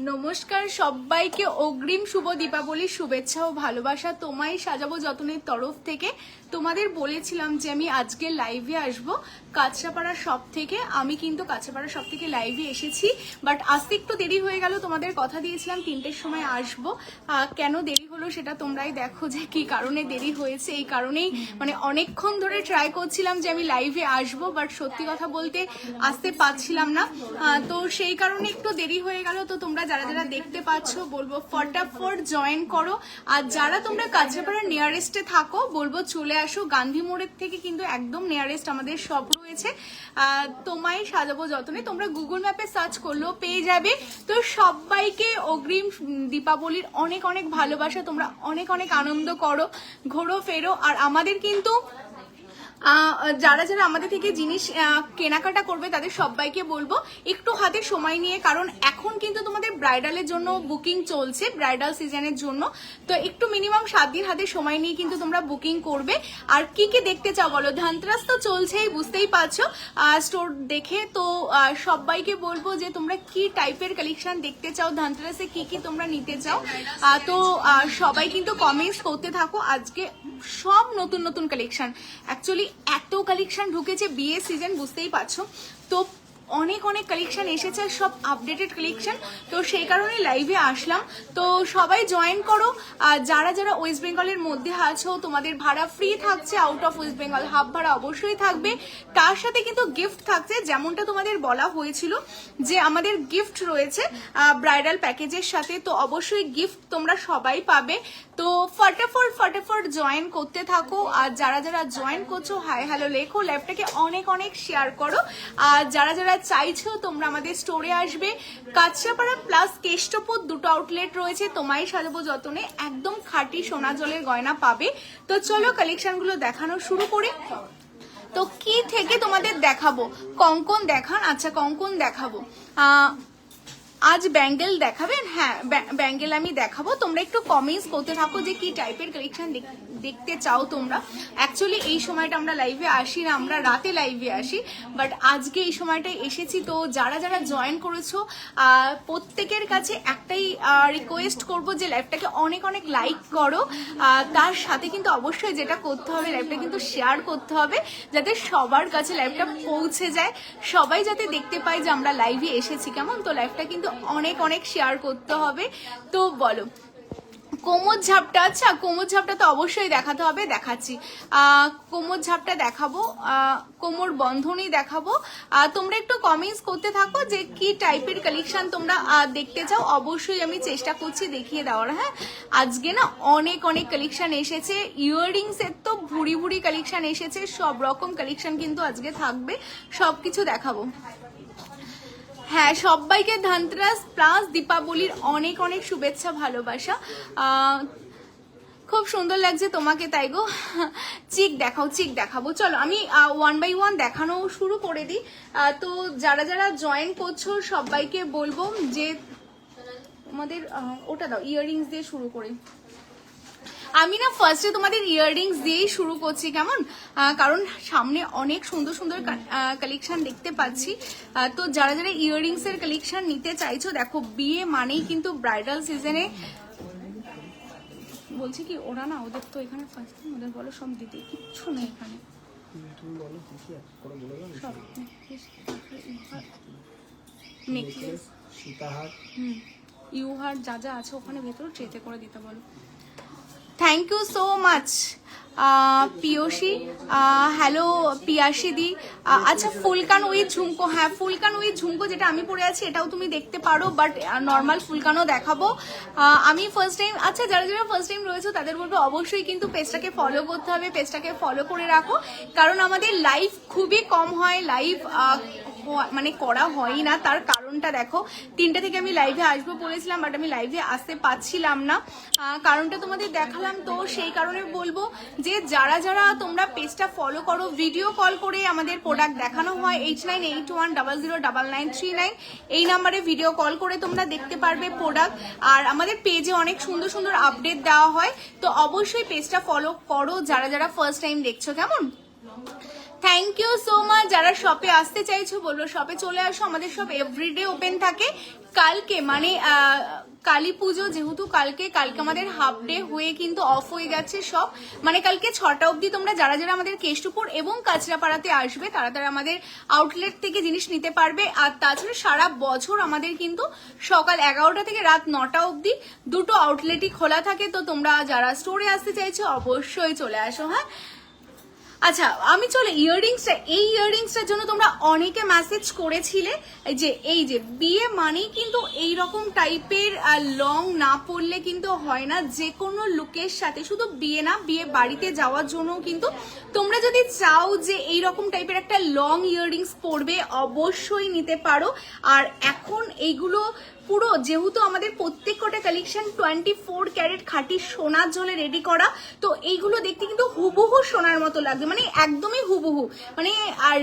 নমস্কার সবাইকে, অগ্রিম শুভ দীপাবলির শুভেচ্ছা ও ভালোবাসা। তোমায় সাজাবো যতনের তরফ থেকে। তোমাদের বলেছিলাম যে আমি আজকে লাইভে আসব কাঁচরাপাড়া শপ থেকে। আমি কিন্তু কাঁচরাপাড়া শপ থেকে লাইভে এসেছি, বাট আসতে একটু দেরি হয়ে গেল। তোমাদের কথা দিয়েছিলাম 3টের সময় আসব। কেন দেরি হলো সেটা তোমরাই দেখো যে কি কারণে দেরি হয়েছে। এই কারণেই মানে অনেকক্ষণ ধরে ট্রাই করছিলাম যে আমি লাইভে আসব, বাট সত্যি কথা বলতে আসতে পারছিলাম না। তো সেই কারণে একটু দেরি হয়ে গেল। তো তোমরা যারা যারা দেখতে পাচ্ছ বলবো ফটাফট জয়েন করো। আর যারা তোমরা কাঁচরাপাড়ার নিয়ারেস্টে থাকো বলবো চলে আসো। গান্ধী মোড়ের থেকে কিন্তু একদম নিয়ারেস্ট আমাদের শপ রয়েছে। তোমায় সাজাবো যতনে, তোমরা গুগল ম্যাপে সার্চ করলেও পেয়ে যাবে। তো সবাইকে অগ্রিম দীপাবলির অনেক অনেক ভালোবাসা। তোমরা অনেক অনেক আনন্দ করো, ঘোরো ফেরো। আর আমাদের কিন্তু যারা যারা আমাদের থেকে জিনিস কেনাকাটা করবে তাদের সবাইকে বলবো একটু হাতে সময় নিয়ে, কারণ এখন কিন্তু তোমাদের ব্রাইডালের জন্য বুকিং চলছে, ব্রাইডাল সিজনের জন্য। তো একটু মিনিমাম 7 দিন হাতে সময় নিয়ে কিন্তু তোমরা বুকিং করবে। আর কি কি দেখতে চাও বলো, ধানতেরাস তো চলছেই, বুঝতেই পারছো স্টোর দেখে। তো সবাইকে বলবো যে তোমরা কি টাইপের কালেকশন দেখতে চাও, ধানতেরাসে কি কি তোমরা নিতে চাও। তো সবাই কিন্তু কমেন্টস করতে থাকো। আজকে সব নতুন নতুন কালেকশন, অ্যাকচুয়ালি এত কালেকশন ঢুকেছে বিয়ে সিজন, বুঝতেই পারছো। তো অনেক অনেক কালেকশন এসেছে, সব আপডেটেড কালেকশন। তো সেই কারণে লাইভে আসলাম। তো সবাই জয়েন করো। আর যারা যারা ওয়েস্ট বেঙ্গলের মধ্যে আছো তোমাদের ভাড়া ফ্রি থাকছে, out of West Bengal half ভাড়া অবশ্যই থাকবে। তার সাথে কিন্তু গিফট থাকছে, যেমনটা তোমাদের বলা হয়েছিল যে আমাদের গিফট রয়েছে ব্রাইডাল প্যাকেজের সাথে। তো অবশ্যই গিফট তোমরা সবাই পাবে। তো ফটাফট জয়েন করতে থাকো। আর যারা যারা জয়েন করছো হাই হ্যালো লেখো, লাইভটাকে অনেক অনেক শেয়ার করো। আর যারা যারা চাইছো তোমরা আমাদের স্টোরে আসবে। কাঁচরাপাড়া প্লাস কেষ্টপুর দুটো আউটলেট রয়েছে। তোমায় সাজাবো যতনে একদম খাঁটি সোনা জলের গয়না পাবে। তো চলো কালেকশনগুলো দেখানো শুরু করি। তো কি থেকে তোমাদের দেখাবো, কঙ্কন দেখান। আচ্ছা কঙ্কন দেখাবো। আজ ব্যাঙ্গেল দেখাবেন? হ্যাঁ ব্যাঙ্গেল আমি দেখাবো। তোমরা একটু কমেন্টস করতে থাকো যে কি টাইপের কালেকশন দেখতে চাও তোমরা। অ্যাকচুয়ালি এই সময়টা আমরা লাইভে আসি না, আমরা রাতে লাইভে আসি, বাট আজকে এই সময়টায় এসেছি। তো যারা যারা জয়েন করেছো প্রত্যেকের কাছে একটাই রিকোয়েস্ট করব যে লাইভটাকে অনেক অনেক লাইক করো। তার সাথে কিন্তু অবশ্যই যেটা করতে হবে, লাইভটা কিন্তু শেয়ার করতে হবে যাতে সবার কাছে লাইভটা পৌঁছে যায়, সবাই যাতে দেখতে পায় যে আমরা লাইভে এসেছি। কেমন? তো লাইভটা কিন্তু অনেক অনেক শেয়ার করতে হবে। তো বলো কোমর ঝাপটা। আচ্ছা কোমর ঝাপটা তো অবশ্যই দেখাতে হবে, দেখাচ্ছি। কোমর ঝাপটা দেখাবো, কোমর বন্ধনী দেখাবো। তোমরা একটু কমেন্টস করতে থাকো যে কি টাইপের কালেকশন তোমরা দেখতে চাও। অবশ্যই আমি চেষ্টা করছি দেখিয়ে দেওয়ার। হ্যাঁ আজকে না অনেক অনেক কালেকশন এসেছে। ইয়াররিংস এর তো ভুড়ি ভুড়ি কালেকশন এসেছে, সব রকম কালেকশন কিন্তু আজকে থাকবে, সবকিছু দেখাবো। হ্যাঁ সবাইকে ধানতেরাস প্লাস দীপাবলির অনেক অনেক শুভেচ্ছা ভালোবাসা। খুব সুন্দর লাগছে তোমাকে, তাই গো। চিক দেখাও, চিক দেখাবো। চলো আমি 1 বাই 1 দেখানো শুরু করে দিই। তো যারা যারা জয়েন করছো সবাইকে বলবো যে তোমাদের ওটা দাও, ইয়াররিংস দিয়ে শুরু করি। আমি না ফার্স্টে তোমাদের ইয়াররিংস দিয়েই শুরু করছি, কেমন? কারণ সামনে অনেক সুন্দর সুন্দর কালেকশন দেখতে পাচ্ছি। তো যারা যারা ইয়াররিংস এর কালেকশন নিতে চাইছো, দেখো বিয়ে মানেই কিন্তু ব্রাইডাল সিজনে বলছি কি ওরা না, ওদের তো এখানে ফার্স্ট ওদের বলো সব দিতে, কিচ্ছু নেই এখানে। সব নেকলেস সীতাহার ইউহার যা যা আছে ওখানে ভেতরে ট্রেতে করে দিতে বলো। Thank you so much Piyasi. Hello Piyasi দি। আচ্ছা ফুলকান উইথ ঝুমকো, হ্যাঁ ফুলকান উইথ ঝুমকো যেটা আমি পরে আছি এটাও তুমি দেখতে পারো, বাট নর্মাল ফুলকানও দেখাবো আমি ফার্স্ট টাইম। আচ্ছা যারা যারা ফার্স্ট টাইম রয়েছে তাদের বলবো অবশ্যই কিন্তু পেজটাকে ফলো করতে হবে, পেজটাকে ফলো করে রাখো, কারণ আমাদের লাইভ খুবই কম হয়, লাইভ মানে করা হয় না। তার কারণটা দেখো, 3টা থেকে আমি লাইভে আসবো বলেছিলাম, বাট আমি লাইভে আসতে পারছিলাম না, কারণটা তোমাদের দেখালাম। তো সেই কারণে বলবো যে যারা যারা তোমরা পেজটা ফলো করো, ভিডিও কল করে আমাদের প্রোডাক্ট দেখানো হয় 8981009939, এই নাম্বারে ভিডিও কল করে তোমরা দেখতে পারবে প্রোডাক্ট। আর আমাদের পেজে অনেক সুন্দর সুন্দর আপডেট দেওয়া হয়। তো অবশ্যই পেজটা ফলো করো যারা যারা ফার্স্ট টাইম দেখছো, কেমন? Thank you so much. যারা শপে আসতে চাইছো বলবো শপে চলে আসো, আমাদের শপ এভরিডে ওপেন থাকে কালকে মানে কালী পুজো যেহেতু কালকে আমাদের হাফ ডে হয়ে কিন্তু অফ হয়ে গেছে সব, মানে কালকে 6টা অবধি তোমরা যারা যারা আমাদের কেষ্টপুর এবং কাঁচরাপাড়াতে আসবে তারা তারা আমাদের আউটলেট থেকে জিনিস নিতে পারবে। আর তাছাড়া সারা বছর আমাদের কিন্তু সকাল 11টা থেকে রাত 9টা অবধি দুটো আউটলেটই খোলা থাকে। তো তোমরা যারা স্টোরে আসতে চাইছো অবশ্যই চলে আসো। হ্যাঁ আচ্ছা, আমি চলে ইয়াররিংসটা, এই ইয়াররিংসটার জন্য তোমরা অনেকে মেসেজ করেছিলে যে এই যে বিয়ে মানেই কিন্তু এই রকম টাইপের লং না পরলে কিন্তু হয় না, যে কোনো লুকের সাথে, শুধু বিয়ে না বিয়ে বাড়িতে যাওয়ার জন্য কিন্তু তোমরা যদি চাও যে এই রকম টাইপের একটা লং ইয়াররিংস পরবে অবশ্যই নিতে পারো। আর এখন এইগুলো পুরো যেহেতু আমাদের প্রত্যেক কটা কালেকশন 24 ক্যারেট খাঁটি সোনার জলে রেডি করা, তো এইগুলো দেখতে কিন্তু হুবহু সোনার মতো লাগবে, মানে একদমই হুবহু, মানে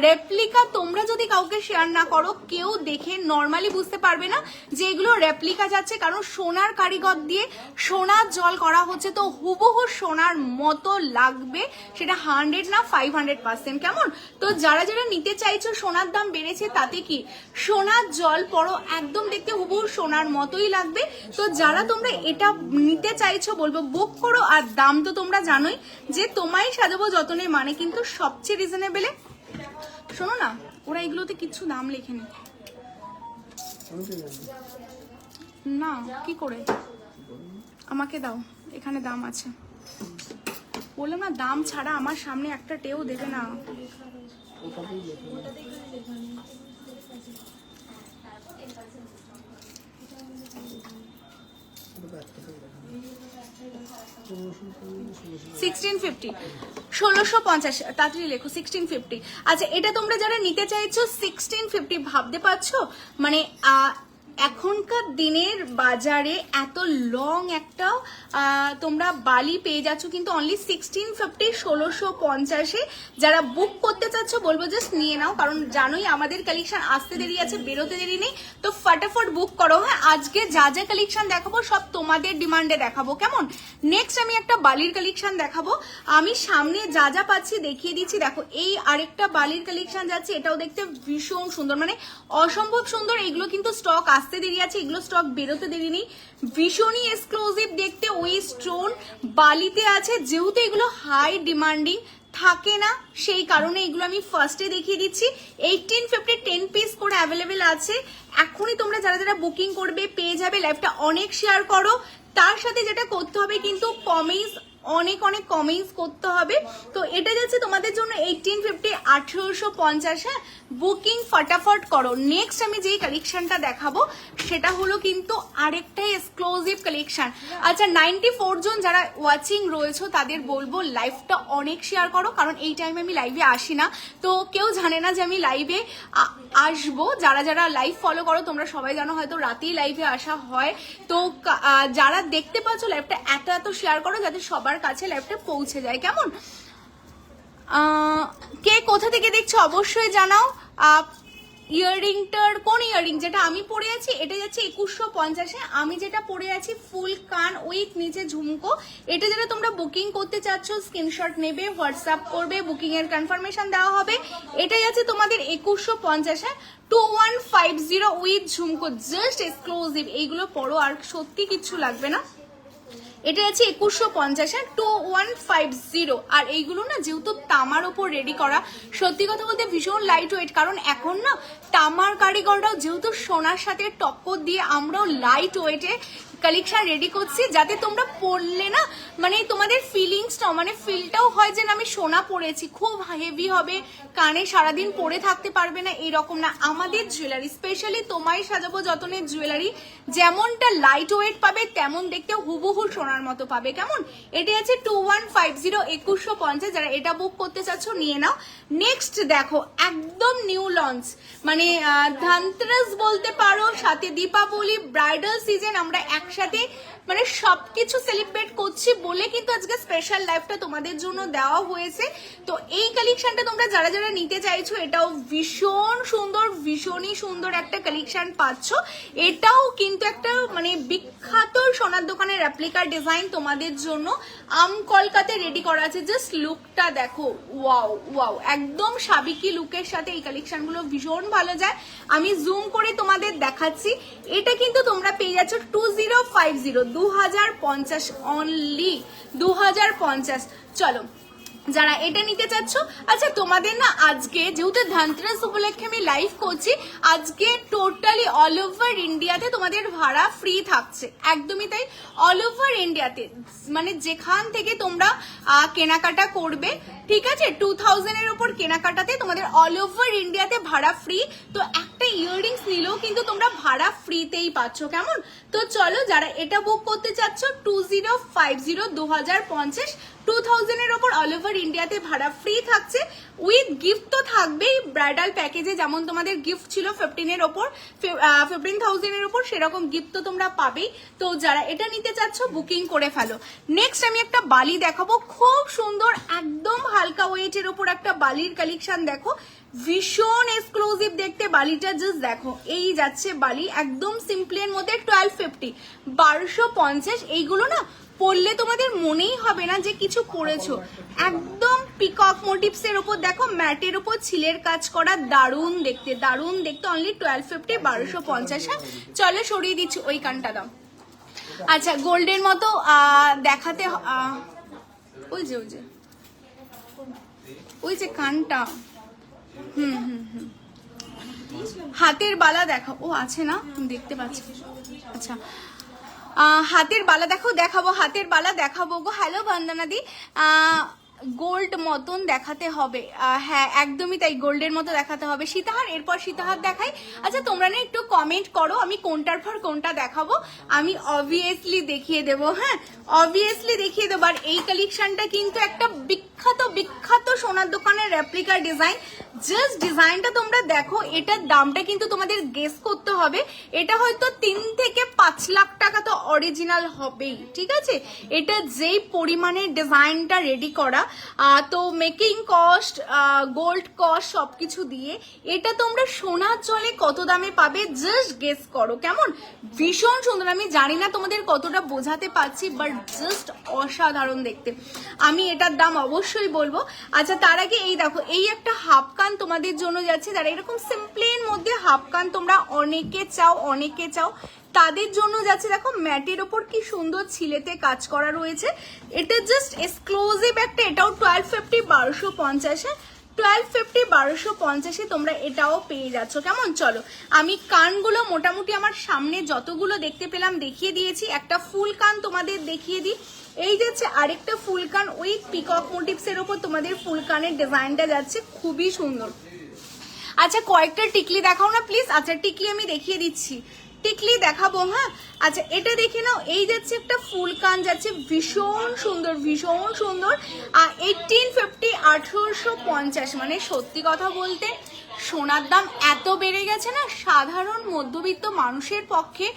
রেপ্লিকা তোমরা যদি কাউকে শেয়ার না করো কেউ দেখে নর্মালি বুঝতে পারবে না যে এগুলো রেপ্লিকা যাচ্ছে, কারণ সোনার কারিগর দিয়ে সোনার জল করা হচ্ছে, তো হুবহু সোনার মতো লাগবে, সেটা 100 না 500%। কেমন? তো যারা যারা নিতে চাইছো, সোনার দাম বেড়েছে তাতে কি, সোনার জল পরো একদম দেখতে হুবহু সোনার মতোই লাগবে। তো যারা তোমরা এটা নিতে চাইছো বলবো বুক করো। আর দাম তো তোমরা জানোই যে তোমায় সাজাবো যতনে মানে কিন্তু সবচেয়ে রিজনেবলে। শোনো না, ওরা এগুলোতে কিছু দাম লেখেনি না, কি করে আমাকে দাও, এখানে দাম আছে। বললাম না দাম ছাড়া আমার সামনে একটা টেও দেবে না। 1650, 1650, তাড়াতাড়ি লেখো 1650। আচ্ছা, এটা তোমরা যারা নিতে চাইছো 1650 ভাবতে পারছো, মানে এখনকার দিনের বাজারে এত লং একটা তোমরা বালি পেয়ে যাচ্ছ কিন্তু অনলি 1650, 1650-এ। যারা বুক করতে চাচ্ছ বলবো জাস্ট নিয়ে নাও, কারণ জানোই আমাদের কালেকশন আসতে দেরি আছে, বেরোতে দেরি নেই, তো ফটাফট বুক করো। হ্যাঁ, আজকে যা যা কালেকশন দেখাবো সব তোমাদের ডিমান্ডে দেখাবো। কেমন? নেক্সট আমি একটা বালির কালেকশন দেখাবো, আমি সামনে যা যা পাচ্ছি দেখিয়ে দিচ্ছি। দেখো এই আরেকটা বালির কালেকশন যাচ্ছে, এটাও দেখতে ভীষণ সুন্দর, মানে অসম্ভব সুন্দর। এগুলো কিন্তু স্টক আসতে দেরি আছে, এগুলো স্টক বেরোতে দেরি নেই, ভীষণই এক্সক্লুসিভ দেখতে। ওই স্টোন বালিতে আছে, যেহেতু এগুলো হাই ডিমান্ডিং থাকে না সেই কারণে এগুলো আমি ফার্স্টে দেখিয়ে দিচ্ছি। 1850 10 পিস করে অ্যাভেলেবেল আছে। এখনই তোমরা যারা যারা বুকিং করবে পেয়ে যাবে। লাইভটা অনেক শেয়ার করো, তার সাথে যেটা করতে হবে কিন্তু কমেন্টস, অনেক অনেক কমেন্টস করতে হবে। তো এটা যাচ্ছে তোমাদের জন্য 1850, 1850। হ্যাঁ, বুকিং ফটাফট করো। নেক্সট আমি যেই কালেকশনটা দেখাবো সেটা হলো কিন্তু আরেকটাই এক্সক্লুসিভ কালেকশন। আচ্ছা, 94 জন যারা ওয়াচিং রয়েছে তাদের বলবো লাইভটা অনেক শেয়ার করো, কারণ এই টাইমে আমি লাইভে আসি না, তো কেউ জানে না যে আমি লাইভে আসবো। যারা যারা লাইভ ফলো করো তোমরা সবাই জানো হয়তো রাতেই লাইভে আসা হয়, তো যারা দেখতে পাচ্ছ লাইভটা এত এত শেয়ার করো যাতে সবার কাছে লাইভটা পৌঁছে যায়। কেমন? কে কোথা থেকে দেখছো অবশ্যই জানাও। ইয়াররিংটার কোন ইয়াররিং, যেটা আমি পরে আছি এটা যাচ্ছে 2150-এ। আমি যেটা পরে আছি ফুল কান উইথ নিচে ঝুমকো, এটা যেটা তোমরা বুকিং করতে চাচ্ছ স্ক্রিনশট নেবে, হোয়াটসঅ্যাপ করবে, বুকিং এর কনফার্মেশন দেওয়া হবে। এটা যাচ্ছে তোমাদের 2150-এ 2150 উইথ ঝুমকো, জাস্ট এক্সক্লুসিভ। এইগুলো পরো আর সত্যি কিচ্ছু লাগবে না। এটা আছে 2150-এ 2150। আর এইগুলো না যেহেতু তামার ওপর রেডি করা, সত্যি কথা বলতে ভীষণ লাইট ওয়েট, কারণ এখন না তামার কারিগররাও যেহেতু সোনার সাথে টক্কর দিয়ে আমরাও লাইট ওয়েটে কালেকশন রেডি করছি, যাতে তোমরা পরলে না মানে তোমাদের ফিলিংসটাও মানে ফিলটাও হয় যে না আমি সোনা পরেছি। খুব হেভি হবে, কানে সারাদিন পরে থাকতে পারবে না, এরকম না। আমাদের জুয়েলারি স্পেশালি তোমায় সাজাবো যতনের জুয়েলারি যেমনটা লাইট ওয়েট পাবে তেমন দেখতে হুবহু সোনার মতো পাবে। কেমন? এটা আছে 2150 2150। যারা এটা বুক করতে চাচ্ছ নিয়ে নাও। নেক্সট দেখো একদম নিউ লঞ্চ, মানে ধনতেরাস বলতে পারো, সাথে দীপাবলি, ব্রাইডাল সিজন, আমরা একসাথে মানে সবকিছু সেলিব্রেট করছি বলে কিন্তু আজকে স্পেশাল লাইভটা তোমাদের জন্য দেওয়া হয়েছে। তো এই কালেকশনটা তোমরা যারা যারা নিতে চাইছো এটাও ভীষণ সুন্দর, ভীষণই সুন্দর একটা কালেকশন পাচ্ছ। এটাও কিন্তু একটা মানে বিখ্যাত সোনার দোকানের রেপ্লিকার ডিজাইন তোমাদের জন্য আম কলকাতে রেডি করা আছে। জাস্ট লুকটা দেখো, ওয়াও ওয়াও, একদম সাবিকি লুকের সাথে এই কালেকশনগুলো ভীষণ ভালো যায়। আমি জুম করে তোমাদের দেখাচ্ছি। এটা কিন্তু তোমরা পেয়ে যাচ্ছ 2050, 2050 অনলি, 2050। চলো যারা এটা নিতে চাচ্ছ, আচ্ছা তোমাদের না আজকে যেহেতু ধনতেরাস উপলক্ষে আমি লাইভ করছি, আজকে টোটালি অল ওভার ইন্ডিয়াতে তোমাদের ভাড়া ফ্রি থাকছে। একদমই তাই, অল ওভার ইন্ডিয়াতে, মানে যেখান থেকে তোমরা কেনাকাটা করবে, ঠিক আছে, 2000 এর উপর কেনাকাটাতে তোমাদের অল ওভার ইন্ডিয়াতে ভাড়া ফ্রি। তো একটা ইয়াররিংস নিলেও কিন্তু তোমরা ভাড়া ফ্রিতেই পাচ্ছ। কেমন? তো চলো যারা এটা বুক করতে চাচ্ছ 2050, 2050, 2000 এর ওপর অল ওভার ইন্ডিয়াতে ভাড়া ফ্রি থাকছে। উইথ গিফট তো থাকবেই ব্রাইডাল প্যাকেজে, যেমন তোমাদের গিফট ছিল 15,000 এর ওপর, সেরকম গিফট তো তোমরা পাবেই। তো যারা এটা নিতে চাচ্ছ বুকিং করে ফেলো। নেক্সট আমি একটা বালি দেখাবো, খুব সুন্দর, একদম হালকা ওয়েটের ওপর একটা বালির কালেকশন দেখো, ভীষণ এক্সক্লুসিভ দেখতে বালিটা। জাস্ট দেখো, এই যাচ্ছে বালি একদম সিম্পলের মধ্যে 1250, 1250। এইগুলো না পরলে তোমাদের মনেই হবে না যে কিছু পরেছো। একদম পিকক মোটিভস এর উপর দেখো, ম্যাটের উপর ছিলের কাজ করা, দারুণ দেখতে, দারুণ দেখতে। অনলি 1250, 1250। হ্যাঁ চলো সরিয়ে দিচ্ছি, ওই কানটা দাও। আচ্ছা গোল্ডের মতো দেখাতে, ওই যে ওই যে ওই যে কানটা, হাতের বালা দেখো, ও আছে না, দেখতে পাচ্ছি। আচ্ছা হাতের বালা দেখো, দেখাবো, হাতের বালা দেখাবো গো। হ্যালো বন্দনাদি, গোল্ড মতন দেখাতে হবে, হ্যাঁ একদমই তাই, গোল্ডের মতো দেখাতে হবে। সীতাহার, এরপর সীতাহার দেখাই। আচ্ছা তোমরা না একটু কমেন্ট করো আমি কোনটার পর কোনটা দেখাবো, আমি অবভিয়াসলি দেখিয়ে দেবো। হ্যাঁ অবভিয়াসলি দেখিয়ে দেবো। আর এই কালেকশনটা কিন্তু একটা বিখ্যাত বিখ্যাত সোনার দোকানের রেপ্লিকার ডিজাইন। জাস্ট ডিজাইনটা তোমরা দেখো, এটার দামটা কিন্তু তোমাদের গেস করতে হবে। এটা হয়তো 3 থেকে 5 লাখ টাকা তো অরিজিনাল হবেই, ঠিক আছে। এটা যেই পরিমাণের ডিজাইনটা রেডি করা, তো মেকিং কস্ট, গোল্ড কস্ট সবকিছু দিয়ে এটা তোমরা সোনার চলে কত দামে পাবে জাস্ট গেস করো। কেমন? ভীষণ সুন্দর। আমি জানি না তোমাদের কতটা বোঝাতে পারছি, বাট জাস্ট অসাধারণ দেখতে। আমি এটার দাম অবশ্যই বলবো। আচ্ছা তার আগে এই দেখো, এই একটা হাফ কান তোমাদের জন্য যাচ্ছে, যারা এরকম সিম্পলের মধ্যে হাফ কান তোমরা অনেকে চাও তাদের জন্য যাচ্ছে। দেখো ম্যাটের ওপর কি সুন্দর ছিলেতে কাজ করা রয়েছে। এটা জাস্ট এক্সক্লুসিভ একটা, এটাও 1250, 1250, 1250, 1250 তোমরা এটাও পেয়ে যাচ্ছ। কেমন? চলো আমি কানগুলো মোটামুটি আমার সামনে যতগুলো দেখতে পেলাম দেখিয়ে দিয়েছি। একটা ফুল কান তোমাদের দেখিয়ে দিই। এই যাচ্ছে আরেকটা ফুল কান, ওই পিকক মোটিভস এর উপর তোমাদের ফুল কানের ডিজাইনটা যাচ্ছে, খুবই সুন্দর। আচ্ছা কয়েকটা টিকলি দেখাও না প্লিজ। আচ্ছা টিকলি আমি দেখিয়ে দিচ্ছি, টিকলি দেখাবো। হ্যাঁ আচ্ছা এটা দেখে নাও, এই যাচ্ছে একটা ফুল কান যাচ্ছে, ভীষণ সুন্দর ভীষণ সুন্দর। 1850, 1850, মানে সত্যি কথা বলতে সোনার দাম এত বেড়ে গেছে না, সাধারণ মধ্যবিত্ত মানুষের পক্ষে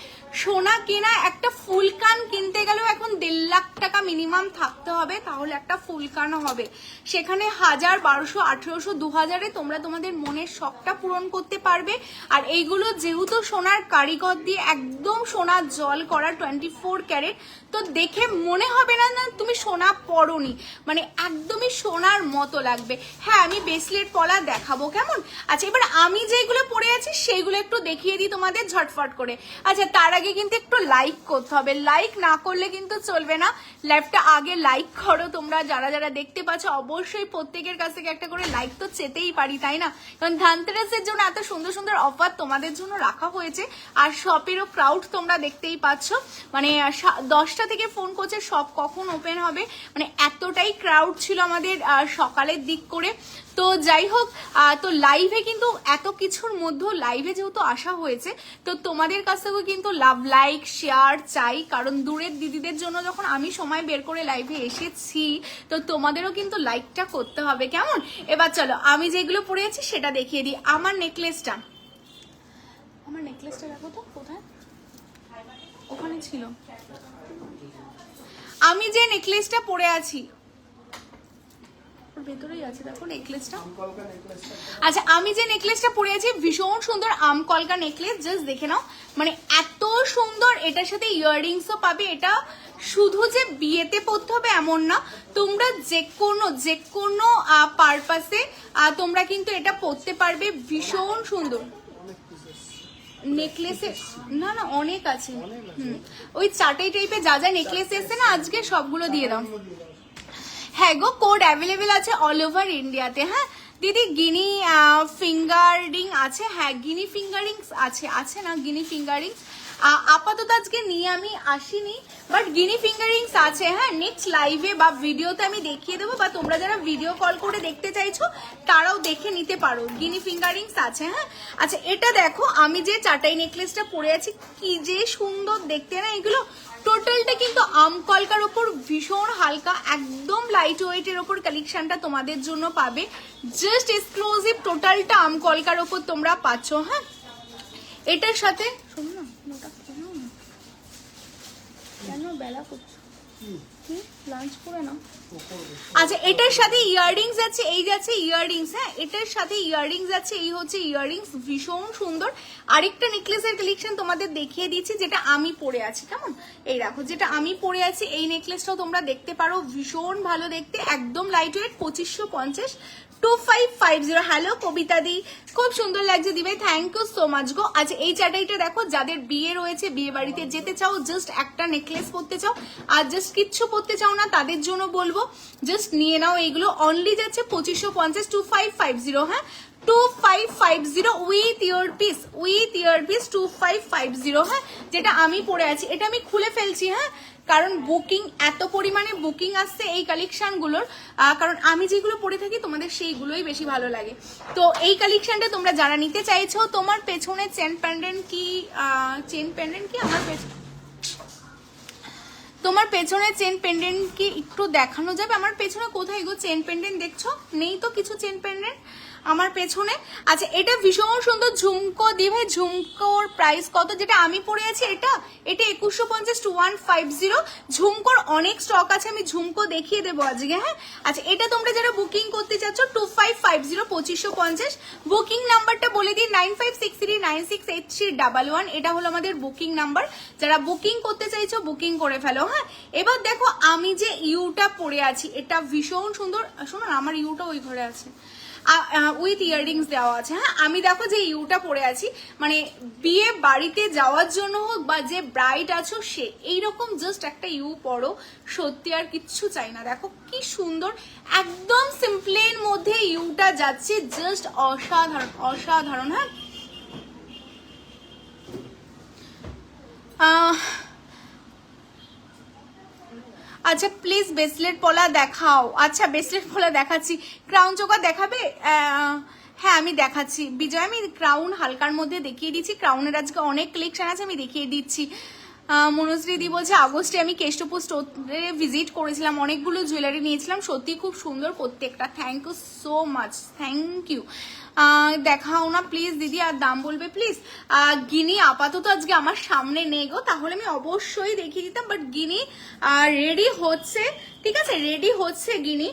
সোনা কেনা, একটা ফুল কান কিনতে গেলেও এখন 1.5 লাখ টাকা মিনিমাম থাকতে হবে, তাহলে একটা ফুল কান হবে। সেখানে 1000, 1200, 1800, 2000-এ তোমরা তোমাদের মনের শখটা পূরণ করতে পারবে। আর এইগুলো যেহেতু সোনার কারিগর দিয়ে একদম সোনার জল করা 24 ক্যারেট, তো দেখে মনে হবে না না তুমি সোনা পরোনি, মানে একদমই সোনার মতো লাগবে। হ্যাঁ আমি ব্রেসলেট পলা দেখাবো। কেমন? আচ্ছা এবার আমি যেগুলো পরে আছি সেইগুলো একটু দেখিয়ে দিই তোমাদের ঝটফট করে। আচ্ছা তার আগে কিন্তু একটু লাইক করতে হবে, লাইক না করলে কিন্তু চলবে না। লাইভটা আগে লাইক করো তোমরা, যারা যারা দেখতে পাচ্ছ অবশ্যই প্রত্যেকের কাছ থেকে একটা করে লাইক তো চেতেই পারি, তাই না? কারণ ধনতেরাসের জন্য এত সুন্দর সুন্দর অফার তোমাদের জন্য রাখা হয়েছে। আর শপেরও ক্রাউড তোমরা দেখতেই পাচ্ছ, মানে 10টা থেকে ফোন করছে, শপ কখন ওপেন হবে, মানে এতটাই ক্রাউড ছিল আমাদের সকালের দিক করে। তো যাই হোক, তো লাইভে কিন্তু এত কিছুর মধ্যেও লাইভে যেহেতু আসা হয়েছে, তো তোমাদের কাছ থেকেও কিন্তু লাভ, লাইক, শেয়ার চাই। কারণ দূরের দিদিদের জন্য যখন আমি সময় বের করে লাইভে এসেছি, তো তোমাদেরও কিন্তু লাইকটা করতে হবে। কেমন? এবার চলো আমি যেগুলো পরে আছি সেটা দেখিয়ে দিই। আমার নেকলেসটা দেখো তো কোথায়, ওখানে ছিল। আমি যে নেকলেসটা পরে আছি, ওর ভেতরেই আছে দেখো নেকলেসটা। আচ্ছা আমি যে নেকলেসটা পরে আছি ভীষণ সুন্দর আম কলকা নেকলেস, জাস্ট দেখে নাও, মানে এত সুন্দর। এটার সাথে ইয়াররিংসও পাবে। এটা শুধু যে বিয়েতে পরতে হবে এমন না, তোমরা যে কোনো পারপাসে তোমরা কিন্তু এটা পরতে পারবে। ভীষণ সুন্দর নেকলেসে, না না অনেক আছে। ওই চাটাই টাইপের যা যা নেকলেস এসছে না আজকে সবগুলো দিয়ে দাও। হ্যাঁ গো, কোড অ্যাভেলেবেল আছে অল ওভার ইন্ডিয়াতে। হ্যাঁ দিদি, গিনি ফিঙ্গারিং আছে? হ্যাঁ গিনি ফিঙ্গারিংস আছে, আছে না গিনি ফিঙ্গারিংস? আপাতত আজকে নিয়ে আমি আসিনি, বাট গিনি ফিঙ্গারিংস আছে। হ্যাঁ নেক্সট লাইভে বা ভিডিওতে আমি দেখিয়ে দেবো, বা তোমরা যারা ভিডিও কল করে দেখতে চাইছো তারাও দেখে নিতে পারো। গিনি ফিঙ্গারিংস আছে। হ্যাঁ আচ্ছা এটা দেখো, আমি যে চাটাই নেকলেসটা পরে আছি কি যে সুন্দর দেখতে না এগুলো। টোটালটা কিন্তু আম কলকার ওপর ভীষণ হালকা, একদম লাইট ওয়েটের ওপর কালেকশনটা তোমাদের জন্য পাবে। জাস্ট এক্সক্লুসিভ টোটালটা আম কলকার ওপর তোমরা পাচ্ছ। হ্যাঁ এটার সাথে শোনো না, কেন বেলা করছো লাঞ্চ করে নাও। আচ্ছা এটার সাথে ইয়াররিংস আছে, এই যাচ্ছে ইয়াররিংস। হ্যাঁ এটার সাথে ইয়াররিংস আছে, এই হচ্ছে ইয়াররিংস, ভীষণ সুন্দর। আরেকটা নেকলেসের কালেকশন তোমাদের দেখিয়ে দিচ্ছি যেটা আমি পরে আছি। কেমন এই দেখো, যেটা আমি পরে আছি এই নেকলেসটাও তোমরা দেখতে পারো, ভীষণ ভালো দেখতে, একদম লাইট ওয়েট, 2550 2550। হ্যালো কবিতা দি, খুব সুন্দর লাগছে দি ভাই, থ্যাংক ইউ সো মাচ গো। আচ্ছা এই চাটাইটা দেখো, যাদের বিয়ে রয়েছে, বিয়ে বাড়িতে যেতে চাও, জাস্ট একটা নেকলেস পরতে চাও আর জাস্ট কিচ্ছু পরতে চাও না, তাদের জন্য বলবো জাস্ট নিয়ে নাও এইগুলো। অনলি যাচ্ছে 2550 2550। হ্যাঁ 2550 উইথ ইয়ারপিস, উইথ ইয়ারপিস 2550। হ্যাঁ যেটা আমি পরে আছি এটা আমি খুলে ফেলছি। হ্যাঁ কারণ বুকিং, এত পরিমাণে বুকিং আসছে এই কালেকশনগুলোর, কারণ আমি যেগুলো পরে থাকি তোমাদের সেইগুলোই বেশি ভালো লাগে। তো এই কালেকশনটা তোমরা যারা নিতে চাইছো, তোমার পেছনে চেন প্যান্ডেন্ট কি, চেন প্যান্ডেন্ট কি আমার পেছনে, তোমার পেছনে চেন পেন্ডেন্ট কি একটু দেখানো যাবে? আমার পেছনে কোথায় গো চেন পেন্ডেন্ট দেখছো? নেই তো কিছু চেন পেন্ডেন্ট আমার পেছনে। আচ্ছা এটা ভীষণ সুন্দর ঝুমকো দিয়ে ভাই, ঝুমকোর প্রাইস কত? যেটা আমি পরে আছি এটা 2150 2150। ঝুমকোর অনেক স্টক আছে, আমি ঝুমকো দেখিয়ে দেবো আজকে। হ্যাঁ আচ্ছা এটা তোমরা যারা বুকিং করতে চাচ্ছ 2550 2550। বুকিং নাম্বারটা বলে দিই 9563968311। এটা হলো আমাদের বুকিং নাম্বার, যারা বুকিং করতে চাইছো বুকিং করে ফেলো। হ্যাঁ এবার দেখো আমি যে ইউটা পরে আছি এটা ভীষণ সুন্দর। শোনো না, আমার ইউটা ওই ঘরে আছে, উইথ ইয়াররিংস দেওয়া আছে। হ্যাঁ আমি দেখো যে ইউটা পরে আছি, মানে বিয়ে বাড়িতে যাওয়ার জন্য হোক বা যে ব্রাইড আছো সে এইরকম জাস্ট একটা ইউ পরো, সত্যি আর কিচ্ছু চাই না। দেখো কি সুন্দর, একদম সিম্পলের মধ্যে ইউটা যাচ্ছে, জাস্ট অসাধারণ অসাধারণ। হ্যাঁ আচ্ছা প্লিজ ব্রেসলেট পলা দেখাও। আচ্ছা ব্রেসলেট পলা দেখাচ্ছি, ক্রাউন চোকার দেখাবে? হ্যাঁ আমি দেখাচ্ছি বিজয়, আমি ক্রাউন হালকার মধ্যে দেখিয়ে দিচ্ছি। ক্রাউনের আজকে অনেক কালেকশন আছে, আমি দেখিয়ে দিচ্ছি। মনোশ্রী দি বলছে আগস্টে আমি কেষ্টপুর স্টোরে ভিজিট করেছিলাম, অনেকগুলো জুয়েলারি নিয়েছিলাম, সত্যি খুব সুন্দর প্রত্যেকটা। Thank you so much, thank you. দেখাও না প্লিজ দিদি, আর দাম বলবে প্লিজ। গিনি আপাতত আজকে আমার সামনে নেই গো, তাহলে আমি অবশ্যই দেখিয়ে দিতাম, বাট গিনি রেডি হচ্ছে, ঠিক আছে রেডি হচ্ছে গিনি,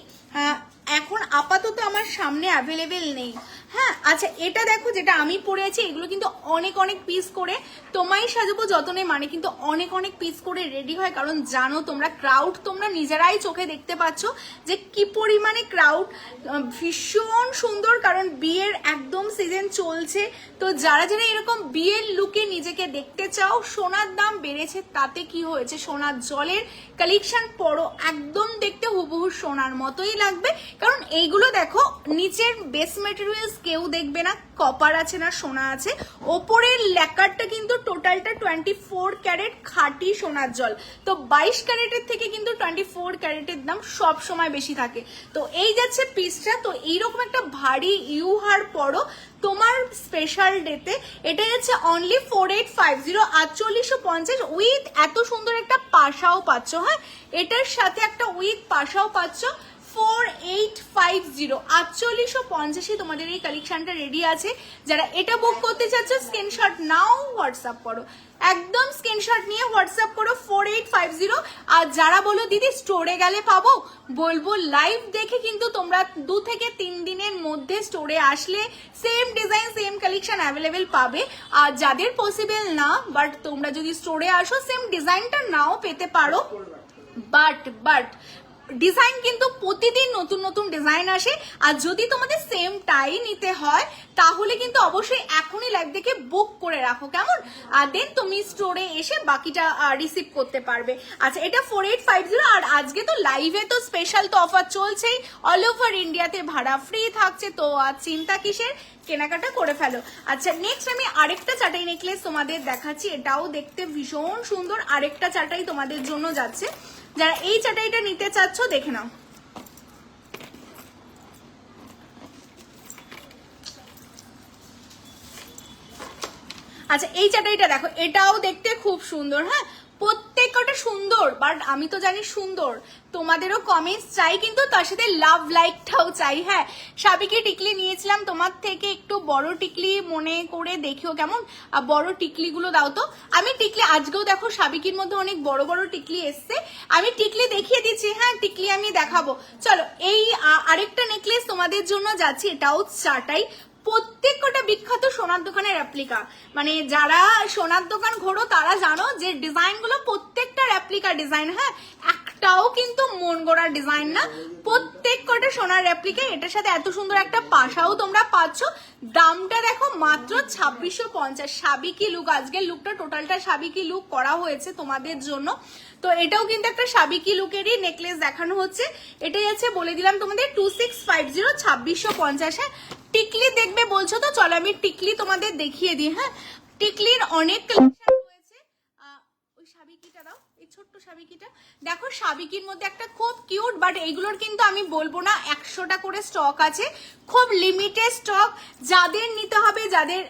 এখন আপাতত আমার সামনে অ্যাভেলেবেল নেই। হ্যাঁ আচ্ছা এটা দেখো যেটা আমি পরে আছি, এগুলো কিন্তু অনেক অনেক পিস করে, তোমায় সাজাবো যতনে মানে কিন্তু অনেক অনেক পিস করে রেডি হয়, কারণ জানো তোমরা ক্রাউড তোমরা নিজেরাই চোখে দেখতে পাচ্ছ যে কি পরিমাণে ক্রাউড, ভীষণ সুন্দর, কারণ বিয়ের একদম সিজন চলছে। তো যারা যারা এরকম বিয়ের লুকে নিজেকে দেখতে চাও, সোনার দাম বেড়েছে তাতে কি হয়েছে, সোনার জলের কালেকশন পরো, একদম দেখতে হুবহু সোনার মতোই লাগবে। কারণ এইগুলো দেখো নিচের বেস মেটেরিয়ালস কেউ দেখবে না, কপার আছে না সোনা আছে, ওপরের ল্যাকারটা কিন্তু টোটালটা 24 ক্যারেট খাঁটি সোনার জল। তো 22 ক্যারেটের থেকে কিন্তু 24 ক্যারেটের দাম সব সময় বেশি থাকে। তো এই যাচ্ছে পিসটা, তো এইরকম একটা ভারী ইউহার পরো তোমার স্পেশাল ডেতে, এটা যাচ্ছে অনলি 4850 4850 উইথ এত সুন্দর একটা পাশাও পাচ্ছ। হ্যাঁ এটার সাথে একটা উইথ পাশাও পাচ্ছ 4850 4850 তোমাদের এই কালেকশনটা রেডি আছে। যারা এটা বুক করতে চাচ্ছ স্ক্রিনশট নাও, হোয়াটসঅ্যাপ করো, একদম স্ক্রিনশট নিয়ে হোয়াটসঅ্যাপ করো 4850। আর যারা বলো দিদি স্টোরে গেলে পাবো, বলবো লাইভ দেখে কিন্তু তোমরা 2 থেকে 3 দিনের মধ্যে স্টোরে আসলে same design same collection available পাবে। আর যাদের পসিবল না, বাট তোমরা যদি স্টোরে আসো সেম ডিজাইনটা নাও পেতে পারো, বাট ডিজাইন কিন্তু প্রতিদিন নতুন নতুন ডিজাইন আসে। আর যদি তোমাদের সেম টাই নিতে হয় তাহলে কিন্তু অবশ্যই এখনই লাইভ দেখে বুক করে রাখো, কেমন? আর দেন তুমি স্টোরে এসে বাকিটা রিসিভ করতে পারবে। আচ্ছা, এটা 4850। আর আজকে তো লাইভে তো স্পেশাল তো অফার চলছেই, অল ওভার ইন্ডিয়াতে ভাড়া ফ্রি থাকছে, তো আর চিন্তা কিসের, কেনাকাটা করে ফেলো। আচ্ছা, নেক্সট আমি আরেকটা চাটাই নেকলেস তোমাদের দেখাচ্ছি, এটাও দেখতে ভীষণ সুন্দর। আরেকটা চাটাই তোমাদের জন্য যাচ্ছে, যারা এই চাটাইটা নিতে চাচ্ছ দেখে নাও। আচ্ছা, এই চাটাইটা দেখো, এটাও দেখতে খুব সুন্দর। হ্যাঁ, প্রত্যেকটা সুন্দর, বাট আমি তো জানি সুন্দর, তোমাদেরও কমেন্টস চাই, কিন্তু তার সাথে লাভ লাইকটাও চাই। হ্যাঁ, সাবিকি টিকলি নিয়েছিলাম তোমার থেকে, একটু বড় টিকলি মনে করে দেখিও, কেমন? বড় টিকলিগুলো দাও তো। আমি টিকলি আজকেও দেখো সাবিকির মধ্যে অনেক বড় বড় টিকলি এসছে, আমি টিকলি দেখিয়ে দিচ্ছি। হ্যাঁ, টিকলি আমি দেখাবো। চলো, এই আরেকটা নেকলেস তোমাদের জন্য যাচ্ছি, এটাও চাটাই, প্রত্যেকটা বিখ্যাত সোনার দোকানের রেপ্লিকা। মানে যারা সোনার দোকান ঘোরো তারা জানো যে ডিজাইনগুলো প্রত্যেকটা রেপ্লিকা ডিজাইন। হ্যাঁ, একটাও কিন্তু মন গড়া ডিজাইন না, প্রত্যেকটা সোনার রেপ্লিকা। এটার সাথে এত সুন্দর একটা পাশাও তোমরা পাচ্ছ। দামটা দেখো মাত্র 2650। সাবিকি লুক, আজকের লুকটা টোটালটা সাবিকি লুক করা হয়েছে তোমাদের জন্য। তো এটাও কিন্তু একটা সাবিকি লুকেরই নেকলেস দেখানো হচ্ছে। এটাই আছে, বলে দিলাম তোমাদের 2650, 2650। হ্যাঁ, টিকলি দেখবে বলছো তো, চলো আমি টিকলি তোমাদের দেখিয়ে দিই। হ্যাঁ, টিকলির অনেক কালেকশন রয়েছে। ওই সাবিকিটা দাও, এই ছোট্ট সাবিকিটা দেখো, সাবিকির মধ্যে একটা খুব কিউট, বাট এইগুলোর কিন্তু আমি বলবো না 100টা করে স্টক আছে, খুব লিমিটেড স্টক। যাদের নিতে হবে, যাদের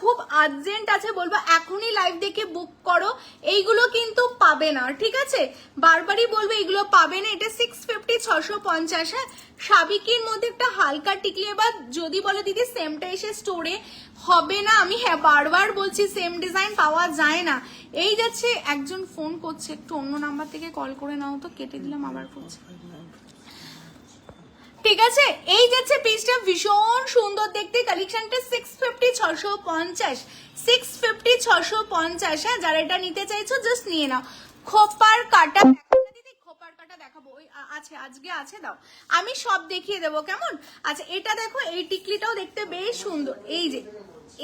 খুব আর্জেন্ট আছে, বলবো এখনই লাইভ দেখে বুক করো, এইগুলো কিন্তু পাবে না, ঠিক আছে? বারবারই বলবো এগুলো পাবে না। এটা 650, 650। হ্যাঁ, সাবিকির মধ্যে একটা হালকা টিকলি। এবার যদি বলো দিদি সেমটা এসে স্টোরে হবে না, আমি হ্যাঁ বারবার বলছি সেম ডিজাইন পাওয়া যায় না। এই যাচ্ছে, একজন ফোন করছে, একটু অন্য নাম্বার থেকে কল করে নাও তো, কেটে দিলাম, আবার করছে। ঠিক আছে, এই যাচ্ছে পিসটা, ভীষণ সুন্দর দেখতে। কালেকশনটা 650, 650, 650, 650। হ্যাঁ, যারা এটা নিতে চাইছো জাস্ট নিয়ে নাও। খোপার কাটা দিদি, খোপার কাটা দেখাবো, ওই আছে, আজকে আছে, দাও, আমি সব দেখিয়ে দেবো, কেমন? আচ্ছা, এটা দেখো, এই টিকলিটাও দেখতে বেশ সুন্দর। এই যে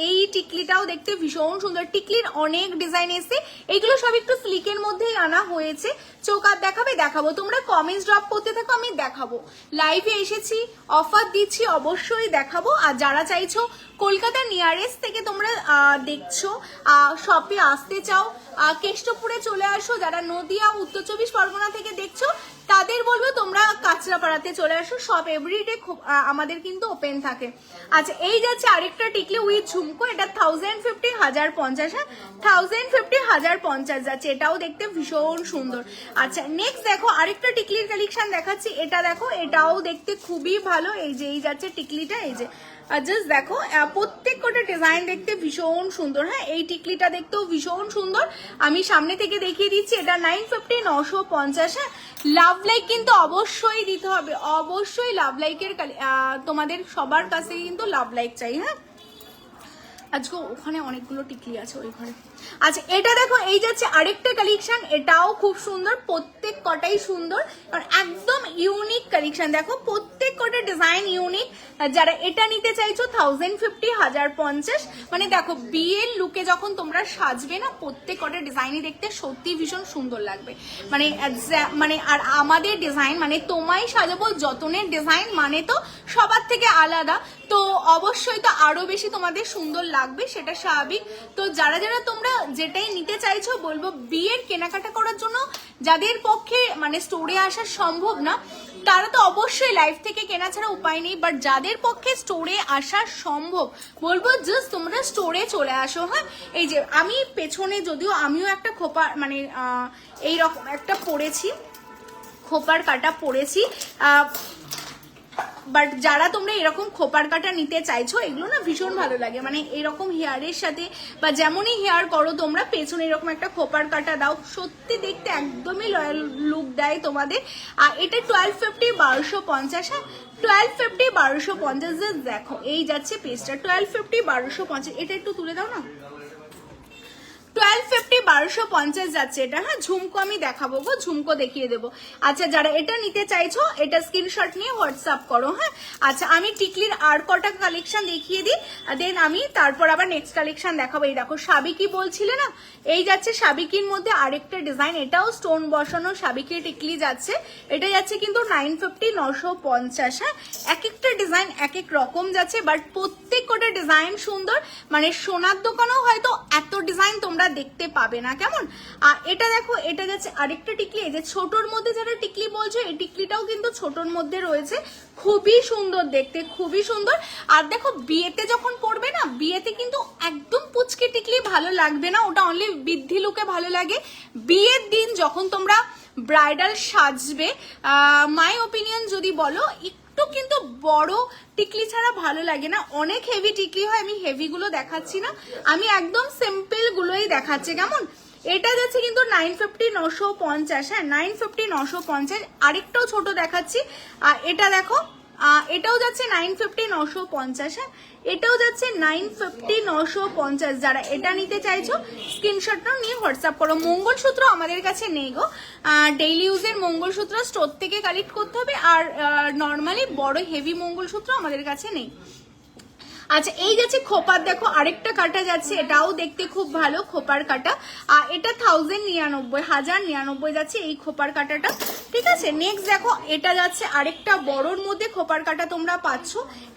এই টিকলিটাও দেখতে ভীষণ সুন্দর। টিকলির অনেক ডিজাইন এসছে, এইগুলো সব একটু স্লিকের মধ্যেই আনা হয়েছে। চোখ আর দেখাবো, তোমরা কমেন্টস ড্রপ করতে থাকো, আমি দেখাবো। লাইভে এসেছি, অফার দিচ্ছি, অবশ্যই দেখাবো। আর যারা চাইছো কলকাতা নিয়ারেস্ট থেকে তোমরা দেখছো, শপে আসতে চাও, কেষ্টপুরে চলে আসো। যারা নদিয়া, উত্তর 24 পরগনা থেকে দেখছো তাদের বলবো তোমরা কাঁচরাপাড়াতে চলে আসো, সব এভরিডে আমাদের কিন্তু ওপেন থাকে। আচ্ছা, এই যাচ্ছে আরেকটা টিকলি উইথ ঝুমকো, এটা 1050, 1050। হ্যাঁ, 1050, 1050 যাচ্ছে, এটাও দেখতে ভীষণ সুন্দর। আচ্ছা, নেক্সট দেখো আরেকটা টিকলির কালেকশন দেখাচ্ছি, এটা দেখো, এটাও দেখতে খুবই ভালো। এই যে এই যাচ্ছে টিকলিটা, এই যে জাস্ট দেখো, প্রত্যেকটা ডিজাইন দেখতে ভীষণ সুন্দর। হ্যাঁ, এই টিকলিটা দেখতেও ভীষণ সুন্দর, আমি সামনে থেকে দেখিয়ে দিচ্ছি। এটা 950, 950। হ্যাঁ, লাভ লাইক কিন্তু অবশ্যই দিতে হবে, অবশ্যই লাভ লাইকের তোমাদের সবার কাছে কিন্তু লাভ লাইক চাই। হ্যাঁ, আজকে ওখানে অনেকগুলো টিকলি আছে ওই ঘরে। আচ্ছা, এটা দেখো, এই যাচ্ছে আরেকটা কালেকশন, এটাও খুব সুন্দর, প্রত্যেক কটাই সুন্দর, কারণ একদম ইউনিক কালেকশন। দেখো প্রত্যেক কটা ডিজাইন ইউনিক। যারা এটা নিতে চাইছো 1050, 1050। মানে দেখো, বিয়ের লুকে যখন তোমরা সাজবে না, প্রত্যেক কটা ডিজাইনই দেখতে সত্যি ভীষণ সুন্দর লাগবে। মানে আর আমাদের ডিজাইন মানে তোমায় সাজাবো যতনের ডিজাইন মানে তো সবার থেকে আলাদা, তো অবশ্যই তো আরো বেশি তোমাদের সুন্দর লাগবে, সেটা স্বাভাবিক। তো যারা যারা তোমরা যেটাই নিতে চাইছো, বলবো বিয়ের কেনাকাটা করার জন্য যাদের পক্ষে মানে স্টোরে আসা সম্ভব না, তারা তো অবশ্যই লাইভ থেকে কেনা ছাড়া উপায় নেই। বাট যাদের পক্ষে স্টোরে আসা সম্ভব, বলবো জাস্ট তোমরা স্টোরে চলে আসো। হ্যাঁ, এই যে আমি পেছনে, যদিও আমিও একটা খোপা মানে এইরকম একটা পরেছি, খোপার কাটা পরেছি, বাট যারা তোমরা এরকম খোপার কাটা নিতে চাইছো, এগুলো না ভীষণ ভালো লাগে, মানে এরকম হেয়ারের সাথে বা যেমনই হেয়ার করো তোমরা, পেছনে এরকম একটা খোপার কাটা দাও, সত্যি দেখতে একদমই লয়াল লুক দেয় তোমাদের। আর এটা 1250 1250, হ্যাঁ 1250 1250, দেখো এই যাচ্ছে পিসটা 1250 1250। এটা একটু তুলে দাও না, 1250 1250 যাচ্ছে এটা। হ্যাঁ ঝুমকো আমি দেখাবো গো, ঝুমকো দেখিয়ে দেবো। আচ্ছা যারা এটা নিতে চাইছো এটা স্ক্রিনশট নিয়ে হোয়াটসঅ্যাপ করো। হ্যাঁ আচ্ছা আমি টিকলির আর কটা কালেকশন দেখিয়ে দিই, দেন আমি তারপর আবার নেক্সট কালেকশন দেখাবো। এই দেখো সাবিকি বলছিলে না, এই যাচ্ছে সাবিকির মধ্যে আরেকটা ডিজাইন, এটাও স্টোন বসানো সাবিকি টিকলি যাচ্ছে। এটা যাচ্ছে কিন্তু 950 950। হ্যাঁ এক একটা ডিজাইন এক এক রকম যাচ্ছে, বাট প্রত্যেক কটা ডিজাইন সুন্দর, মানে সোনার দোকানেও হয়তো এত ডিজাইন তোমরা দেখতে পাবে না। কেমন আর এটা দেখো, এটা যাচ্ছে আরেকটা টিকলি, এই যে ছোটর মধ্যে যারা টিকলি বলছো, এই টিকলিটাও কিন্তু ছোটর মধ্যে রয়েছে, খুবই সুন্দর দেখতে, খুবই সুন্দর। আর দেখো বিয়েতে যখন পরবে না, বিয়েতে কিন্তু একদম পুচকে টিকলি ভালো লাগবে না, ওটা অনলি বৃদ্ধি লুকে ভালো লাগে। বিয়ের দিন যখন তোমরা ব্রাইডাল সাজবে, মাই ওপিনিয়ন যদি বলো, একটু কিন্তু বড় টিকলি ছাড়া ভালো লাগে না, অনেক হেভি টিকলি হয়। আমি হেভি গুলো দেখাচ্ছি না, আমি একদম সিম্পল গুলোই দেখাচ্ছি। কেমন এটা যাচ্ছে কিন্তু 950 950। হ্যাঁ 950 950। আরেকটাও ছোট দেখাচ্ছি, আর এটা দেখো এটাও যাচ্ছে 950 950। হ্যাঁ এটাও যাচ্ছে 950 950। যারা এটা নিতে চাইছো স্ক্রিনশটটা নিয়ে হোয়াটসঅ্যাপ করো। মঙ্গলসূত্র আমাদের কাছে নেই গো, ডেইলি ইউজের মঙ্গলসূত্র স্টোর থেকে কালেক্ট করতে হবে, আর নর্মালি বড় হেভি মঙ্গলসূত্র আমাদের কাছে নেই। আচ্ছা এই যাচ্ছে খোপার, দেখো আরেকটা কাটা যাচ্ছে, এটাও দেখতে খুব ভালো খোপার কাটা, আর এটা 1099 যাচ্ছে এই খোপার কাটাটা। ঠিক আছে নেক্সট দেখো এটা যাচ্ছে আরেকটা বড়র মধ্যে খোপার কাটা তোমরা পাচ্ছ,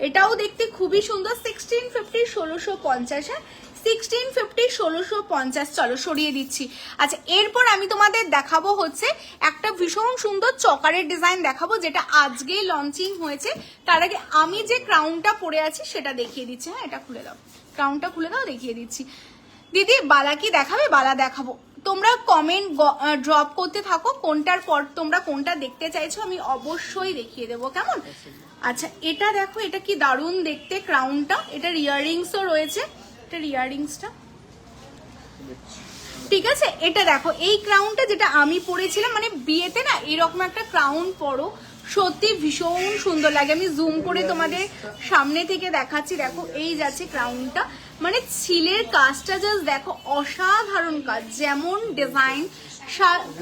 এটাও দেখতে খুবই সুন্দর, 1650 1650। হ্যাঁ 1650 1650। চলো সরিয়ে দিচ্ছি। আচ্ছা এরপর আমি তোমাদের দেখাবো হচ্ছে একটা ভীষণ সুন্দর চকারের ডিজাইন দেখাবো, যেটা আজকেই লঞ্চিং হয়েছে। তার আগে আমি যে ক্রাউনটা পরে আছি সেটা দেখিয়ে দিচ্ছি। হ্যাঁ এটা খুলে দাও, ক্রাউনটা খুলে দাও, দেখিয়ে দিচ্ছি। দিদি বালা কি দেখাবে? বালা দেখাবো, তোমরা কমেন্ট ড্রপ করতে থাকো কোনটার পর তোমরা কোনটা দেখতে চাইছো, আমি অবশ্যই দেখিয়ে দেবো। কেমন আচ্ছা এটা দেখো, এটা কি দারুণ দেখতে ক্রাউনটা, এটার ইয়াররিংসও রয়েছে, এটার ইয়াররিংসটা ঠিক আছে। এটা দেখো এই ক্রাউনটা যেটা আমি পরেছিলাম, মানে বিয়েতে না এরকম একটা ক্রাউন পরো, সত্যি ভীষণ সুন্দর লাগে। আমি জুম করে তোমাদের সামনে থেকে দেখাচ্ছি, দেখো এই যাচ্ছে ক্রাউনটা, মানে ছিলের কাজটা জাস্ট দেখো, অসাধারণ কাজ, যেমন ডিজাইন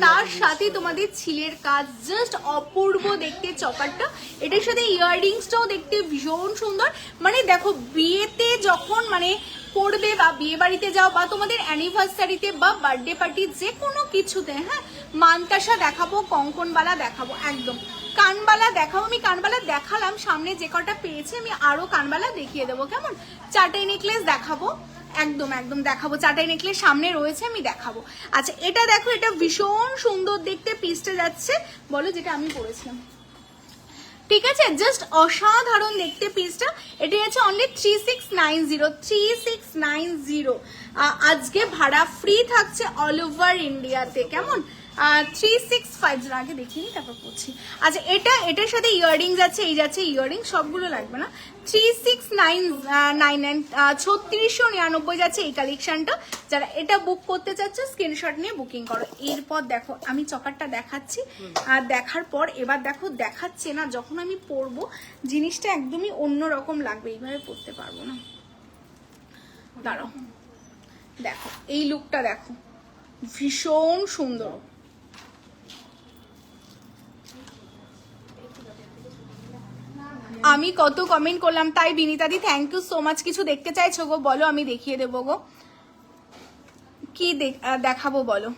তার সাথে তোমাদের ছিলের কাজ জাস্ট অপূর্ব দেখতে চকারটা। এটার সাথে ইয়াররিংসটাও দেখতে ভীষণ সুন্দর, মানে দেখো বিয়েতে যখন মানে পড়বে বা বিয়ে বাড়িতে যাও বা তোমাদের অ্যানিভার্সারিতে বা বার্থডে পার্টি যে কোনো কিছুতে। হ্যাঁ মানতাসা দেখাবো, কঙ্কনবালা দেখাবো, একদম কানবালা দেখাবো। আমি কানবালা দেখালাম, সামনে যে কটা পেয়েছি আমি আরো কানবালা দেখিয়ে দেবো। কেমন চাটাই নেকলেস দেখাবো, একদম একদম দেখাবো, চাটাই নেকলেস সামনে রয়েছে আমি দেখাবো। আচ্ছা এটা দেখো, এটা ভীষণ সুন্দর দেখতে পিসটা যাচ্ছে, বলো যেটা আমি পরেছিলাম, ঠিক আছে জাস্ট অসাধারণ দেখতে পিসটা। এটা হচ্ছে অনলি 3690 3690। আজকে ভাড়া ফ্রি থাকছে অল ওভার ইন্ডিয়াতে। কেমন 365 আগে দেখিনি তারপর পড়ছি। আচ্ছা এটার সাথে ইয়াররিংস আছে, এই যাচ্ছে ইয়াররিং, সবগুলো লাগবে না, 3699 3699 যাচ্ছে এই কালেকশনটা। যারা এটা বুক করতে চাচ্ছ স্ক্রিনশট নিয়ে বুকিং করো। এরপর দেখো আমি চকারটা দেখাচ্ছি, আর দেখার পর এবার দেখো দেখাচ্ছে না, যখন আমি পরবো জিনিসটা একদমই অন্যরকম লাগবে, এইভাবে পরতে পারবো না। দাঁড়াও দেখো এই লুকটা দেখো, ভীষণ সুন্দর। আমি কত কমেন্ট করলাম, তাই বিনিতাদি থ্যাংক ইউ সো মাচ। কিছু দেখতে চাইছো গো বলো, আমি দেখিয়ে দেবো গো। কি দেখাবো বলো?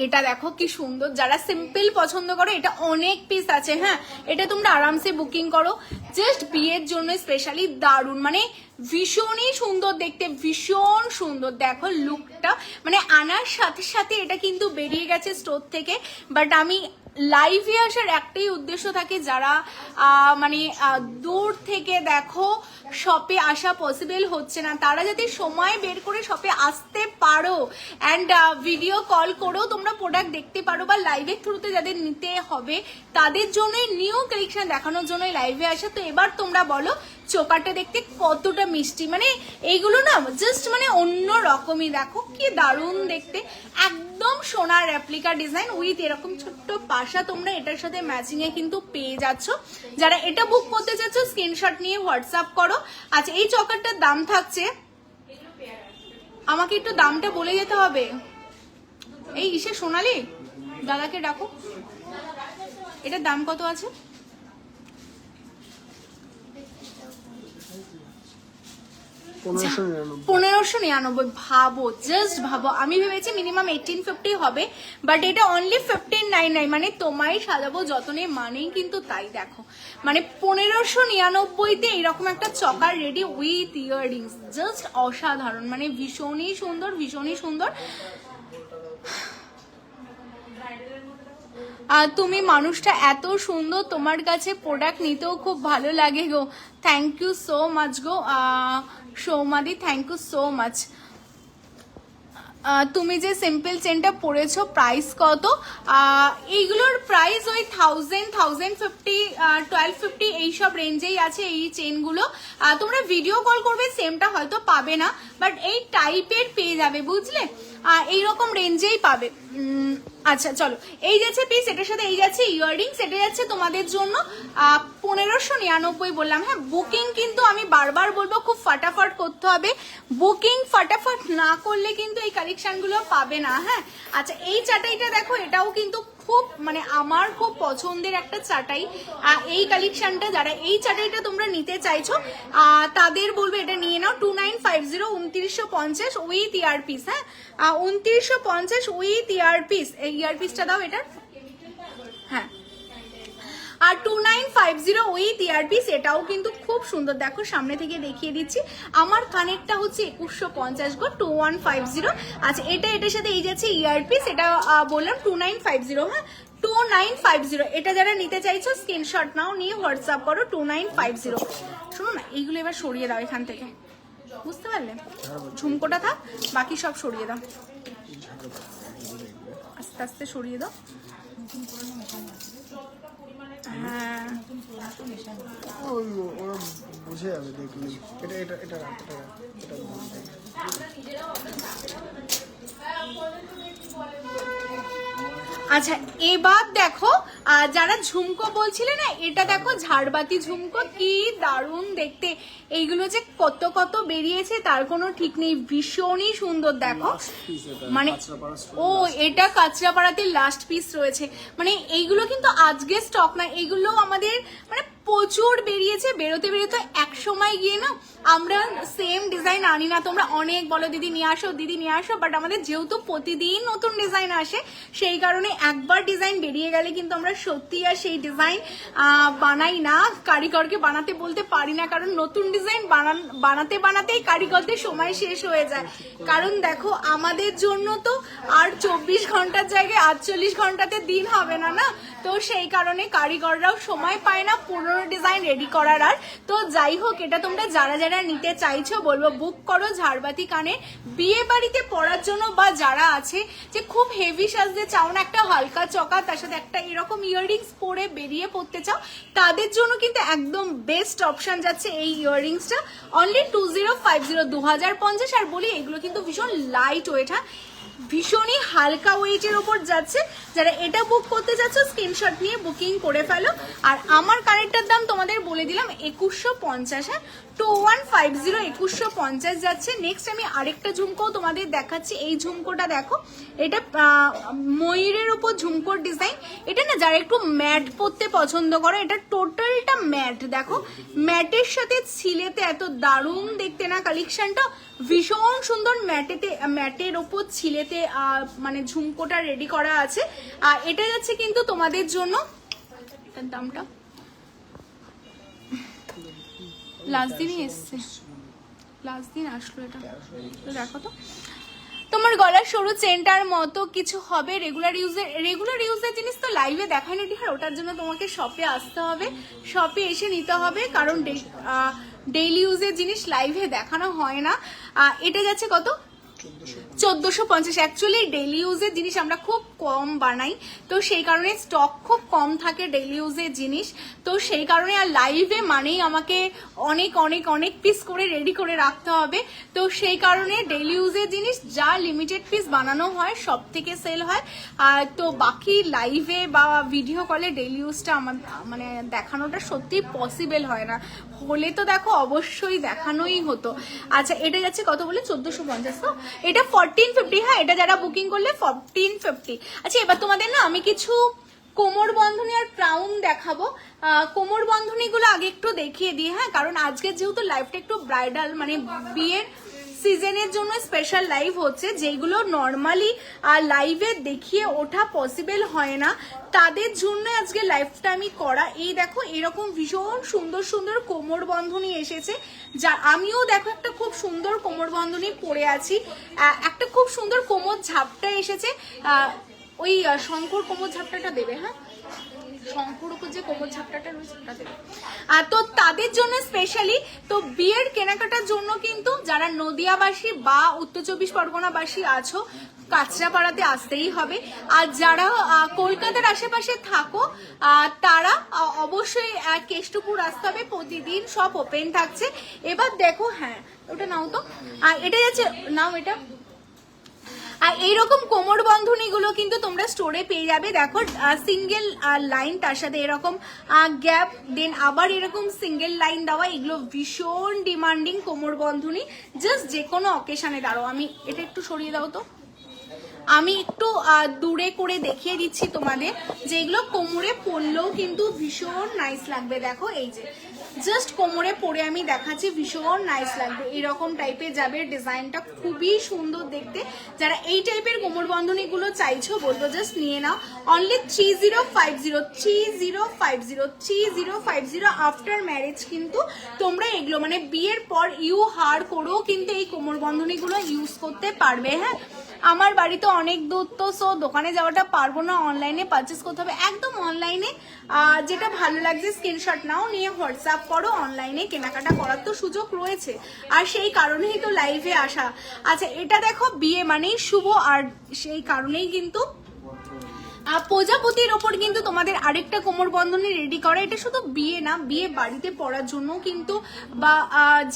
এটা দেখো কি সুন্দর, যারা সিম্পল পছন্দ করো এটা অনেক পিস আছে। হ্যাঁ এটা তোমরা আরামসে বুকিং করো, জাস্ট বিয়ের জন্য স্পেশালি দারুণ, মানে ভীষণই সুন্দর দেখতে, ভীষণ সুন্দর। দেখো লুকটা, মানে আনার সাথে সাথে এটা কিন্তু বেরিয়ে গেছে স্টোর থেকে, বাট আমি লাইভে আসার একটাই উদ্দেশ্য থাকে, যারা মানে দূর থেকে দেখো শপে আসা পসিবল হচ্ছে না, তারা যাতে সময় বের করে শপে আসতে পারো অ্যান্ড ভিডিও কল করেও তোমরা প্রোডাক্ট দেখতে পারো, বা লাইভের থ্রুতে যাদের নিতে হবে তাদের জন্যই নিউ কালেকশন দেখানোর জন্যই লাইভে আসা। তো এবার তোমরা বলো চোকারটা দেখতে কতটা মিষ্টি, মানে এইগুলো না জাস্ট মানে অন্য রকমই, দেখো কি দারুণ দেখতে, একদম সোনার রেপ্লিকা ডিজাইন উইথ এরকম ছোট্ট পাশা তোমরা এটার সাথে ম্যাচিং এ কিন্তু পেয়ে যাচ্ছ। যারা এটা বুক করতে চাচ্ছ স্ক্রিনশট নিয়ে হোয়াটসঅ্যাপ করো। আচ্ছা এই চকারটার দাম থাকছে, আমাকে একটু দামটা বলে যেতে হবে। এই ইসে সোনালি দাদাকে ডাকো, এটার দাম কত আছে? 1599। ভাবো, জাস্ট ভাবো, আমি ভেবেছি মিনিমাম 1850 হবে, বাট এটা অনলি 1599, মানে তোমায় সাজাবো যতনে মানেই কিন্তু তাই। দেখো মানে 1599তে এরকম একটা চকার রেডি উইথ ইয়াররিংস, জাস্ট অসাধারণ, মানে ভীষণই সুন্দর, ভীষণই সুন্দর। তুমি মানুষটা এত সুন্দর, তোমার কাছে প্রোডাক্ট নিতেও খুব ভালো লাগে গো। থ্যাংক ইউ সো মাচ গো সৌমাদি, থ্যাংক ইউ সো মাচ। তুমি যে সিম্পল চেনটা পরেছো প্রাইস কত? এইগুলোর প্রাইস ওই 1000, 1050, 1250 এইসব রেঞ্জেই আছে এই চেনগুলো। তোমরা ভিডিও কল করবে সেমটা হয়তো পাবে না, বাট এই টাইপের পেয়ে যাবে, বুঝলে? এইরকম রেঞ্জেই পাবে। আচ্ছা চলো, এই যাচ্ছে পিস, এটার সাথে এই যাচ্ছে ইয়াররিংস, এটা যাচ্ছে তোমাদের জন্য 1599 বললাম। হ্যাঁ, বুকিং কিন্তু আমি বারবার বলবো খুব ফাটাফাট করতে হবে, বুকিং ফাটাফাট না করলে কিন্তু এই কালেকশনগুলো পাবে না। হ্যাঁ আচ্ছা, এই চাটাইটা দেখো, এটাও কিন্তু খুব মানে আমার খুব পছন্দের একটা চাটাই। এই কালেকশনটা যারা এই চাটাইটা তোমরা নিতে চাইছো তাদের বলবো এটা নিয়ে নাও। 2950, 2950 উইথ ইয়ারপিস। হ্যাঁ 2950 উইথ ইয়ারপিস। এই ইয়ারপিসটা দাও এটার। হ্যাঁ আর 2950 উইথ ইয়ারপিস, এটাও কিন্তু খুব সুন্দর। দেখো সামনে থেকে দেখিয়ে দিচ্ছি, আমার কানেরটা হচ্ছে 2150 গো, 2150। আচ্ছা এটা এটার সাথে এই যাচ্ছে ইয়ারপিস, এটা বললাম 2950। হ্যাঁ 2950, এটা যারা নিতে চাইছো স্ক্রিনশট নাও, নিয়ে হোয়াটসঅ্যাপ করো 2950। শোনো না, এইগুলো এবার সরিয়ে দাও এখান থেকে, বুঝতে পারলে? ঝুমকোটা থাক, বাকি সব সরিয়ে দাও, আস্তে আস্তে সরিয়ে দাও। হ্যাঁ ওরা বুঝে যাবে দেখলে। এটা এটা এটা এটা আচ্ছা এবার দেখো, যারা ঝুমকো বলছিলে না, এটা দেখো ঝাড়বাতি ঝুমকো, কি দারুণ দেখতে। এইগুলো যে কত কত বেরিয়েছে তার কোনো ঠিক নেই, ভীষণই সুন্দর। দেখো মানে ও এটা কাঁচরাপাড়াতে লাস্ট পিস রয়েছে, মানে এইগুলো কিন্তু আজকে স্টক না, এইগুলো আমাদের মানে প্রচুর বেরিয়েছে। বেরোতে বেরোতে এক সময় গিয়ে না আমরা সেম ডিজাইন আনি না, তোমরা অনেক বলো দিদি নিয়ে আসো, দিদি নিয়ে আসো, বাট আমাদের যেহেতু প্রতিদিন নতুন ডিজাইন আসে সেই কারণে একবার ডিজাইন বেরিয়ে গেলে কিন্তু আমরা সত্যি আর সেই ডিজাইন বানাই না, কারিগরকে বানাতে বলতে পারি না, কারণ নতুন ডিজাইন বানাতে বানাতেই কারিগরদের সময় শেষ হয়ে যায়। কারণ দেখো আমাদের জন্য তো আর 24 ঘন্টার জায়গায় 48 ঘন্টাতে দিন হবে না, না তো সেই কারণে কারিগররাও সময় পায় না পুরনো ডিজাইন রেডি করার। আর তো যাই হোক, এটা তোমরা যারা যারা নিতে চাইছো বলবো বুক করো। ঝাড়বাতি কানে বিয়ে বাড়িতে পরার জন্য, বা যারা আছে যে খুব হেভি সাজতে চাও না, একটা হালকা চকা তার সাথে একটা এরকম ইয়াররিংস পরে বেরিয়ে পড়তে চাও, তাদের জন্য কিন্তু একদম বেস্ট অপশন যাচ্ছে এই ইয়াররিংসটা, অনলি 2050, 2050। আর বলি এগুলো কিন্তু ভীষণ লাইট ওয়েট, হ্যাঁ ভীষণই হালকা ওয়েটের ওপর যাচ্ছে। যারা এটা বুক করতে চাচ্ছ স্ক্রিনশট নিয়ে বুকিং করে ফেলো। আর আমার কানেরটার দাম তোমাদের বলে দিলাম 2150। হ্যাঁ 2150, 2150 যাচ্ছে। নেক্সট আমি আরেকটা ঝুমকো তোমাদের দেখাচ্ছি, এই ঝুমকোটা দেখো, এটা ময়ূরের উপর ঝুমকোর ডিজাইন। এটা না যারা একটু ম্যাট পরতে পছন্দ করো, এটা টোটালটা ম্যাট। দেখো ম্যাটের সাথে ছিলেতে এত দারুণ দেখতে না কালেকশনটা, ভীষণ সুন্দর। ম্যাটের ওপর ছিলেতে মানে ঝুমকোটা রেডি করা আছে। এটা যাচ্ছে কিন্তু তোমাদের জন্য, এটার দামটা লাস্ট দিনই এসছে, লাস্ট দিন আসলো এটা, তো দেখো তো তোমার গলার সরু চেনটার মতো কিছু হবে। রেগুলার ইউজের জিনিস তো লাইভে দেখায় না ডিহার, ওটার জন্য তোমাকে শপে আসতে হবে, শপে এসে নিতে হবে, কারণ ডেইলি ইউজের জিনিস লাইভে দেখানো হয় না। এটা যাচ্ছে কত? 1450। অ্যাকচুয়ালি ডেইলি ইউজের জিনিস আমরা খুব কম বানাই, তো সেই কারণে স্টক খুব কম থাকে ডেইলি ইউজের জিনিস, তো সেই কারণে আর লাইভে মানেই আমাকে অনেক অনেক অনেক পিস করে রেডি করে রাখতে হবে, তো সেই কারণে ডেইলি ইউজের জিনিস যা লিমিটেড পিস বানানো হয় সব থেকে সেল হয়। তো বাকি লাইভে বা ভিডিও কলে ডেইলি ইউজটা আমার মানে দেখানোটা সত্যি পসিবল হয় না, হলে তো দেখো অবশ্যই দেখানোই হতো। আচ্ছা এটা যাচ্ছে কত বলে? 1450। তো এটা 1450। হ্যাঁ, এটা যারা বুকিং করলে 1450। আচ্ছা এবার তোমাদের না আমি কিছু কোমর বন্ধনী আর ক্রাউন দেখাবো। কোমর বন্ধনীগুলো আগে একটু দেখিয়ে দিই, হ্যাঁ, কারণ আজকে যেহেতু লাইভটা একটু ব্রাইডাল মানে বিয়ের সিজনের জন্য স্পেশাল লাইভ হচ্ছে, যেগুলো নর্মালি লাইভে দেখিয়ে ওঠা পসিবল হয় না, তাদের জন্য আজকে লাইভটা আমি করা। এই দেখো এরকম ভীষণ সুন্দর সুন্দর কোমর বন্ধনী এসেছে, যা আমিও দেখো একটা খুব সুন্দর কোমর বন্ধনী পরে আছি। একটা খুব সুন্দর কোমর ঝাপটা এসেছে, ওই শঙ্কর কোমর ঝাপটাটা দেবে, হ্যাঁ শঙ্কর উপর যে কোমর ঝাপটাটা রয়েছে ওটা দেবে। তো তাদের জন্য স্পেশালি, তো বিয়ের কেনাকাটার জন্য কিন্তু যারা নদিয়াবাসী বা উত্তর 24 পরগনাবাসী আছো কাঁচরাপাড়াতে আসতেই হবে, আর যারা কলকাতার আশেপাশে থাকো তারা অবশ্যই কেষ্টপুর আসতে হবে, প্রতিদিন সব ওপেন থাকছে। এবার দেখো, হ্যাঁ ওটা নাও তো, এটা যাচ্ছে নাও এটা। আর এইরকম কোমর বন্ধনীগুলো কিন্তু তোমরা স্টোরে পেয়ে যাবে। দেখো সিঙ্গেল লাইন, তার সাথে এরকম গ্যাপ, দেন আবার এরকম সিঙ্গেল লাইন দেওয়া, এগুলো ভীষণ ডিমান্ডিং কোমর বন্ধনী, জাস্ট যে কোনো অকেশনে। দাঁড়ো আমি এটা একটু সরিয়ে দাও তো, আমি একটু দূরে করে দেখিয়ে দিচ্ছি তোমাদের, যেগুলো কোমরে পরলেও কিন্তু ভীষণ নাইস লাগবে। দেখো এই যে জাস্ট কোমরে পরে আমি দেখাচ্ছি, ভীষণ নাইস লাগবে, এরকম টাইপের যাবে, ডিজাইনটা খুবই সুন্দর দেখতে। যারা এই টাইপের কোমর বন্ধনীগুলো চাইছো বলবো জাস্ট নিয়ে নাও। অনলি 3050 আফটার ম্যারেজ কিন্তু তোমরা এগুলো মানে বিয়ের পর হার করেও কিন্তু এই কোমর বন্ধনীগুলো ইউজ করতে পারবে। হ্যাঁ, আমার বাড়ি তো অনেক দূর, তো সো দোকানে যাওয়াটা পারবো না, অনলাইনে পারচেস করতে হবে। একদম অনলাইনে যেটা ভালো লাগছে স্ক্রিনশট নাও, নিয়ে হোয়াটসঅ্যাপ করো, অনলাইনে কেনাকাটা করার তো সুযোগ রয়েছে, আর সেই কারণেই তো লাইভে আসা। আচ্ছা এটা দেখো বিয়ে মানেই শুভ, আর সেই কারণেই কিন্তু প্রজাপতির ওপর কিন্তু তোমাদের আরেকটা কোমর বন্ধনী রেডি করা। এটা শুধু বিয়ে না, বিয়ে বাড়িতে পড়ার জন্য কিন্তু বা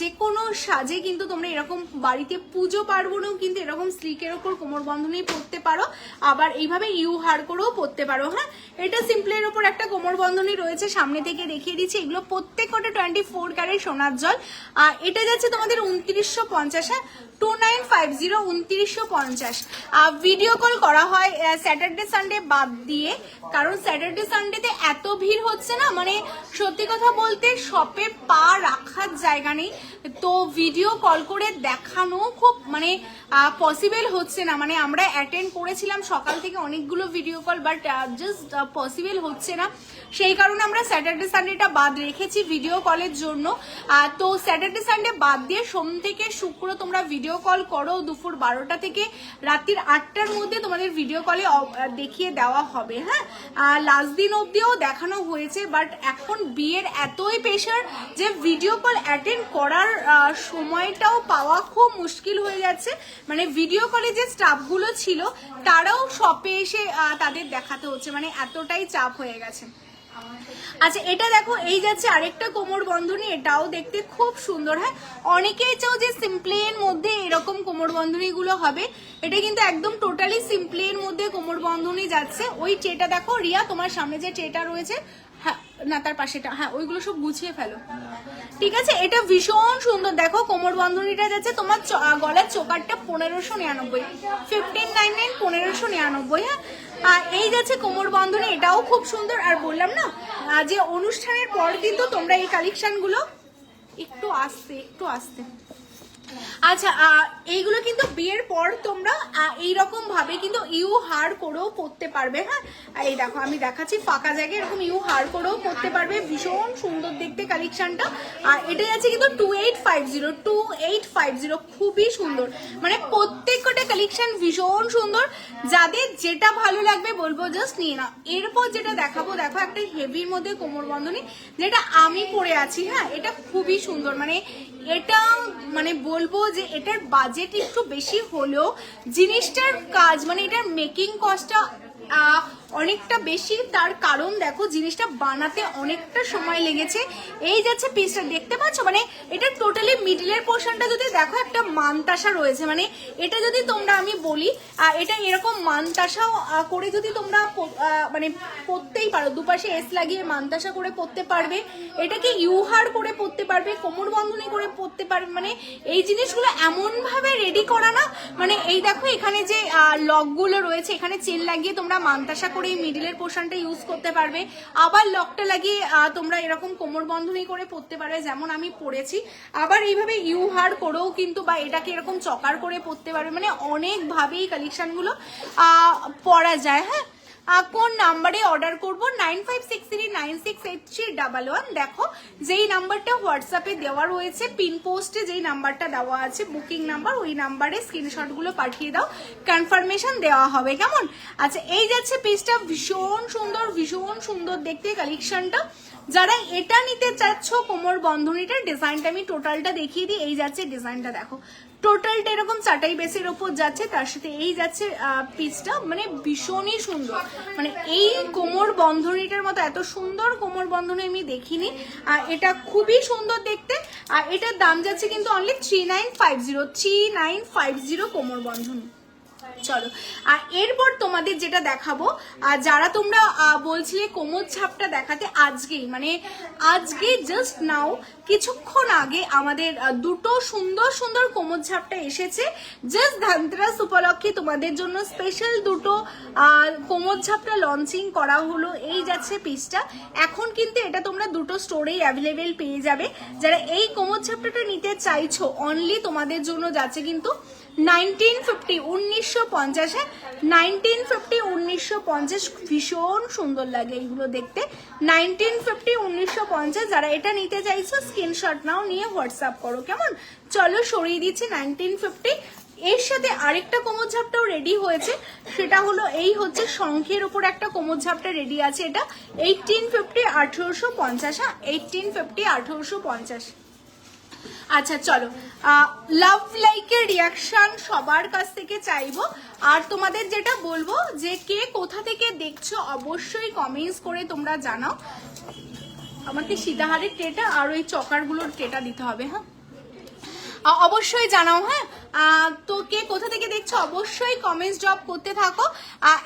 যে কোনো সাজে কিন্তু তোমরা এরকম বাড়িতে পুজো পার্বণেও কিন্তু এরকম স্লিকের ওপর কোমর বন্ধনী পরতে পারো, আবার এইভাবে হার করেও পরতে পারো। হ্যাঁ, এটা সিম্পলের ওপর একটা কোমর বন্ধনী রয়েছে, সামনে থেকে দেখিয়ে দিচ্ছি। এগুলো প্রত্যেকটা 24 ক্যারেট সোনার জল। এটা যাচ্ছে তোমাদের 2950। হ্যাঁ 2950 2950। ভিডিও কল করা হয় স্যাটারডে সানডে বাদ দিয়ে, কারণ স্যাটারডে সানডেতে এত ভিড় হচ্ছে না, মানে সত্যি কথা বলতে শপে পা রাখার জায়গা নেই, তো ভিডিও কল করে দেখানো খুব মানে পসিবল হচ্ছে না। মানে আমরা অ্যাটেন্ড করেছিলাম সকাল থেকে অনেকগুলো video call, but just possible হচ্ছে না, সেই কারণে আমরা স্যাটারডে সানডেটা বাদ রেখেছি ভিডিও কলের জন্য। তো স্যাটারডে সানডে বাদ দিয়ে সোম থেকে শুক্র তোমরা ভিডিও কল করো, দুপুর 12টা থেকে রাত্রির 8টার মধ্যে তোমাদের ভিডিও কলে দেখিয়ে দেওয়া হবে। হ্যাঁ, লাস্ট দিন অবধিও দেখানো হয়েছে, বাট এখন বিয়ের এতই প্রেশার যে ভিডিও কল অ্যাটেন্ড করার সময়টাও পাওয়া খুব মুশকিল হয়ে যাচ্ছে। মানে ভিডিও কলে যে স্টাফগুলো ছিল তারাও শপে এসে তাদের দেখাতে হচ্ছে, মানে এতটাই চাপ হয়ে গেছে। আচ্ছা এটা দেখো, এই যাচ্ছে আরেকটা কোমর বন্ধনী, এটাও দেখতে খুব সুন্দর। হ্যাঁ, অনেকেই চাও যে সিম্পলের মধ্যে এরকম কোমর বন্ধনী গুলো হবে, এটা কিন্তু একদম টোটালি সিম্পলের মধ্যে কোমর বন্ধনী যাচ্ছে। ওই ট্রেটা দেখো রিয়া, তোমার সামনে যে ট্রেটা রয়েছে, হ্যাঁ না তার পাশেটা, হ্যাঁ ওইগুলো সব গুছিয়ে ফেলো, ঠিক আছে। এটা ভীষণ সুন্দর, দেখো কোমর বন্ধনীটা যাচ্ছে তোমার গলার চোকারটা 1599, 1599 1599। হ্যাঁ, এই যাচ্ছে কোমর বন্ধনী, এটাও খুব সুন্দর। আর বললাম না যে অনুষ্ঠানের পর কিন্তু তোমরা এই কালেকশন গুলো একটু আস্তে আচ্ছা এইগুলো কিন্তু বিয়ের পর তোমরা এইরকম ভাবে কিন্তু ইউ হার করেও পরতে পারবে। হ্যাঁ এই দেখো আমি দেখাচ্ছি, ফাঁকা জায়গায় এরকম ইউ হার করেও পরতে পারবে, ভীষণ সুন্দর দেখতে কালেকশনটা। আর এটাই আছে কিন্তু 2850 খুবই সুন্দর, মানে প্রত্যেকটা কালেকশন ভীষণ সুন্দর। যাদের যেটা ভালো লাগবে বলবো জাস্ট নিয়ে নাও। এরপর যেটা দেখাবো দেখো একটা হেভির মধ্যে কোমর বন্ধনী, যেটা আমি পরে আছি। হ্যাঁ এটা খুবই সুন্দর, মানে এটা মানে বলবো যে এটার বাজেট একটু বেশি হলেও জিনিসটার কাজ মানে এটার মেকিং কস্টটা অনেকটা বেশি। তার কারণ দেখো জিনিসটা বানাতে অনেকটা সময় লেগেছে। এই যাচ্ছে পিসটা দেখতে পাচ্ছ, মানে এটা টোটালি মিডলের পোর্শনটা যদি দেখো একটা মানতাসা রয়েছে, মানে এটা যদি তোমরা আমি বলি এটা এরকম মানতাসা করে যদি তোমরা মানে পরতেই পারো, দুপাশে এস লাগিয়ে মানতাসা করে পরতে পারবে, এটাকে ইউহার করে পরতে পারবে, কোমর বন্ধনী করে পরতে পারবে। মানে এই জিনিসগুলো এমন ভাবে রেডি করা না, মানে এই দেখো এখানে যে লকগুলো রয়েছে এখানে চেন লাগিয়ে তোমরা মানতাসা করে এই মিডলের পোর্শনটা ইউজ করতে পারবে, আবার লকটা লাগিয়ে তোমরা এরকম কোমর বন্ধনী করে পরতে পারবে যেমন আমি পরেছি, আবার এইভাবে ইউহার করেও কিন্তু বা এটাকে এরকম চকার করে পরতে পারবে। মানে অনেক ভাবেই কালেকশনগুলো পরা যায়। হ্যাঁ কোন নাম্বারে অর্ডার করবো 9563968311। দেখো যেই নাম্বারটা হোয়াটসঅ্যাপে দেওয়া রয়েছে, পিন পোস্টে যেই নাম্বারটা দেওয়া আছে বুকিং নাম্বার, ওই নাম্বারে স্ক্রিনশটগুলো পাঠিয়ে দাও, কনফার্মেশন দেওয়া হবে কেমন। আচ্ছা এই যাচ্ছে পিসটা, ভীষণ সুন্দর দেখতে কালেকশনটা। যারা এটা নিতে চাচ্ছ কোমর বন্ধনীটার ডিজাইনটা আমি টোটালটা দেখিয়ে দিই। এই যাচ্ছে ডিজাইনটা দেখো, টোটালটা এরকম চাটাই বেসের ওপর যাচ্ছে, তার সাথে এই যাচ্ছে পিসটা, মানে ভীষণই সুন্দর। মানে এই কোমর বন্ধনীটার মতো এত সুন্দর কোমর বন্ধনী আমি দেখিনি, আর এটা খুবই সুন্দর দেখতে। আর এটার দাম যাচ্ছে কিন্তু অনলি 3950 কোমর বন্ধনী। চলো আর এরপর তোমাদের যেটা দেখাবো, যারা তোমরা বলছিলে কোমর ছাপটা দেখাতে, আজকেই মানে আজকে জাস্ট নাও কিছুক্ষণ আগে আমাদের দুটো সুন্দর কোমর ছাপটা এসেছে। জাস্ট ধনতেরাস উপলক্ষে তোমাদের জন্য স্পেশাল দুটো কোমর ছাপটা লঞ্চিং করা হলো। এই যাচ্ছে পিসটা, এখন কিন্তু এটা তোমরা দুটো স্টোরেই অ্যাভেলেবেল পেয়ে যাবে। যারা এই কোমর ছাপটাটা নিতে চাইছো অনলি তোমাদের জন্য যাচ্ছে কিন্তু 1950 1950 ভীষণ সুন্দর লাগে এইগুলো দেখতে। 1950 যারা এটা নিতে চাইছো স্ক্রিনশট নাও, নিয়ে হোয়াটসঅ্যাপ করো কেমন। চলো সরিয়ে দিচ্ছি 1950। এর সাথে আরেকটা কোমর ঝাপটাও রেডি হয়েছে, সেটা হলো এই হচ্ছে শঙ্খের উপর একটা কোমর ঝাপটা রেডি আছে। এটা 1850 1850 1850 1850। আচ্ছা চলো লাভ লাইকের রিয়াকশন সবার কাছ থেকে চাইবো। আর তোমাদের যেটা বলবো যে কে কোথা থেকে দেখছো অবশ্যই কমেন্টস করে তোমরা জানাও। আমাকে সীতাহারের ট্রেটা আর ওই চকারগুলোর ট্রেটা দিতে হবে। হ্যাঁ অবশ্যই জানাও। হ্যাঁ তো কে কোথা থেকে দেখছো অবশ্যই কমেন্টস ড্রপ করতে থাকো,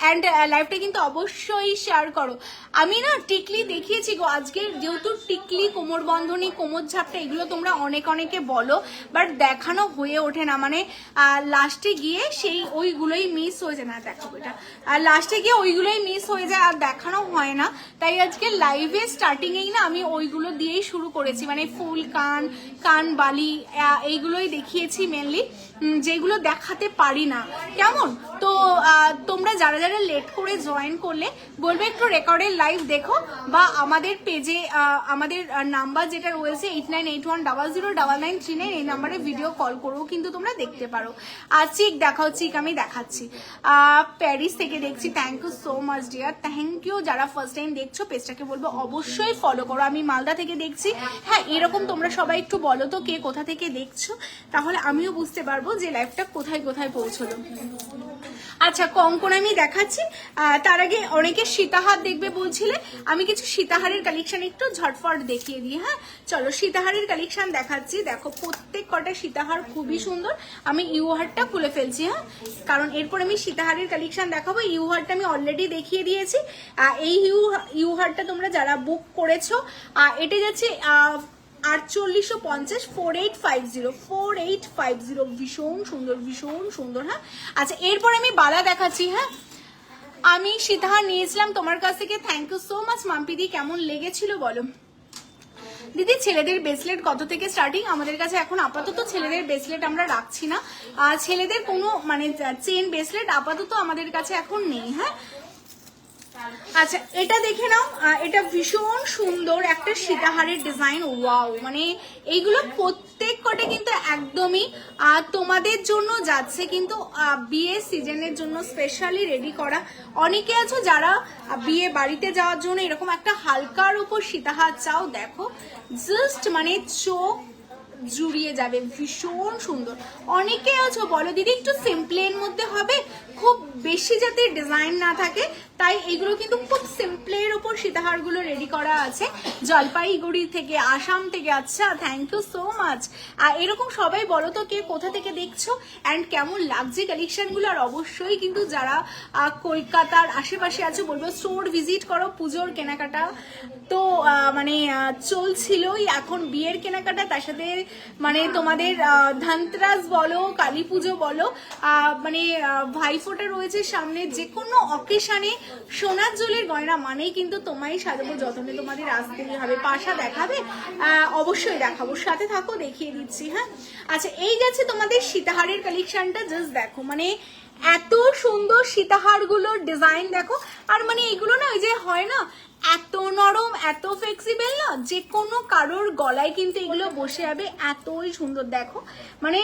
অ্যান্ড লাইভটা কিন্তু অবশ্যই শেয়ার করো। আমি না টিকলি দেখিয়েছি গো আজকে, যেহেতু টিকলি কোমর বন্ধনী কোমর ঝাপটা এগুলো তোমরা অনেকে বলো, বাট দেখানো হয়ে ওঠে না, মানে লাস্টে গিয়ে সেই ওইগুলোই মিস হয়ে যায়। না দেখো এটা লাস্টে গিয়ে ওইগুলোই মিস হয়ে যায় আর দেখানো হয় না, তাই আজকে লাইভে স্টার্টিংয়েই না আমি ওইগুলো দিয়েই শুরু করেছি, মানে ফুল কান বালি এইগুলোই দেখিয়েছি মেনলি, যেগুলো দেখাতে পারি না কেমন। তো তোমরা যারা লেট করে জয়েন করলে বলবে একটু রেকর্ডের লাইভ দেখো, বা আমাদের পেজে আমাদের নাম্বার যেটা রয়েছে 8981009939 এই নাম্বারে ভিডিও কল করেও কিন্তু তোমরা দেখতে পারো। আর চিক দেখাও, চিক আমি দেখাচ্ছি। প্যারিস থেকে দেখছি, thank you so much dear, thank you. যারা ফার্স্ট টাইম দেখছো পেজটাকে বলবো অবশ্যই ফলো করো। আমি মালদা থেকে দেখছি। হ্যাঁ এরকম তোমরা সবাই একটু বলো তো কে কোথা থেকে দেখছো, তাহলে আমিও বুঝতে পারবো যে লাইভটা কোথায় পৌঁছলো। আচ্ছা কঙ্কন আমি দেখাচ্ছি, তার আগে অনেকে সীতাহার দেখবে বলছিলে, আমি কিছু সীতাহারের কালেকশন একটু ঝটফট দেখিয়ে দিই। হ্যাঁ চলো সীতাহারের কালেকশন দেখাচ্ছি। দেখো প্রত্যেক কটা সীতাহার খুবই সুন্দর। আমি ইউহারটা খুলে ফেলছি, হ্যাঁ কারণ এরপর আমি সীতাহারের কালেকশন দেখাবো। ইউহারটা আমি অলরেডি দেখিয়ে দিয়েছি। এই ইউহারটা তোমরা যারা বুক করেছো এটা যাচ্ছে 4850 4850 ভীষণ সুন্দর। হ্যাঁ আচ্ছা এরপর আমি বালা দেখাচ্ছি। হ্যাঁ আমি সীতাহার নিয়েছিলাম তোমার কাছ থেকে, থ্যাংক ইউ সো মাচ মাম্পিদি। কেমন লেগেছিল বলো। দিদি ছেলেদের ব্রেসলেট কত থেকে স্টার্টিং? আমাদের কাছে এখন আপাতত ছেলেদের ব্রেসলেট আমরা রাখছি না, ছেলেদের কোনো মানে চেন ব্রেসলেট আপাতত আমাদের কাছে এখন নেই। হ্যাঁ, আচ্ছা এটা দেখে নাও, এটা ভীষণ সুন্দর একটা সীতাহারের ডিজাইন। ওয়াও, মানে এইগুলো প্রত্যেক কটা কিন্তু একদমই তোমাদের জন্য যাচ্ছে, কিন্তু বিয়ের সিজনের জন্য স্পেশালি রেডি করা। অনেকে আছো যারা বিয়ে বাড়িতে যাওয়ার জন্য এরকম একটা হালকার উপর সীতাহার চাও, দেখো জাস্ট মানে চোখ জুড়িয়ে যাবে, ভীষণ সুন্দর। অনেকে আছো বলো দিদি একটু সিম্পলের মধ্যে হবে, খুব বেশি যাতে ডিজাইন না থাকে, তাই এগুলো কিন্তু খুব সিম্পলের ওপর সীতাহারগুলো রেডি করা আছে জলপাইগুড়ি থেকে, আসাম থেকে। আচ্ছা, থ্যাংক ইউ সো মাচ। আর এরকম সবাই বলো তো কে কোথা থেকে দেখছো অ্যান্ড কেমন লাগছে কালেকশনগুলো। আর অবশ্যই কিন্তু যারা কলকাতার আশেপাশে আছো বলবো স্টোর ভিজিট করো, পুজোর কেনাকাটা তো মানে চলছিলই, এখন বিয়ের কেনাকাটা, তার সাথে মানে তোমাদের ধনতেরাস বলো, কালী পুজো বলো, মানে ভাইফোঁটা রয়েছে সামনে, যে কোনো অকেশানে সোনার জলের গয়না মানেই কিন্তু তোমায় সাজাবো যতনে, তোমাদের আসতেই হবে। পাশা দেখাবে? অবশ্যই দেখাবো, সাথে থাকো, দেখিয়ে দিচ্ছি। হ্যাঁ, আচ্ছা এই যাচ্ছে তোমাদের সীতাহারের কালেকশনটা, জাস্ট দেখো মানে এত সুন্দর সীতাহারগুলোর ডিজাইন দেখো। আর মানে এগুলো না ওই যে হয় না এত নরম, এত ফ্লেক্সিবল না, যে কোনো কারোর গলায় কিন্তু এগুলো বসে যাবে, এতই সুন্দর। দেখো মানে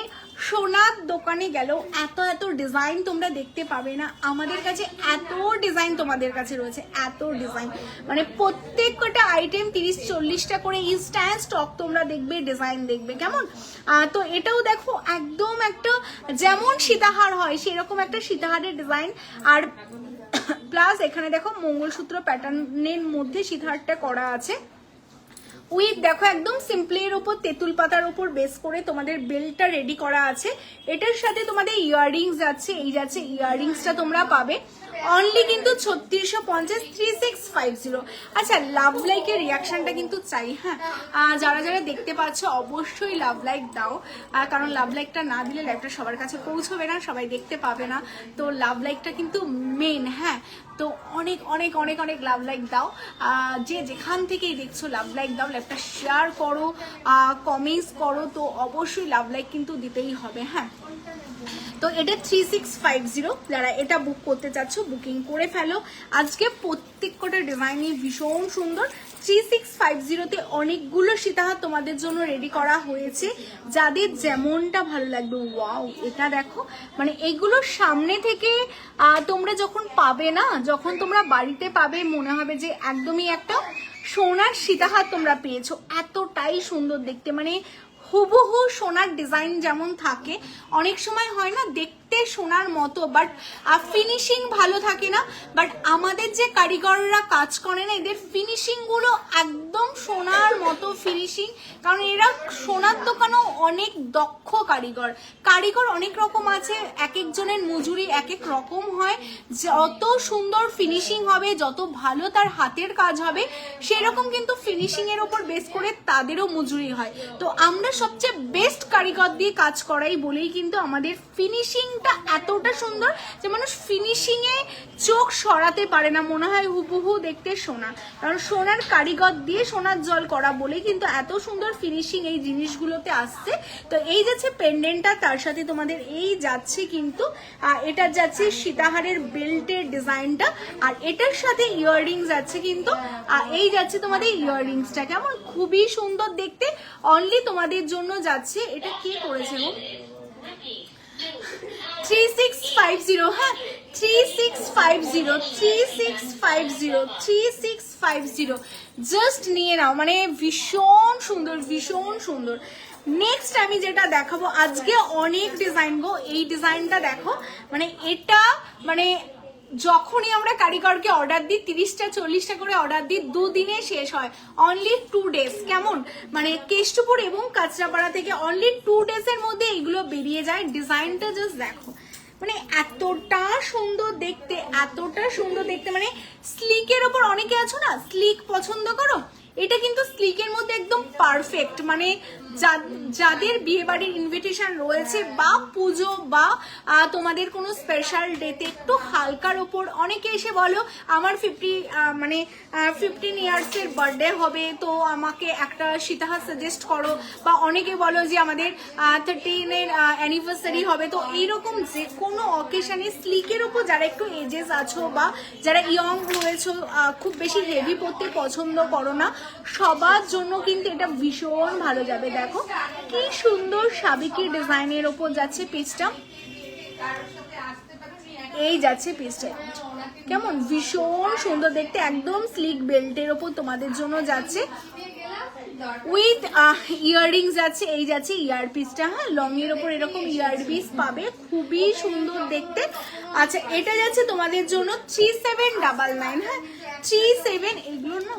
সোনার দোকানে গেলেও এত এত ডিজাইন তোমরা দেখতে পাবে না, আমাদের কাছে এত ডিজাইন তোমাদের কাছে রয়েছে, এত ডিজাইন মানে প্রত্যেক কটা আইটেম 30-40টা করে ইনস্ট্যান্ট স্টক তোমরা দেখবে, ডিজাইন দেখবে কেমন। তো এটাও দেখো একদম একটা যেমন সীতাহার হয় সেরকম একটা সীতাহারের ডিজাইন। আর প্লাস এখানে দেখো মঙ্গলসূত্র প্যাটার্নের মধ্যে সীতাহারটা করা আছে, উইথ দেখো একদম সিম্পলের ওপর তেঁতুল পাতার ওপর বেস করে তোমাদের বেল্টটা রেডি করা আছে। এটার সাথে তোমাদের ইয়াররিংস যাচ্ছে, এই যাচ্ছে ইয়াররিংসটা তোমরা পাবে অনলি কিন্তু 3650, 3650। আচ্ছা, লাভ লাইকের রিয়াকশনটা কিন্তু চাই। হ্যাঁ, যারা যারা দেখতে পাচ্ছ অবশ্যই লাভ লাইক দাও, কারণ লাভ লাইকটা না দিলে লাইভটা সবার কাছে পৌঁছবে না, সবাই দেখতে পাবে না, তো লাভ লাইকটা কিন্তু মেন। হ্যাঁ, তো অনেক অনেক অনেক অনেক লাভ লাইক দাও, যে যেখান থেকেই দেখছো লাভ লাইক দাও, লাইভটা শেয়ার করো, কমেন্টস করো, তো অবশ্যই লাভ লাইক কিন্তু দিতেই হবে। হ্যাঁ, তো এটা 3650, যারা এটা বুক করতে চাচ্ছ বুকিং করে ফেলো। আজকে প্রত্যেক কটা ডিজাইনই ভীষণ সুন্দর। 3650-তে অনেকগুলো সীতাহার তোমাদের জন্য রেডি করা হয়েছে, যাদের যেমনটা ভালো লাগবে। ওয়াও, এটা দেখো মানে এগুলো সামনে থেকে তোমরা যখন পাবে না, যখন তোমরা বাড়িতে পাবে মনে হবে যে একদমই একটা সোনার সীতাহার তোমরা পেয়েছো, এতটাই সুন্দর দেখতে, মানে হুবহু সোনার ডিজাইন যেমন থাকে, অনেক সময় হয় না দেখতে সোনার মতো বাট ফিনিশিং ভালো থাকে না, বাট আমাদের যে কারিগররা কাজ করে না এদের ফিনিশিং গুলো একদম সোনার মতো ফিনিশিং, কারণ এরা সোনার দোকানেও অনেক দক্ষ কারিগর, কারিগর অনেক রকম আছে, এক একজনের মজুরি এক এক রকম হয়, যত সুন্দর ফিনিশিং হবে, যত ভালো তার হাতের কাজ হবে, সেরকম কিন্তু ফিনিশিং এর উপর বেস করে তাদেরও মজুরি হয়। তো আমরা সবচেয়ে বেস্ট কারিগর দিয়ে কাজ করাই বলেই কিন্তু আমাদের ফিনিশিংটা এতটা সুন্দর যে মানুষ ফিনিশিং এ চোখ সরাতে পারে না, মনে হয় হুবহু দেখতে সোনা, কারণ সোনার কারিগর দিয়ে সোনার জল করা বলেই কিন্তু এত সুন্দর ফিনিশিং এই জিনিসগুলোতে আসছে। তো এই যাচ্ছে পেন্ডেন্টটা, তার সাথে তোমাদের এই যাচ্ছে কিন্তু এটা যাচ্ছে সীতাহারের বেল্টের ডিজাইনটা, আর এটার সাথে ইয়াররিংস যাচ্ছে কিন্তু এই যাচ্ছে তোমাদের ইয়াররিংসটা, কেমন খুবই সুন্দর দেখতে, অনলি তোমাদের জন্য যাচ্ছে। এটা কি করেছে গো? 3650, হ্যাঁ 3650 জাস্ট নিয়ে নাও, মানে ভীষণ সুন্দর, ভীষণ সুন্দর। নেক্সট আমি যেটা দেখাবো আজকে অনেক ডিজাইন গো, এই ডিজাইনটা দেখো, মানে এটা মানে যখনই আমরা কারিগরকে অর্ডার দিই 30টা-40টা করে অর্ডার দিই, দুদিনে শেষ হয়, অনলি 2 ডেজ। কেমন মানে কেষ্টপুর এবং কাঁচরাপাড়া থেকে অনলি 2 ডেজের মধ্যে এগুলো বেরিয়ে যায়। ডিজাইনটা জাস্ট দেখো, মানে এতটা সুন্দর দেখতে, এতটা সুন্দর দেখতে, মানে স্লিকের ওপর অনেকে আছো না স্লিক পছন্দ করো, এটা কিন্তু স্লিকের মধ্যে একদম পারফেক্ট, মানে যাদের বিয়ে বাড়ির ইনভিটেশন রয়েছে বা পুজো বা তোমাদের কোনো স্পেশাল ডেতে একটু হালকার ওপর, অনেকে এসে বলো আমার 15 ইয়ার্সের বার্থডে হবে তো আমাকে একটা সীতাহার সাজেস্ট করো, বা অনেকে বলো যে আমাদের 13-এর অ্যানিভার্সারি হবে, তো এইরকম যে কোনো অকেশনে স্লিকের ওপর যারা একটু এজেস আছো বা যারা ইয়ং রয়েছো, খুব বেশি হেভি পরতে পছন্দ করো না, সবার জন্য কিন্তু এটা ভীষণ ভালো যাবে। দেখো কি সুন্দর সাবেকি ডিজাইনের ওপর যাচ্ছে পিসটা, এই যাচ্ছে পিসটা, কেমন ভীষণ সুন্দর দেখতে, একদম স্লিক বেল্টের ওপর তোমাদের জন্য যাচ্ছে, উইথ ইয়াররিংস আছে, এই যাচ্ছে ইয়ার পিসটা, হ্যাঁ লং এর ওপর এরকম ইয়ার পিস পাবে, খুবই সুন্দর দেখতে। আচ্ছা এটা যাচ্ছে তোমাদের জন্য 3799, হ্যাঁ 37, এগুলো না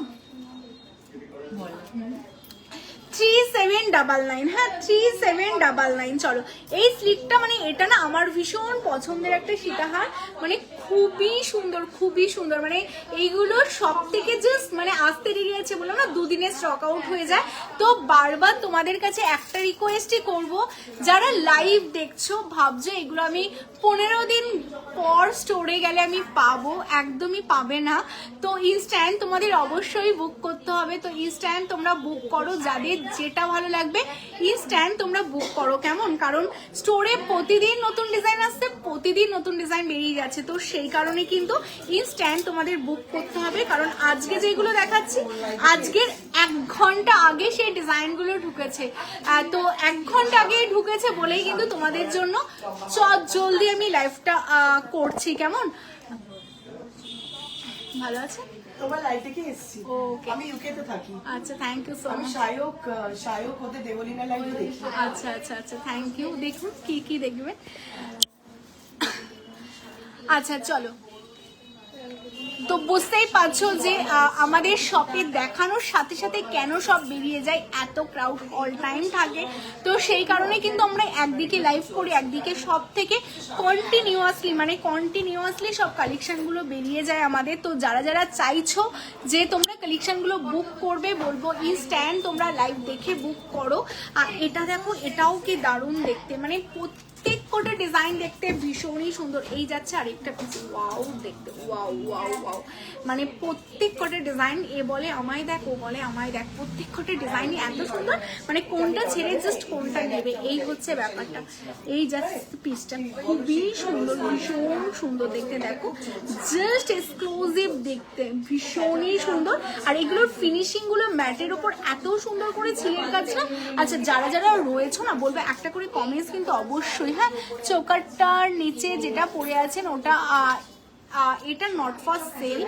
3799, হ্যাঁ 3799। চলো এই স্লিকটা, মানে এটা না আমার ভীষণ পছন্দের একটা সীতাহার, মানে খুবই সুন্দর খুবই সুন্দর, মানে এইগুলো সব থেকে জাস্ট মানে আসতে দেরি আছে, বললাম না দুদিনে স্টক আউট হয়ে যায়। তো বারবার তোমাদের কাছে একটা রিকোয়েস্টই করব, যারা লাইভ দেখছো ভাবছো এগুলো আমি 15 দিন পর স্টোরে গেলে আমি পাবো, একদমই পাবে না। তো ইনস্ট্যান্ট তোমাদের অবশ্যই বুক করতে হবে, তো ইনস্ট্যান্ট তোমরা বুক করো, যাদের যেটা ভালো লাগবে ইনস্ট্যান্ট তোমরা বুক করো, কেমন, কারণ স্টোরে প্রতিদিন নতুন ডিজাইন আসছে, প্রতিদিন নতুন ডিজাইন বেরিয়ে যাচ্ছে, তো সেই কারণে কিন্তু ইনস্ট্যান্ট তোমাদের বুক করতে হবে, কারণ আজকে যেগুলো দেখাচ্ছি আজকের 1 ঘন্টা আগে সেই ডিজাইনগুলো ঢুকেছে, তো 1 ঘন্টা আগে ঢুকেছে বলেই কিন্তু তোমাদের জন্য জলদি আমি লাইভটা করছি, কেমন ভালো আছে তোমার লাইভ থেকে এসেছি, ওকে আমি ইউকে তে থাকি। আচ্ছা থ্যাংক ইউ সো আমি মাচ। শায়ক হতে দেবলীনা লাইভে দেখি। আচ্ছা আচ্ছা আচ্ছা থ্যাংক ইউ। দেখুন কি কি দেখবে। আচ্ছা চলো, তো বুঝতেই পারছো যে আমাদের শপে দেখানোর সাথে সাথে কেন সব বেরিয়ে যায়, এত ক্রাউড অল টাইম থাকে, তো সেই কারণে কিন্তু আমরা একদিকে লাইভ করি, একদিকে সব থেকে কন্টিনিউয়াসলি সব কালেকশনগুলো বেরিয়ে যায় আমাদের। তো যারা যারা চাইছো যে তোমরা কালেকশনগুলো বুক করবে, বলবো ইনস্ট্যান্ট তোমরা লাইভ দেখে বুক করো। আর এটা দেখো, এটাও কি দারুণ দেখতে, মানে প্রত্যেক কটা ডিজাইন দেখতে ভীষণই সুন্দর। এই যাচ্ছে আরেকটা পিস, ওয়াও দেখতে, ওয়াও ওয়াও ওয়াও, মানে প্রত্যেক কটা ডিজাইন, এ বলে আমায় দেখ, ও বলে আমায় দেখ, প্রত্যেক কটা ডিজাইনই এত সুন্দর, মানে কোনটা ছেড়ে জাস্ট কোনটা নেবে এই হচ্ছে ব্যাপারটা। এই যাচ্ছে পিসটা খুবই সুন্দর, ভীষণ সুন্দর দেখতে, দেখো জাস্ট এক্সক্লুসিভ দেখতে, ভীষণই সুন্দর। আর এগুলোর ফিনিশিং গুলো ম্যাটের ওপর এত সুন্দর করে ছিলের কাজ না। আচ্ছা যারা যারা রয়েছে না, বলবে একটা করে কমেন্টস কিন্তু অবশ্যই, হ্যাঁ চৌকাটটার নিচে যেটা পড়ে আছেন ওটা এটা নট ফর সেল,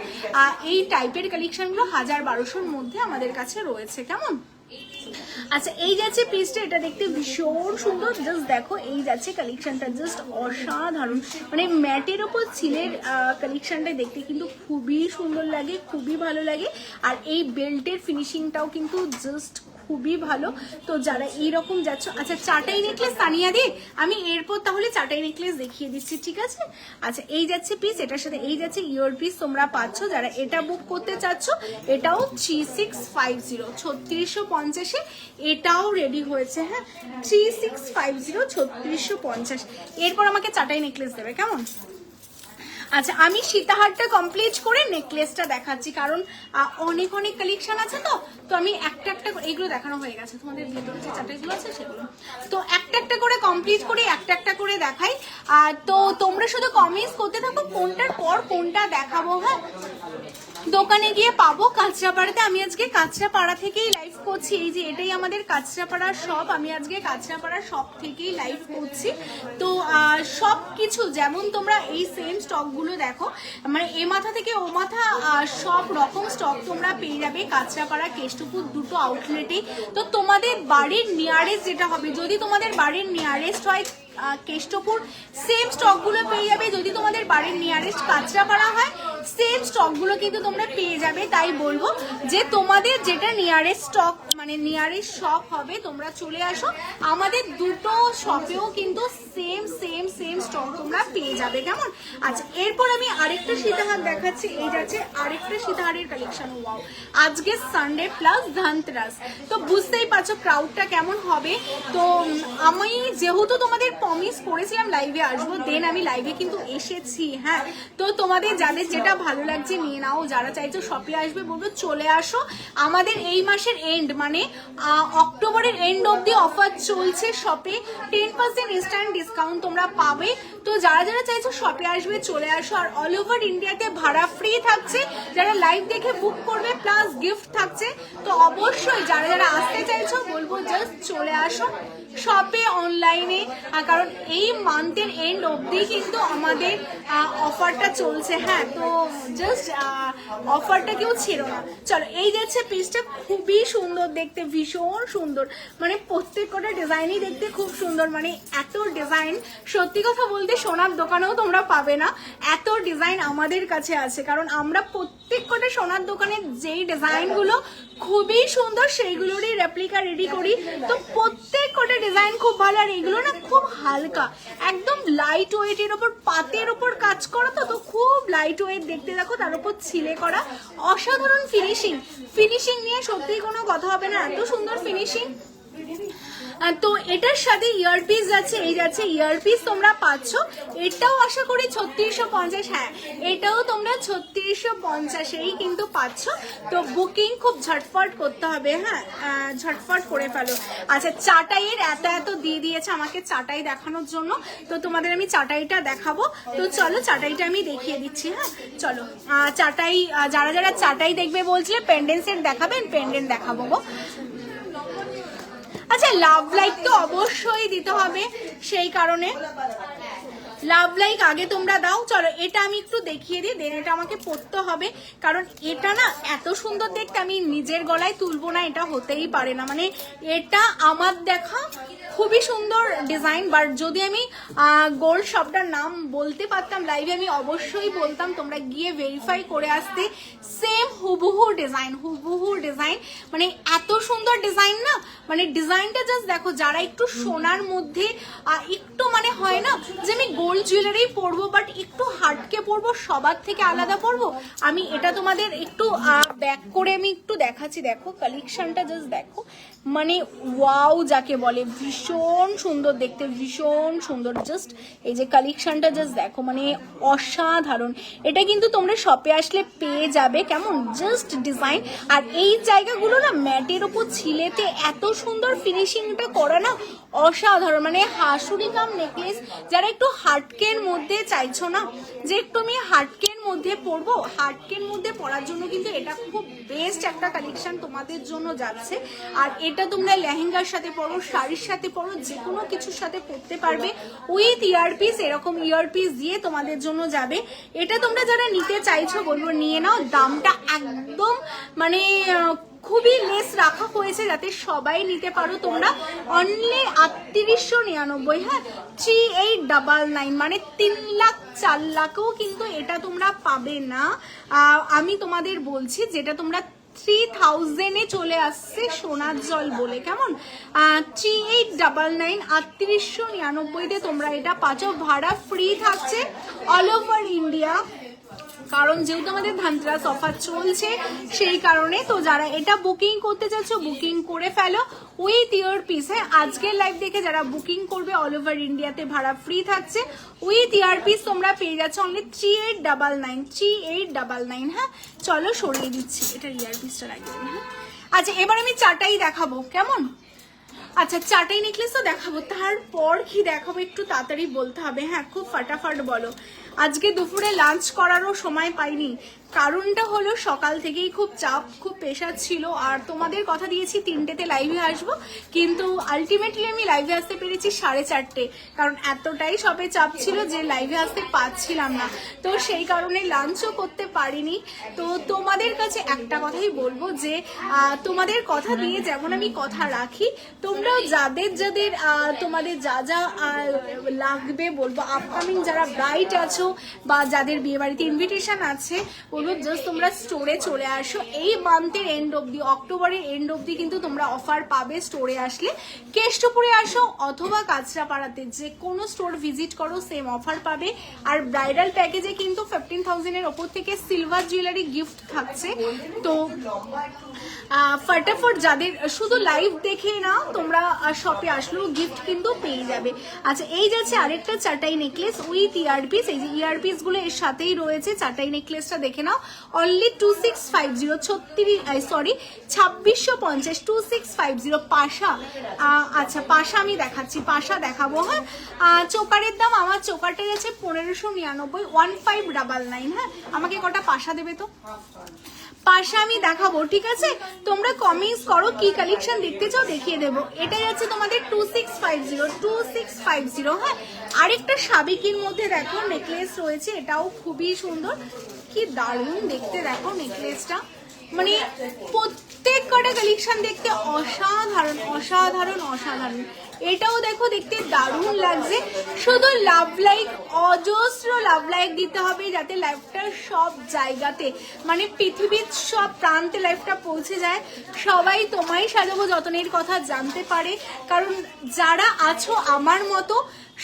এই টাইপের কালেকশনগুলো 1000-1200-র মধ্যে আমাদের কাছে রয়েছে, কেমন। আচ্ছা এই যাচ্ছে পিসটা, এটা দেখতে ভীষণ সুন্দর, জাস্ট দেখো এই যাচ্ছে কালেকশনটা, জাস্ট অসাধারণ, মানে ম্যাটের ওপর ছিলের কালেকশনটা দেখতে কিন্তু খুবই সুন্দর লাগে, খুবই ভালো লাগে। আর এই বেল্টের ফিনিশিংটাও কিন্তু জাস্ট খুবই ভালো। তো যারা এইরকম যাচ্ছ, আচ্ছা চাটাই নেকলেস তানিয়া দি, আমি এরপর তাহলে চাটাই নেকলেস দেখিয়ে দিচ্ছি, ঠিক আছে। আচ্ছা এই যাচ্ছে পিস, এটার সাথে এই যাচ্ছে ইয়ার পিস তোমরা পাচ্ছ, যারা এটা বুক করতে চাচ্ছ এটাও 3650 3650, এটাও রেডি হয়েছে, হ্যাঁ 3650 3650। এরপর আমাকে চাটাই নেকলেস দেবে, কেমন। আচ্ছা আমি সীতাহারটা কমপ্লিট করে নেকলেসটা দেখাচ্ছি, কারণ অনেক অনেক কালেকশন আছে, তো আমি একটা একটা এইগুলো দেখানো হয়ে গেছে, তোমাদের ভেতরে যে চাটাইগুলো আছে সেগুলো, তো একটা একটা করে কমপ্লিট করে একটা একটা করে দেখাই। তো তোমরা শুধু কমেন্টস করতে থাকো কোনটার পর কোনটা দেখাবো, হ্যাঁ দোকানে গিয়ে পাবো কাঁচরাপাড়াতে। আমি আজকে কাঁচরাপাড়া থেকেই লাইভ করছি, এই যে এটাই আমাদের কাঁচরাপাড়ার শপ, আমি আজকে কাঁচরাপাড়ার শপ থেকেই লাইভ করছি। তো সব কিছু যেমন তোমরা এই সেম স্টকগুলো দেখো, মানে এ মাথা থেকে ও মাথা সব রকম স্টক তোমরা পেয়ে যাবে কাঁচরাপাড়া কেষ্টপুর দুটো আউটলেটেই। তো তোমাদের বাড়ির নিয়ারেস্ট যেটা হবে, যদি তোমাদের বাড়ির নিয়ারেস্ট হয় কেষ্টপুর, সেম স্টকগুলো পেয়ে যাবে। যদি তোমাদের বাড়ির নিয়ারেস্ট কাঁচরাপাড়া হয়, সেম স্টকগুলো কিন্তু তোমরা পেয়ে যাবে। তাই বলবো যে তোমাদের যেটা নিয়ারেস্ট স্টক মানে নিয়ারেস্ট শপ হবে তোমরা চলে আসো, আমাদের দুটো শপেও কিন্তু সেম সেম সেম স্টক তোমরা পেয়ে যাবে, কেমন? আচ্ছা, এরপর আমি আরেকটা সীতাহার দেখাচ্ছি। এই যাচ্ছে আরেকটা সীতাহারের কালেকশন। ওয়াও, আজকে সানডে প্লাস ধনতেরাস, তো বুঝতেই পারছো ক্রাউডটা কেমন হবে। তো আমি যেহেতু তোমাদের প্রমিস করেছিলাম লাইভে আসবো, দেন আমি লাইভে কিন্তু এসেছি। হ্যাঁ, তো তোমাদের যাদের যেটা ভালো লাগছে নিয়ে নাও, যারা চাইছো শপে আসবে বলবো চলে আসো। আমাদের এই মাসের এন্ড মানে অক্টোবরের এন্ড অবধি অফার চলছে শপে, 10% ইনস্ট্যান্ট ডিসকাউন্ট তোমরা পাবে। তো যারা যারা চাইছো শপে আসবে চলে আসো। আর অল ওভার ইন্ডিয়াতে ভাড়া ফ্রি থাকছে, যারা লাইভ দেখে বুক করবে প্লাস গিফট থাকছে। তো অবশ্যই যারা যারা আসতে চাইছো বলবো জাস্ট চলে আসো শপে অনলাইনে, কারণ এই মান্থের এন্ড অবধি কিন্তু আমাদের অফারটা চলছে। হ্যাঁ, তো জাস্ট অফারটা কেউ ছিল না। চলো, এই যাচ্ছে পিসটা, খুবই সুন্দর দেখতে, ভীষণ সুন্দর, মানে প্রত্যেক কটা ডিজাইনই দেখতে খুব সুন্দর। মানে এত ডিজাইন সত্যি কথা বলতে সোনার দোকানেও তোমরা পাবে না, এত ডিজাইন আমাদের কাছে আছে। কারণ আমরা প্রত্যেক কটা সোনার দোকানের যেই ডিজাইনগুলো খুবই সুন্দর সেইগুলোরই রেপ্লিকা রেডি করি। তো প্রত্যেক কটা ডিজাইন খুব ভালো, আর এগুলো না খুব হালকা, একদম লাইট ওয়েটের ওপর পাতের ওপর কাজ করা, তো খুব লাইট ওয়েট দেখতে। দেখো তার উপর ছিলে করা, অসাধারণ ফিনিশিং। ফিনিশিং নিয়ে সত্যিই কোনো কথা হবে না, এত সুন্দর ফিনিশিং। তো এটার সাথে ইয়ারপিস যাচ্ছে, এই যাচ্ছে ইয়ারপিস তোমরা পাচ্ছ। এটাও আশা করি 3650। হ্যাঁ, এটাও তোমরা 3650এই কিন্তু পাচ্ছ। তো বুকিং খুব ঝটফট করতে হবে। হ্যাঁ, ঝটফট করে ফেলো। আচ্ছা, চাটাইয়ের এত এত দিয়ে দিয়েছে আমাকে চাটাই দেখানোর জন্য, তো তোমাদের আমি চাটাইটা দেখাবো। তো চলো চাটাইটা আমি দেখিয়ে দিচ্ছি। হ্যাঁ, চলো চাটাই, যারা যারা চাটাই দেখবে বলছিলে পেন্ডেন্ট সেট দেখাবেন, পেন্ডেন্ট দেখাবো গো। আচ্ছা, লাভ লাইক তো অবশ্যই দিতে হবে, সেই কারণে লাভ লাইক আগে তোমরা দাও। চলো এটা আমি একটু দেখিয়ে দিই, দেন এটা আমাকে পরতে হবে, কারণ এটা না এত সুন্দর দেখতে আমি নিজের গলায় তুলবো না, এটা হতেই পারে না। মানে এটা আমার দেখা খুবই সুন্দর ডিজাইন, বাট যদি আমি গোল্ড শপটার নাম বলতে পারতাম লাইভে আমি অবশ্যই বলতাম, তোমরা গিয়ে ভেরিফাই করে আসতে। সেম হুবহু ডিজাইন, হুবহু ডিজাইন, মানে এত সুন্দর ডিজাইন না, মানে ডিজাইনটা জাস্ট দেখো। যারা একটু সোনার মধ্যে একটু মানে হয় না যে আমি গোল্ড জুয়েলারি পরবো বাট একটু হাটকে পরবো, সবার থেকে আলাদা পরবো, আমি এটা তোমাদের একটু ব্যাক করে আমি একটু দেখাচ্ছি। দেখো কালেকশনটা জাস্ট দেখো, মানে ওয়াও যাকে বলে, ভীষণ সুন্দর দেখতে, ভীষণ সুন্দর। জাস্ট এই যে কালেকশনটা জাস্ট দেখো, মানে অসাধারণ। এটা কিন্তু তোমরা শপে আসলে পেয়ে যাবে, কেমন? Just design. আর এই জায়গাগুলো না ম্যাটের ওপর ছিলেতে এত সুন্দর ফিনিশিংটা করা না, অসাধারণ। মানে হাসুরি কাম নেকলেস, যারা একটু হাটকের মধ্যে চাইছো না যে একটু আমি হাটকের মধ্যে পরবো, হাটকের মধ্যে পরার জন্য কিন্তু এটা খুব বেস্ট একটা কালেকশন তোমাদের জন্য যাচ্ছে। আর এটা তোমরা লেহেঙ্গার সাথে পরো, শাড়ির সাথে পরো, যে কোনো কিছুর সাথে পরতে পারবে উইথ ইয়ারপিস। এরকম ইয়ারপিস দিয়ে তোমাদের জন্য যাবে। এটা তোমরা যারা নিতে চাইছো বলবো নিয়ে নাও। দামটা একদম মানে খুবই লেস রাখা হয়েছে যাতে সবাই নিতে পারো তোমরা। অনলি 3899। হ্যাঁ, 3899 মানে 3 লাখ 4 লাখও কিন্তু এটা তোমরা পাবে না। আমি তোমাদের বলছি যেটা তোমরা 3000-এ চলে আসছে সোনার জল বলে, কেমন? 3899, 3899-তে তোমরা এটা পাচ্ছ। ভাড়া ফ্রি থাকছে অল ওভার ইন্ডিয়া, কারণ যেহেতু আমাদের ধনতেরাস অফার চলছে সেই কারণে। তো যারা এটা বুকিং করতে চাচ্ছ বুকিং করে ফেলো উইথ ইয়ারপিস। হ্যাঁ, আজকের লাইভ দেখে যারা বুকিং করবে অল ওভার ইন্ডিয়াতে ভাড়া ফ্রি থাকছে উইথ ইয়ারপিস তোমরা পেয়ে যাচ্ছ অনলি 3899, 3899। হ্যাঁ, চলো সরিয়ে দিচ্ছি, এটা ইয়ারপিসটা লাগিয়ে দিন। হ্যাঁ, আচ্ছা এবার আমি চাটাই দেখাবো, কেমন? আচ্ছা, চাটাই নেকলেস তো দেখাবো, তারপর কি দেখাবো একটু তাড়াতাড়ি বলতে হবে। হ্যাঁ, খুব ফাটাফাট বলো। আজকে দুপুরে লাঞ্চ করারও সময় পাইনি, কারণটা হলো সকাল থেকেই খুব চাপ, খুব প্রেশার ছিল। আর তোমাদের কথা দিয়েছি 3টেতে লাইভে আসবো, কিন্তু আলটিমেটলি আমি লাইভে আসতে পেরেছি 4:30, কারণ এতটাই সবে চাপ ছিল যে লাইভে আসতে পারছিলাম না। তো সেই কারণে লাঞ্চও করতে পারিনি। তো তোমাদের কাছে একটা কথাই বলবো যে তোমাদের কথা দিয়ে যেমন আমি কথা রাখি, তোমরাও যাদের যাদের তোমাদের যা যা লাগবে বলবো, আপকামিং যারা ব্রাইট আছো বা যাদের বিয়ে বাড়িতে ইনভিটেশন আছে বলবো জাস্ট তোমরা স্টোরে চলে আসো। এই মান্থের এন্ড অবধি, অক্টোবরের এন্ড অবধি কিন্তু তোমরা অফার পাবে স্টোরে আসলে। কেষ্টপুরে আসো অথবা কাঁচরাপাড়াতে যে কোনো স্টোর ভিজিট করো, সেম অফার পাবে। আর ব্রাইডাল প্যাকেজে কিন্তু 15,000-এর ওপর থেকে সিলভার জুয়েলারি গিফট থাকছে। তো ফটাফট যাদের শুধু লাইভ দেখে না তোমরা শপে আসলেও গিফট কিন্তু পেয়ে যাবে। আচ্ছা, এই যাচ্ছে আরেকটা চাটাই নেকলেস উইথ ইয়ারপিস। এই যে ইয়ারপিস গুলো এর সাথেই রয়েছে। চাটাই নেকলেসটা দেখে নাও, অনলি 2650, 2650, 2650 পাশা। আচ্ছা, পাশা আমি দেখাচ্ছি, পাশা দেখাবো। হ্যাঁ, চোকারের দাম আমার চোকারটা যাচ্ছে 1599, 1599। হ্যাঁ, আমাকে কটা পাশা দেবে তো? পাশা আমি দেখাবো, ঠিক আছে? তোমরা কমেন্টস করো কি কালেকশন দেখতে চাও, দেখিয়ে দেবো। এটা যাচ্ছে তোমাদের 2650, 2650। হ্যাঁ, আরেকটা সাবেকির মধ্যে দেখো নেকলেস রয়েছে, এটাও খুবই সুন্দর, কি দারুণ দেখতে দেখো নেকলেসটা। মানে প্রত্যেক কটা কালেকশন দেখতে অসাধারণ অসাধারণ অসাধারণ। এটাও দেখো দেখতে দারুণ লাগছে। শুধু লাভ লাইক, অজস্র লাভ লাইক দিতে হবে যাতে লাইফটা সব জায়গাতে, মানে পৃথিবীর সব প্রান্তে লাইফটা পৌঁছে যায়। সবাই তোমায় সাজাবো যতনের কথা জানতে পারে। কারণ যারা আছো আমার মতো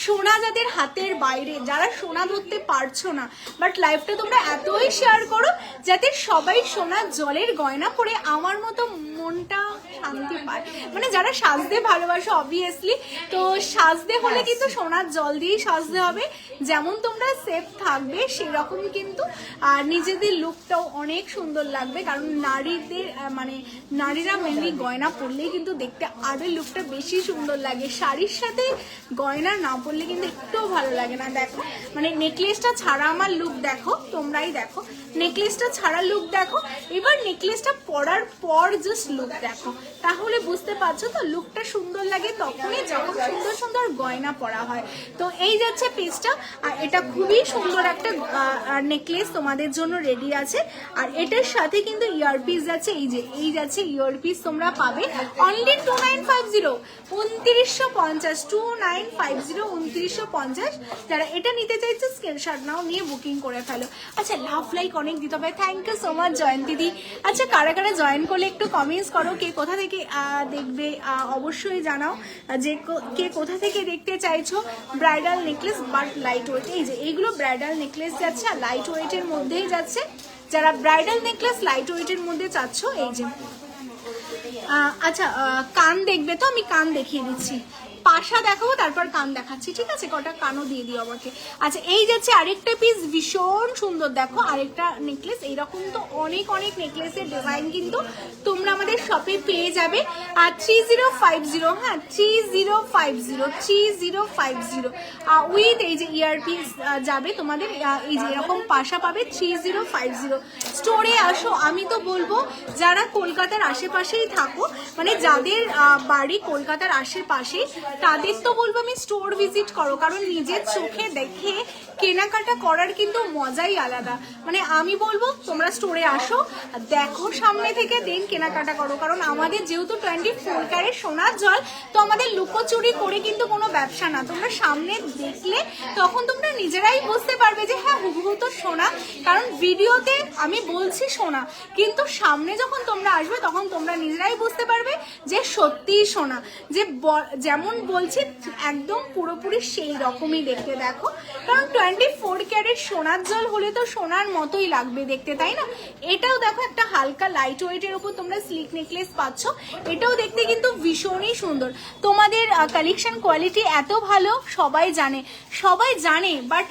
সোনা যাদের হাতের বাইরে, যারা সোনা ধরতে পারছো না, বাট লাইফটা তোমরা এতই শেয়ার করো যাতে সবাই সোনার জলের গয়না পরে আমার মতো মনটা শান্তি পায়। মানে যারা সাজতে ভালোবাসো অবভিয়াসলি, তো সাজতে হলে কিন্তু সোনার জল দিয়েই সাজতে হবে। যেমন তোমরা সেফ থাকবে সেরকম কিন্তু নিজেদের লুকটাও অনেক সুন্দর লাগবে। কারণ নারীদের মানে নারীরা মেনলি গয়না পরলেই কিন্তু দেখতে আরো লুকটা বেশি সুন্দর লাগে। শাড়ির সাথে গয়না না পরলে কিন্তু একটুও ভালো লাগে না। দেখো মানে নেকলেসটা ছাড়া আমার লুক দেখো, তোমরাই দেখো নেকলেসটা ছাড়া লুক দেখো, এবার নেকলেসটা পরার পর জাস্ট লুক দেখো, তাহলে বুঝতে পারছো তো লুকটা সুন্দর লাগে তখনই যখন সুন্দর সুন্দর গয়না পরা হয়। তো এই যাচ্ছে পিসটা, আর এটা খুবই সুন্দর একটা নেকলেস তোমাদের জন্য রেডি আছে। আর এটার সাথে কিন্তু ইয়ারপিস যাচ্ছে, এই যে এই যাচ্ছে ইয়ারপিস তোমরা পাবে অনলি 2950, 2950, 2950, 2950। যারা এটা নিতে চাইছে স্ক্রিনশট নাও, নিয়ে বুকিং করে ফেলো। আচ্ছা, লাভ লাইক অনেক দিতে হবে, থ্যাংক ইউ সো মাচ জয়ন্তী দি। আচ্ছা, কারা কারা জয়েন করলে একটু কমেন্টস করো, কে কোথা থেকে দেখবে অবশ্যই জানাও, যে কে কোথা থেকে দেখতে চাইছো। Bridal necklace but light weight, এই যে এইগুলো ব্রাইডাল নেকলেস যাচ্ছে আর লাইট ওয়েটের মধ্যেই যাচ্ছে। যারা ব্রাইডাল নেকলেস লাইট ওয়েটের মধ্যে চাচ্ছ, এই যে আচ্ছা কান দেখবে তো, আমি কান দেখিয়ে দিচ্ছি। পাশা দেখাবো তারপর কান দেখাচ্ছি, ঠিক আছে? কটা কানও দিয়ে দিও আমাকে। আচ্ছা, এই যাচ্ছে আরেকটা পিস, ভীষণ সুন্দর দেখো আরেকটা নেকলেস। এইরকম তো অনেক অনেক নেকলেসের ডিজাইন কিন্তু তোমরা আমাদের শপে পেয়ে যাবে। আর 3050, হ্যাঁ 3050, 3050 উইথ এই যে ইয়ারপিস যাবে তোমাদের। এই যে এরকম পাশা পাবে 3050। স্টোরে আসো, আমি তো বলবো যারা কলকাতার আশেপাশেই থাকো, মানে যাদের বাড়ি কলকাতার আশেপাশে, তাদের তো বলবো আমি স্টোর ভিজিট করো। কারণ নিজের চোখে দেখে কেনাকাটা করার কিন্তু মজাই আলাদা। মানে আমি বলবো তোমরা স্টোরে আসো, দেখো সামনে থেকে, দেন কেনাকাটা করো। কারণ আমাদের যেহেতু 24 ক্যারেট সোনার জল, তো আমাদের লুকোচুরি করে কিন্তু কোনো ব্যবসা না। তোমরা সামনে দেখলে তখন তোমরা নিজেরাই বুঝতে পারবে যে হ্যাঁ হুবহু তো সোনা। কারণ ভিডিওতে আমি বলছি সোনা, কিন্তু সামনে যখন তোমরা আসবে তখন তোমরা নিজেরাই বুঝতে পারবে যে সত্যিই সোনা। যে যেমন বলছি একদম পুরোপুরি সেই রকমই দেখতে দেখো। কারণ 24 ক্যারেট সোনার জল হলে তো সোনার মতোই লাগবে দেখতে, তাই না? এটাও দেখো একটা হালকা লাইট ওয়েটের উপর তোমরা স্লিক নেকলেস পাচ্ছ। এটাও দেখতে কিন্তু ভীষণই সুন্দর। তোমাদের কালেকশন কোয়ালিটি এত ভালো সবাই জানে, বাট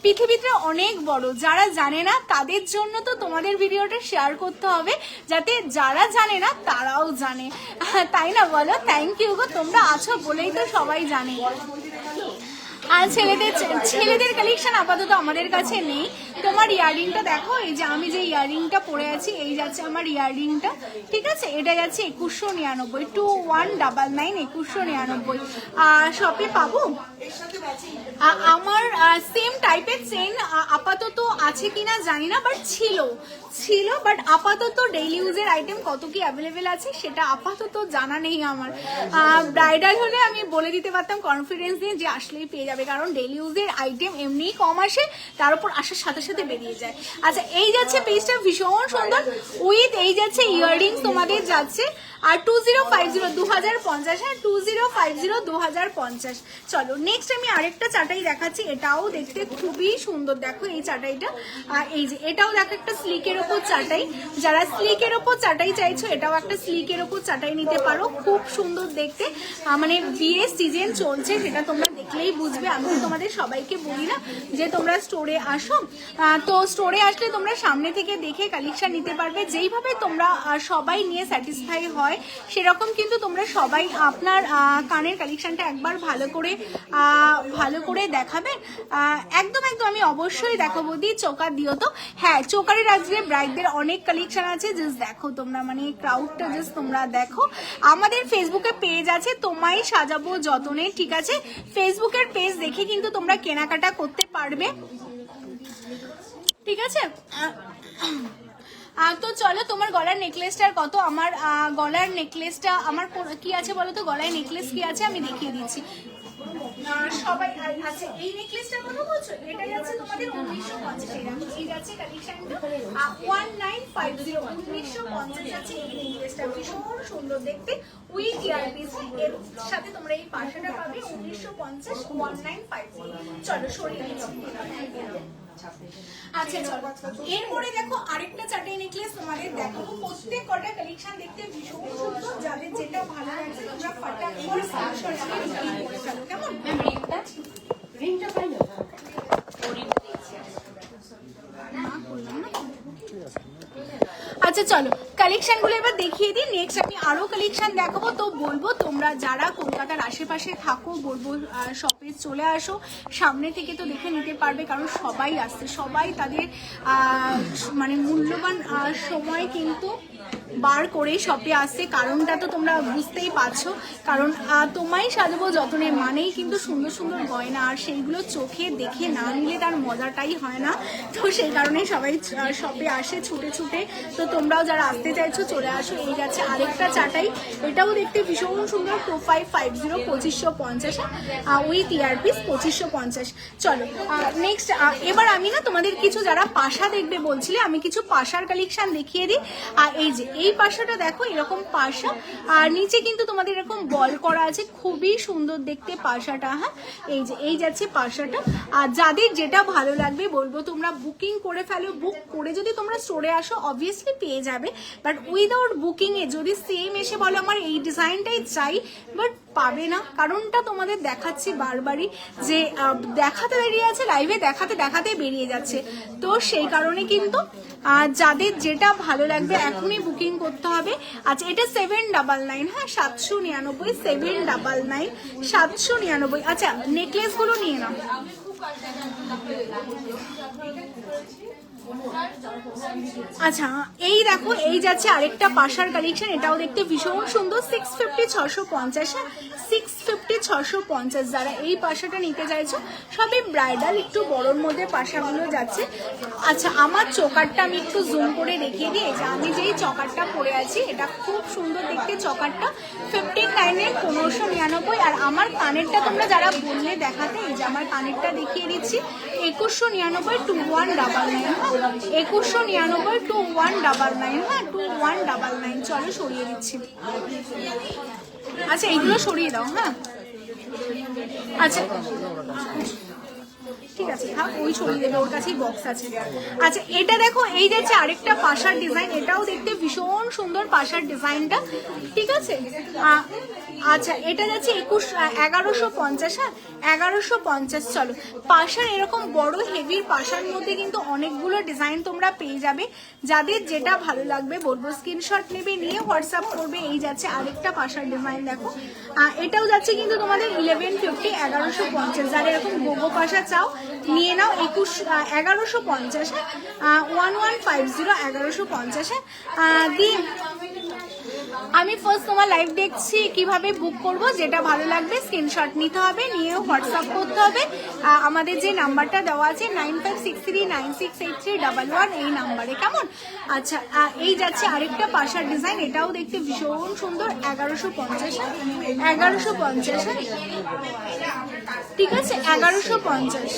পৃথিবীটা অনেক বড়, যারা জানে না তাদের জন্য তো তোমাদের ভিডিওটা শেয়ার করতে হবে, যাতে যারা জানে না তারাও জানে, তাই না বলো? থ্যাংক ইউ গো, তোমরা আছো বলেই তো সবাই জানে। আর ছেলেদের কালেকশন আপাতত আমাদের কাছে নেই, তোমার ইয়াররিংটা দেখো, এই যে আমি যে ইয়াররিংটা পরে আছি এই যাচ্ছে আমার ইয়াররিংটা, ঠিক আছে? এটা যাচ্ছে 2199, 2199, 2199। শপে পাবো। আমার সেম টাইপের চেন আপাতত আছে কিনা জানি না, বাট ছিল বাট আপাতত ডেইলি ইউজের আইটেম কত কি অ্যাভেলেবেল আছে সেটা আপাতত জানা নেই আমার। ব্রাইডাল হলে আমি বলে দিতে পারতাম কনফিডেন্স দিয়ে যে আসলেই পেয়ে যাবে, কারণ ডেইলি ইউজের আইটেম এমনিই কম আসে, তার উপর আসার সাথে সাথে বেরিয়ে যায়। আচ্ছা, এই যাচ্ছে পিসটা ভীষণ সুন্দর উইথ এই যাচ্ছে ইয়াররিংস তোমাদের যাচ্ছে আর 2050 2050, হ্যাঁ 2050 2050। চলো নেক্সট আমি আরেকটা চাটাই দেখাচ্ছি, এটাও দেখতে খুবই সুন্দর। দেখো এই চাটাইটা, এই যে এটাও দেখো একটা স্লিকের ওপর চাটাই, যারা স্লিকের ওপর চাটাই চাইছো এটাও একটা স্লিকের ওপর চাটাই নিতে পারো, খুব সুন্দর দেখতে। মানে বিয়ের সিজন চলছে সেটা তোমরা দেখলেই বুঝবে, আমি তো তোমাদের সবাইকে বলি না যে তোমরা স্টোরে আসো, তো স্টোরে আসলে তোমরা সামনে থেকে দেখে কালেকশন নিতে পারবে, যেইভাবে তোমরা সবাই নিয়ে স্যাটিসফাই হয় সেরকম কিন্তু তোমরা সবাই আপনার কানের কালেকশনটা একবার ভালো করে দেখাবেন। একদম আমি অবশ্যই দেখাবো। দি চোকার দিও তো, হ্যাঁ চোকারের আজকে ব্রাইডদের অনেক কালেকশন আছে, জাস্ট দেখো তোমরা, মানে ক্রাউডটা জাস্ট তোমরা দেখো। আমাদের ফেসবুকে পেজ আছে তোমায় সাজাবো যতনে, ঠিক আছে? ফেসবুকের পেজ দেখে কিন্তু তোমরা কেনাকাটা করতে পারবে, ঠিক আছে? তো চলো, তোমার গলার নেকলেসটার কত? আমার গলার নেকলেসটা আমার কি আছে বলো তো, গলায় নেকলেস কি আছে আমি দেখিয়ে দিচ্ছি সবাই। আচ্ছা, এই নেকলেসটার কথা বলছো? এটা যাচ্ছে তোমাদের 1950, এই যাচ্ছে কালেকশনটা 1950, 1950 যাচ্ছে এই নেকলেসটা, ভীষণ সুন্দর দেখতে উইথ ইয়ারপিস, এর সাথে তোমরা এই পাশাটা পাবে 1950 1950। চলো সরিয়ে দিচ্ছি। আচ্ছা চলো, এরপরে দেখো আরেকটা চাটাই নেকলেস তোমাদের দেখাবো। প্রত্যেক কটা কালেকশন দেখতে ভীষণ সুন্দর, যাদের যেটা ভালো লাগছে তোমরা ফটাফট স্ক্রিনশট দিয়ে বুকিং করে ফেলো, কেমন? রিংটা পাই না, আচ্ছা চলো কালেকশনগুলো এবার দেখিয়ে দিই। নেক্সট আমি আরো কালেকশন দেখাবো, তো বলবো তোমরা যারা কলকাতার আশেপাশে থাকো বলবো শপে চলে আসো, সামনে থেকে তো দেখে নিতে পারবে, কারণ সবাই আসছে, সবাই তাদের মানে মূল্যবান সময় কিন্তু বার করে শপে আসছে, কারণটা তো তোমরা বুঝতেই পারছো, কারণ তোমায় সাজাবো যতনে মানেই কিন্তু সুন্দর সুন্দর গয়না, আর সেইগুলো চোখে দেখে না নিলে তার মজাটাই হয় না, তো সেই কারণে সবাই শপে আসে ছুটে ছুটে। তো তোমরাও যারা আসতে চাইছো চলে আসো। এই যাচ্ছে আরেকটা চাটাই, এটাও দেখতে ভীষণ সুন্দর, 2550 2550, উইথ ইয়ারপিস 2550। চলো নেক্সট, এবার আমি না তোমাদের কিছু যারা পাশা দেখবে বলছিলে, আমি কিছু পাশার কালেকশন দেখিয়ে দিই। আর এই যে এই পাশাটা দেখো, এরকম পাশা, আর নিচে কিন্তু তোমাদের এরকম বল করা আছে, খুবই সুন্দর দেখতে পাশাটা। হ্যাঁ এই যে এই যাচ্ছে পাশাটা, আর যাদের যেটা ভালো লাগবে বলবো তোমরা বুকিং করে ফেলো। বুক করে যদি তোমরা স্টোরে আসো অবভিয়াসলি পেয়ে যাবে, বাট উইদাউট বুকিং এ যদি সেম এসে বলো আমার এই ডিজাইনটাই চাই, বাট পাবে না। কারণটা তোমাদের দেখাচ্ছি বারবারই, যে দেখাতে বেরিয়ে আছে লাইভে, দেখাতে দেখাতে বেরিয়ে যাচ্ছে, তো সেই কারণে কিন্তু যাদের যেটা ভালো লাগবে এখনই বুকিং করতে হবে। আচ্ছা এটা 799, হ্যাঁ 799, 799 799। আচ্ছা নেকলেসগুলো নিয়ে নাও। আচ্ছা এই দেখো, এই যাচ্ছে আরেকটা পাশার কালেকশন, এটাও দেখতে ভীষণ সুন্দর, 650 650, 650 650। যারা এই পাশাটা নিতে চাইছো সবই ব্রাইডাল, একটু বড়োর মধ্যে পাশাগুলো যাচ্ছে। আচ্ছা আমার চোকারটা আমি একটু জুম করে দেখিয়ে দিই, যে আমি যেই চকারটা পরে আছি এটা খুব সুন্দর দেখতে চকারটা, 59 1599। আর আমার কানেরটা তোমরা যারা বললে দেখাতে, এই যে আমার কানেরটা দেখিয়ে দিচ্ছি, 2199 2199, 2199 2199, হ্যাঁ 2199। চলো সরিয়ে দিচ্ছি। আচ্ছা এইগুলো সরিয়ে দাও, হ্যাঁ আচ্ছা ঠিক আছে, হ্যাঁ ওই সরিয়ে দেবে, ওর কাছেই বক্স আছে। আচ্ছা এটা দেখো, এই যাচ্ছে আরেকটা পাশার ডিজাইন, এটাও দেখতে ভীষণ সুন্দর পাশার ডিজাইনটা, ঠিক আছে? আচ্ছা এটা যাচ্ছে 1150, হ্যাঁ 1150। চলো পাশার এরকম বড় হেভির পাশার মধ্যে কিন্তু অনেকগুলো ডিজাইন তোমরা পেয়ে যাবে, যাদের যেটা ভালো লাগবে বলবো স্ক্রিনশট নেবে, নিয়ে হোয়াটসঅ্যাপ করবে। এই যাচ্ছে আরেকটা পাশার ডিজাইন দেখো, এটাও যাচ্ছে কিন্তু তোমাদের 1150 1150। যারা এরকম গোগো পাশা চাও চাও নিয়ে নাও। 1150 1150 1150 দি। আমি ফার্স্ট তোমার লাইভ দেখছি কিভাবে বুক করব, যেটা ভালো লাগবে স্ক্রিনশট নিতে হবে, নিয়েও হোয়াটসঅ্যাপ করতে হবে। আমাদের যে নাম্বারটা দেওয়া আছে 9563968311 এই নাম্বারে, কেমন? আচ্ছা এই যাচ্ছে আরেকটা পাশার ডিজাইন, এটাও দেখতে ভীষণ সুন্দর। 1150 1150 ঠিক আছে 1150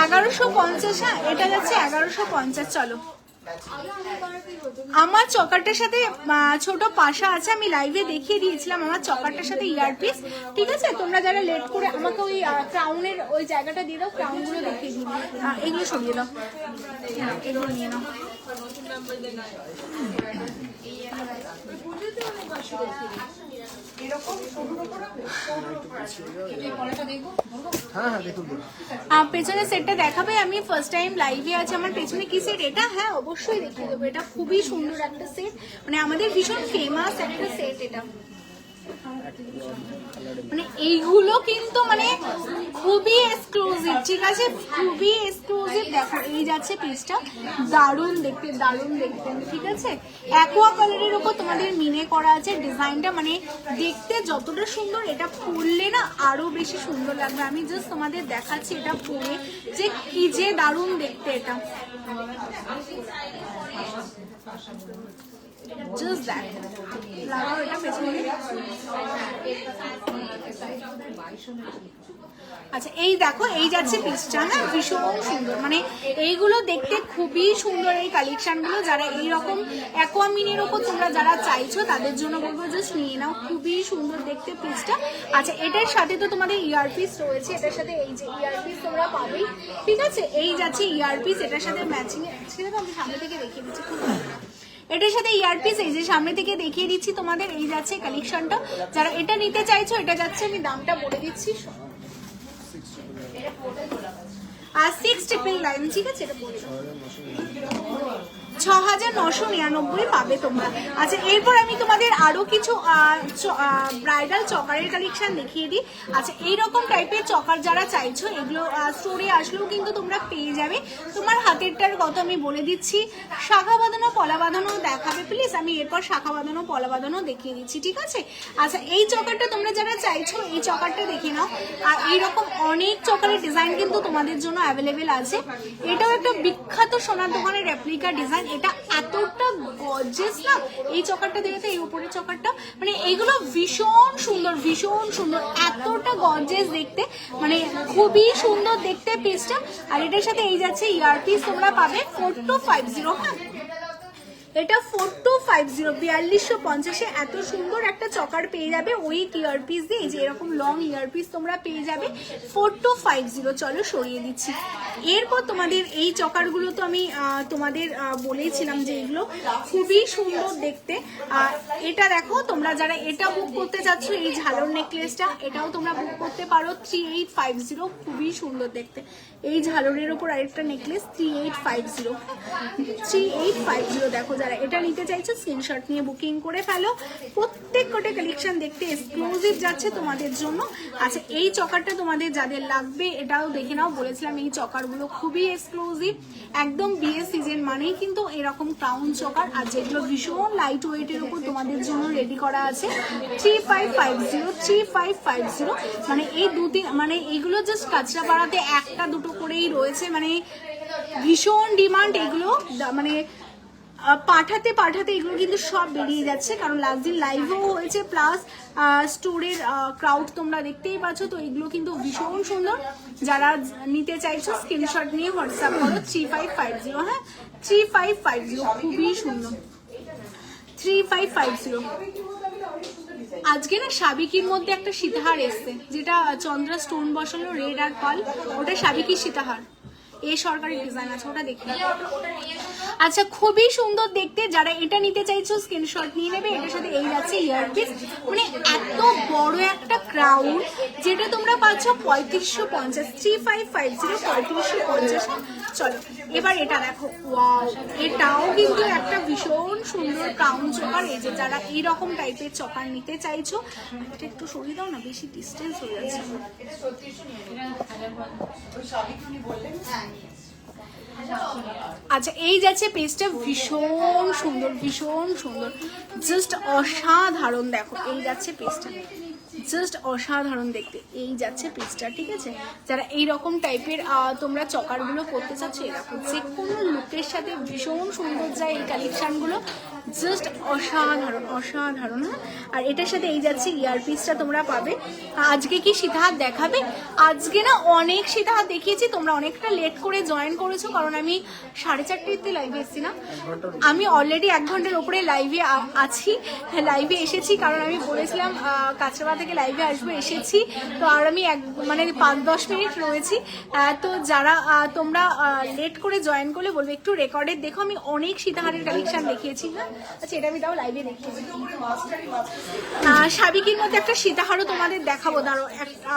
1150 এটা যাচ্ছে 1150। চলো আমার চকারটার সাথে ছোট পাশা আছে, আমি লাইভে দেখিয়ে দিয়েছিলাম আমার চকারটার সাথে ইয়ারপিস। ঠিক আছে, তোমরা যারা লেট করে আমাকে ওই ক্রাউনের ওই জায়গাটা দিয়ে দাও, ক্রাউন গুলো দেখিয়ে দিই, এগুলো সরিয়ে দাও, এগুলো নিয়ে নাও। হ্যাঁ হ্যাঁ দেখুন। পেছনের সেটটা দেখাবে? আমি ফার্স্ট টাইম লাইভে আছে। আমার পেছনে কি সেট এটা? হ্যাঁ অবশ্যই দেখিয়ে দেবো। এটা খুবই সুন্দর একটা সেট, মানে আমাদের ভীষণ ফেমাস একটা সেট এটা। মানে এইগুলো কিন্তু মানে খুবই এক্সক্লুসিভ, ঠিক আছে, খুবই এক্সক্লুসিভ। দেখো এই যাচ্ছে পিসটা, দারুণ দেখতে, দারুণ দেখতে, ঠিক আছে। অ্যাকোয়া কালারের উপর তোমাদের মিনে করা আছে ডিজাইনটা, মানে দেখতে যতটা সুন্দর, এটা পরলে না আরো বেশি সুন্দর লাগবে। আমি জাস্ট তোমাদের দেখাচ্ছি এটা পরে যে কি যে দারুণ দেখতে এটা। Just that. লাগাও এটা পেছনে। আচ্ছা এই দেখো এই যাচ্ছে পিসটা, হ্যাঁ ভীষণ সুন্দর, মানে এইগুলো দেখতে খুবই সুন্দর এই কালেকশনগুলো। যারা এইরকম অ্যাকোয়ামিনের ওপর তোমরা যারা চাইছো তাদের জন্য বলবো জাস্ট নিয়ে নাও, খুবই সুন্দর দেখতে পিসটা। আচ্ছা এটার সাথে তো তোমাদের ইয়ারপিস রয়েছে, এটার সাথে এই যে ইয়ারপিস তোমরা পাবেই, ঠিক আছে। এই যাচ্ছে ইয়ারপিস, এটার সাথে ম্যাচিং ছিল তো, আমি সামনে থেকে দেখিয়ে দিচ্ছি খুব ভালো। এটার সাথে ইয়ারপিস এই যে সামনে থেকে দেখিয়ে দিচ্ছি তোমাদের, এই যাচ্ছে কালেকশনটা। যারা এটা নিতে চাইছো এটা যাচ্ছে, আমি দামটা বলে দিচ্ছি, আর 6999, ঠিক আছে, এটা বলে 6999 পাবে তোমরা। আচ্ছা এরপর আমি তোমাদের আরো কিছু ব্রাইডাল চকারের কালেকশন দেখিয়ে দিই। আচ্ছা এইরকম টাইপের চকার যারা চাইছো, এগুলো স্টোরে আসলেও কিন্তু তোমরা পেয়ে যাবে। তোমার হাতেরটার কথা আমি বলে দিচ্ছি, শাখা বাঁধানো পলা বাঁধানো দেখাবে প্লিজ, আমি এরপর শাখা বাঁধানো পলা বাঁধানো দেখিয়ে দিচ্ছি, ঠিক আছে। আচ্ছা এই চকারটা তোমরা যারা চাইছো এই চকারটা দেখে নাও। আর এইরকম অনেক চকারের ডিজাইন কিন্তু তোমাদের জন্য অ্যাভেলেবেল আছে। এটাও একটা বিখ্যাত সোনার দোকানের রেপ্লিকা ডিজাইন, এটা এতটা গর্জিয়াস না। এই চকারটা দেখে, এই উপরের চকারটা, মানে এইগুলো ভীষণ সুন্দর, ভীষণ সুন্দর, এতটা গর্জিয়াস দেখতে, মানে খুবই সুন্দর দেখতে পিসটা। আর এটার সাথে এই যাচ্ছে ইয়ারপিস তোমরা পাবে 4250, হ্যাঁ এটা 4250 4250 এত সুন্দর একটা চকার পেয়ে যাবে উইথ ইয়ারপিস দিয়ে। এই যে এরকম লং ইয়ারপিস তোমরা পেয়ে যাবে 4250। চলো সরিয়ে দিচ্ছি। এরপর তোমাদের এই চকারগুলো তো আমি তোমাদের বলেইছিলাম যে এগুলো খুবই সুন্দর দেখতে। এটা দেখো তোমরা যারা এটা বুক করতে চাচ্ছ, এই ঝালর নেকলেসটা, এটাও তোমরা বুক করতে পারো 3850, খুবই সুন্দর দেখতে। এই ঝালরের ওপর আরেকটা নেকলেস 3850 3850। দেখো যারা এটা নিতে চাইছো স্ক্রিনশট নিয়ে বুকিং করে ফেলো। প্রত্যেক কটা কালেকশন দেখতে এক্সক্লুসিভ যাচ্ছে তোমাদের জন্য। আচ্ছা এই চকারটা তোমাদের যাদের লাগবে এটাও দেখে নাও, বলেছিলাম এই চকারগুলো খুবই এক্সক্লুসিভ, একদম বিয়ে সিজন মানেই কিন্তু এরকম ক্রাউন চকার। আর যেগুলো ভীষণ লাইট ওয়েটের উপর তোমাদের জন্য রেডি করা আছে 3550 মানে এই মানে এইগুলো জাস্ট কাঁচরাপাড়াতে একটা দুটো করেই রয়েছে, মানে ভীষণ ডিমান্ড এগুলো, মানে পাঠাতে পাঠাতে এগুলো কিন্তু সব বেরিয়ে যাচ্ছে, কারণ লাস্ট দিন লাইভও হয়েছে, প্লাস স্টোরের ক্রাউড তোমরা দেখতেই পাচ্ছ। তো এগুলো কিন্তু ভীষণ সুন্দর, যারা নিতে চাইছো স্ক্রিনশট নিয়ে হোয়াটসঅ্যাপ করো 3550, হ্যাঁ 3550, খুবই সুন্দর 3550। আজকে না সাবিকির মধ্যে একটা সীতাহার এসছে, যেটা চন্দ্রা স্টোন বসানো রেড আর পাল, ওটা সাবিকির সীতাহার, এই সরকারি ডিজাইন আছে, ওটা দেখি। আচ্ছা খুবই সুন্দর দেখতে, যারা এটা নিতে চাইছো স্ক্রিনশট নিয়ে নেবে। এটার সাথে এই যাচ্ছে ইয়ারপিস, মানে এত বড় একটা ক্রাউন যেটা তোমরা পাচ্ছ 3550 3550 3550। চলো এবার এটা দেখো, ওয়াও, এটাও কিন্তু একটা ভীষণ সুন্দর ক্রাউন চকার। এই যে যারা এইরকম টাইপের চকার নিতে চাইছো, এটা একটু সরিয়ে দাও না, বেশি ডিস্টেন্স হয়ে যাচ্ছে। আচ্ছা এই যাচ্ছে পেজটা, ভীষণ সুন্দর, ভীষণ সুন্দর, জাস্ট অসাধারণ। দেখো এই যাচ্ছে পেজটা, জাস্ট অসাধারণ দেখতে। এই যাচ্ছে পিসটা, ঠিক আছে? যারা এইরকম টাইপের তোমরা চকারগুলো করতে চাচ্ছ, এরকম যে কোনো লুকের সাথে ভীষণ সুন্দর যায় এই কালেকশানগুলো, জাস্ট অসাধারণ অসাধারণ। হ্যাঁ, আর এটার সাথে এই যাচ্ছে ইয়ারপিসটা তোমরা পাবে। আজকে কি সীতাহার দেখাবে? আজকে না অনেক সীতাহার দেখিয়েছি, তোমরা অনেকটা লেট করে জয়েন করেছো, কারণ আমি 4:30 লাইভে এসেছি না, আমি অলরেডি 1 ঘন্টার উপরে লাইভে আছি, লাইভে এসেছি, কারণ আমি বলেছিলাম কাঁচরাপাড়া থেকে লাইভে আসবো, এসেছি তো। আর আমি 5-10 মিনিট রয়েছি। তো যারা তোমরা লেট করে জয়েন করলে বলবে একটু রেকর্ডের দেখো, আমি অনেক সীতাহারের কালেকশন দেখিয়েছি। হ্যাঁ, আচ্ছা এটা আমি তাও লাইভে দেখিয়েছি। সাবিকির মধ্যে একটা সীতাহারও তোমাদের দেখাবো, দাঁড়ো।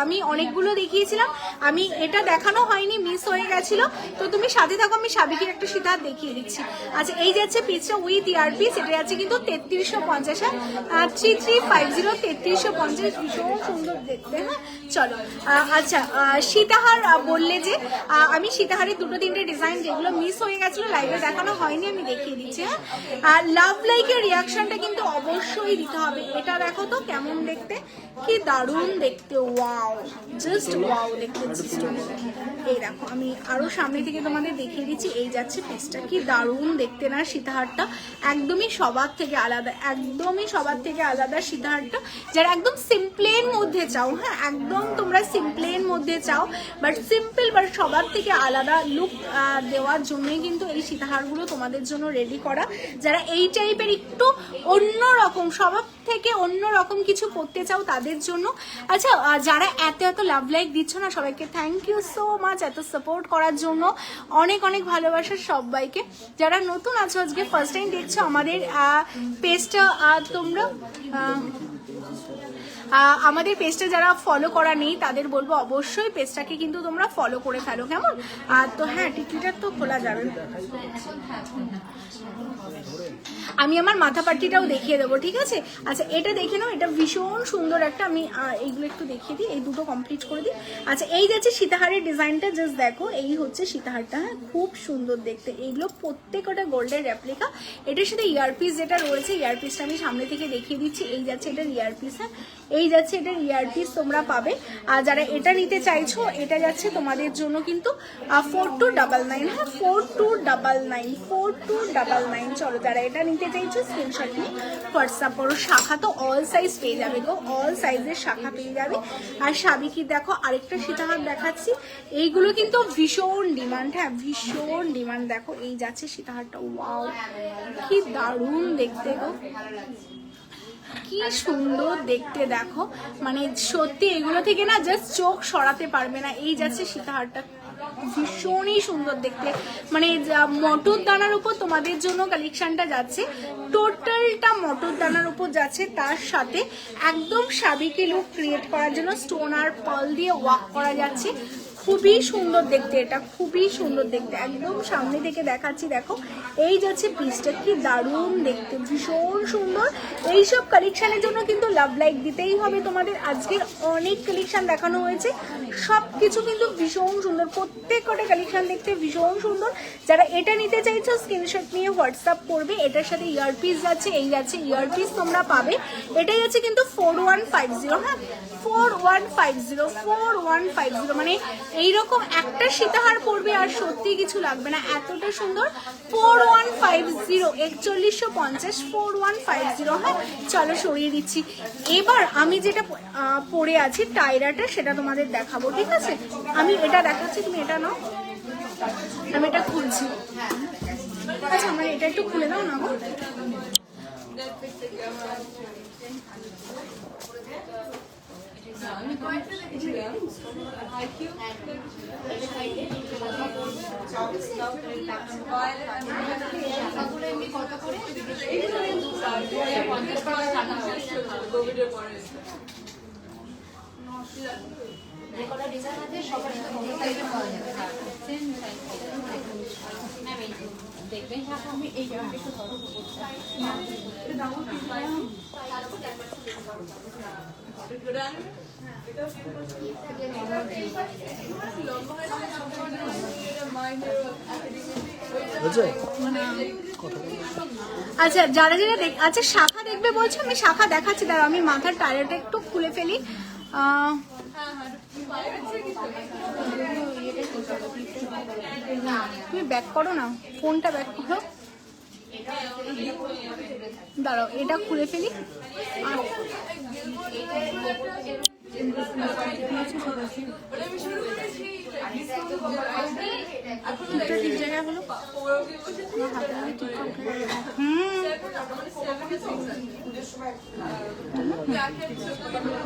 আমি অনেকগুলো দেখিয়েছিলাম, আমি এটা দেখানো হয়নি, মিস হয়ে গেছিল, তো তুমি সাথে থাকো, আমি সাবিকির একটা সীতাহার দেখিয়ে দিচ্ছি। আচ্ছা এই যাচ্ছে পিসটা উইথ ইয়ারপিস, এটা যাচ্ছে কিন্তু 3350, 3350 3350, ভীষণ সুন্দর দেখতে। হ্যাঁ চলো, আচ্ছা সীতাহার বললে যে আমি সীতাহারের 2-3টে ডিজাইন যেগুলো মিস হয়ে গেছিলো লাইভে দেখানো হয়নি, আমি দেখিয়ে দিচ্ছি। হ্যাঁ, লাভ লাইকের রিয়াকশনটা কিন্তু অবশ্যই দিতে হবে। এটা দেখো তো কেমন দেখতে, কি দারুণ দেখতে, ওয়াও, জাস্ট ওয়াও দেখতে। এই দেখো আমি আরো সামনে থেকে তোমাদের দেখিয়ে দিচ্ছি। এই যাচ্ছে পিসটা, কি দারুণ দেখতে না সীতাহারটা, একদমই সবার থেকে আলাদা, একদমই সবার থেকে আলাদা সীতাহারটা। যারা একদম সিম্পলের মধ্যে চাও, হ্যাঁ একদম তোমরা সিম্পলের মধ্যে চাও, বাট সিম্পল বাট সবার থেকে আলাদা লুক দেওয়ার জন্যই কিন্তু এই সীতাহারগুলো তোমাদের জন্য রেডি করা। যারা এই টাইপের একটু অন্যরকম, সবার থেকে অন্যরকম কিছু করতে চাও তাদের জন্য। আচ্ছা যারা এত লাভ লাইক দিচ্ছ না, সবাইকে থ্যাংক ইউ সো মাচ এত সাপোর্ট করার জন্য, অনেক অনেক ভালোবাসা সবাইকে। যারা নতুন আছো, আজকে ফার্স্ট টাইম দেখছো আমাদের পেজটা, তোমরা আমাদের পেজটা যারা ফলো করা নেই তাদের বলবো অবশ্যই পেজটাকে কিন্তু তোমরা ফলো করে ফেলো, কেমন? তো হ্যাঁ, টিকিটটা তো খোলা যাবে, আমি আমার মাথা পাট্টিটাও দেখিয়ে দেবো, ঠিক আছে? আচ্ছা এটা দেখে নাও, এটা ভীষণ সুন্দর একটা, আমি এইগুলো একটু দেখিয়ে দিই, এই দুটো কমপ্লিট করে দিই। আচ্ছা এই যাচ্ছে সীতাহারের ডিজাইনটা, জাস্ট দেখো, এই হচ্ছে সীতাহারটা। হ্যাঁ খুব সুন্দর দেখতে, এইগুলো প্রত্যেকটা গোল্ডের রেপ্লিকা। এটার সাথে ইয়ারপিস যেটা রয়েছে, ইয়ারপিসটা আমি সামনে থেকে দেখিয়ে দিচ্ছি। এই যাচ্ছে এটার ইয়ারপিস, হ্যাঁ এই যাচ্ছে এটার ইয়ারপিস তোমরা পাবে। আর যারা এটা নিতে চাইছো, এটা যাচ্ছে তোমাদের জন্য কিন্তু 4299, হ্যাঁ 4299, 4299। চলো যারা এটা নিতে চাইছো স্ক্রিনশট নিয়ে হোয়াটসঅ্যাপ করো। শাখা তো অল সাইজ পেয়ে যাবে গো, অল সাইজের শাখা পেয়ে যাবে। আর সাবিকি দেখো আরেকটা সীতাহার দেখাচ্ছি, এইগুলো কিন্তু ভীষণ ডিমান্ড, হ্যাঁ ভীষণ ডিমান্ড। দেখো এই যাচ্ছে সীতাহারটা, ওয়াও কি দারুণ দেখতে গো, কি সুন্দর দেখতে। দেখো মানে সত্যি এগুলো থেকে না জাস্ট চোখ সরাতে পারবে না। এই যাচ্ছে সীতাহারটা, ভীষণই সুন্দর দেখতে, মানে মটর দানার উপর তোমাদের জন্য কালেকশনটা যাচ্ছে, টোটালটা মটর দানার উপর যাচ্ছে, তার সাথে একদম সাবিকি লুক ক্রিয়েট করার জন্য স্টোন আর পার্ল দিয়ে ওয়ার্ক করা যাচ্ছে। খুবই সুন্দর দেখতে, এটা খুবই সুন্দর দেখতে, একদম সামনে থেকে দেখাচ্ছি। দেখো এই যাচ্ছে পিসটা, কি দারুণ দেখতে, ভীষণ সুন্দর। এইসব কালেকশনের জন্য কিন্তু লাভ লাইক দিতেই হবে তোমাদের। আজকের অনেক কালেকশন দেখানো হয়েছে, সব কিছু কিন্তু ভীষণ সুন্দর, প্রত্যেকটা কালেকশন দেখতে ভীষণ সুন্দর। যারা এটা নিতে চাইছো স্ক্রিনশট নিয়ে হোয়াটসঅ্যাপ করবে। এটার সাথে ইয়ারপিস যাচ্ছে, এই যাচ্ছে ইয়ারপিস তোমরা পাবে। এটাই যাচ্ছে কিন্তু 4150, হ্যাঁ 4150, 4150, মানে এইরকম একটা সীতাহার পড়বে আর সত্যি কিছু লাগবে না, এতটা সুন্দর। 4150, 4150, 4150। হ্যাঁ চলো সরিয়ে দিচ্ছি। এবার আমি যেটা পরে আছি টায়রাটা, সেটা তোমাদের দেখাবো, ঠিক আছে? আমি এটা দেখাচ্ছি, তুমি এটা নাও, আমি এটা খুলছি। আচ্ছা আমার এটা একটু খুলে দাও না গো। যে কটা ডিজাইন আছে সবার সাথে এই সাইজে পাওয়া যাবে। সেম সাইজ ম্যাম এই যে দেখবেন শাখা আমি এই জায়গাটা একটু ধরো বুঝছো? আচ্ছা যারা যারা আচ্ছা শাখা দেখবে বলছো, আমি শাখা দেখাচ্ছি, দাঁড়াও আমি মাথার টায়ারটা একটু খুলে ফেলি। তুমি ব্যাক করো না, ফোনটা ব্যাক করো, দাঁড়াও এটা খুলে ফেলি। ঠিক জায়গায় হলো।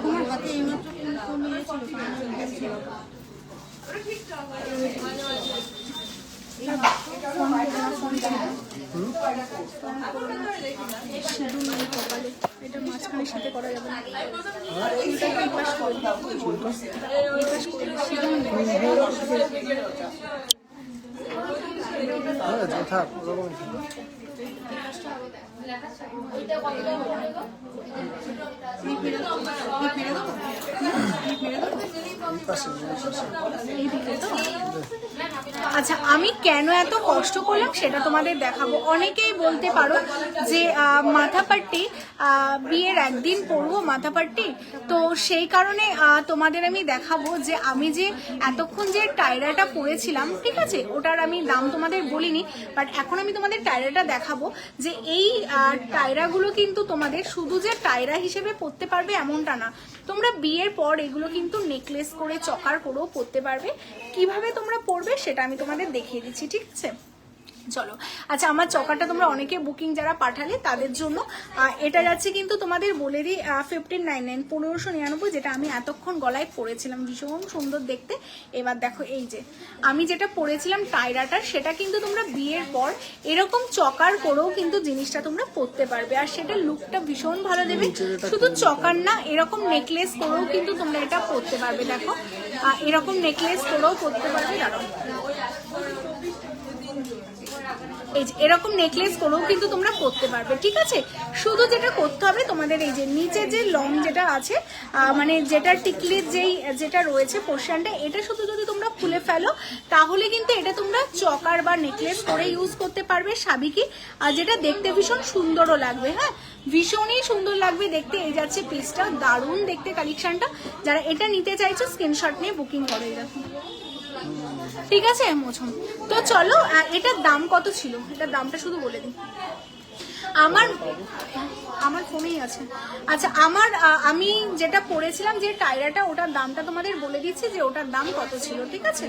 তোমার হাতে এইমাত্র ফোন নিয়েছিল। সিঁদুর নেই কপালে, এটা মাঝখানে সাথে করা যাবে না। এটা এই পাশ করবো, এই পাশ করবো, সিঁদুর নেই। থাক ওরকম আচ্ছা আমি কেন এত কষ্ট করলাম সেটা তোমাদের দেখাবো। অনেকেই বলতে পারো যে মাথাপাট্টি বিয়ের একদিন পরবো মাথাপাট্টি, তো সেই কারণে তোমাদের আমি দেখাবো যে আমি যে এতক্ষণ যে টায়রাটা পরেছিলাম, ঠিক আছে, ওটার আমি দাম তোমাদের বলিনি, বাট এখন আমি তোমাদের টায়রাটা দেখাবো যে এই টায়রাগুলো কিন্তু তোমাদের শুধু যে টায়রা হিসেবে পরতে পারবে এমনটা না, তোমরা বিয়ের পর এগুলো কিন্তু নেকলেস করে চকার করেও পরতে পারবে। কিভাবে তোমরা পরবে সেটা আমি তোমাদের দেখিয়ে দিচ্ছি, ঠিক আছে? চলো। আচ্ছা আমার চকারটা তোমরা অনেকে বুকিং যারা পাঠালে তাদের জন্য এটা যাচ্ছে কিন্তু তোমাদের বলে দিই 1599 1599, যেটা আমি এতক্ষণ গলায় পরেছিলাম, ভীষণ সুন্দর দেখতে। এবার দেখো এই যে আমি যেটা পরেছিলাম টায়রাটার, সেটা কিন্তু তোমরা বিয়ের পর এরকম চকার করেও কিন্তু জিনিসটা তোমরা পরতে পারবে, আর সেটা লুকটা ভীষণ ভালো দেবে। শুধু চকার না, এরকম নেকলেস করেও কিন্তু তোমরা এটা পরতে পারবে। দেখো এরকম নেকলেস করেও পরতে পারবে। দাঁড়াও, এই যে এরকম নেকলেস করেও কিন্তু তোমরা করতে পারবে, ঠিক আছে? শুধু যেটা করতে হবে তোমাদের এই যে নিচে যে লং যেটা আছে, মানে যেটা টিকলির যেটা রয়েছে পোর্শনটা, এটা শুধু যদি তোমরা খুলে ফেলো তাহলে কিন্তু এটা তোমরা চকার বা নেকলেস করে ইউজ করতে পারবে সাবিকি, আর যেটা দেখতে ভীষণ সুন্দরও লাগবে। হ্যাঁ, ভীষণই সুন্দর লাগবে দেখতে। এই যাচ্ছে পিসটা, দারুণ দেখতে কালেকশনটা। যারা এটা নিতে চাইছো স্ক্রিনশট নিয়ে বুকিং করে রাখো, ঠিক আছে মোছম? তো চলো, এটার দাম কত ছিল, এটার দামটা শুধু বলে দিই। আমার ফোনেই আছে। আচ্ছা আমি যেটা পড়েছিলাম যে টায়রাটা, ওটার দামটা তোমাদের বলে দিচ্ছি যে ওটার দাম কত ছিল, ঠিক আছে?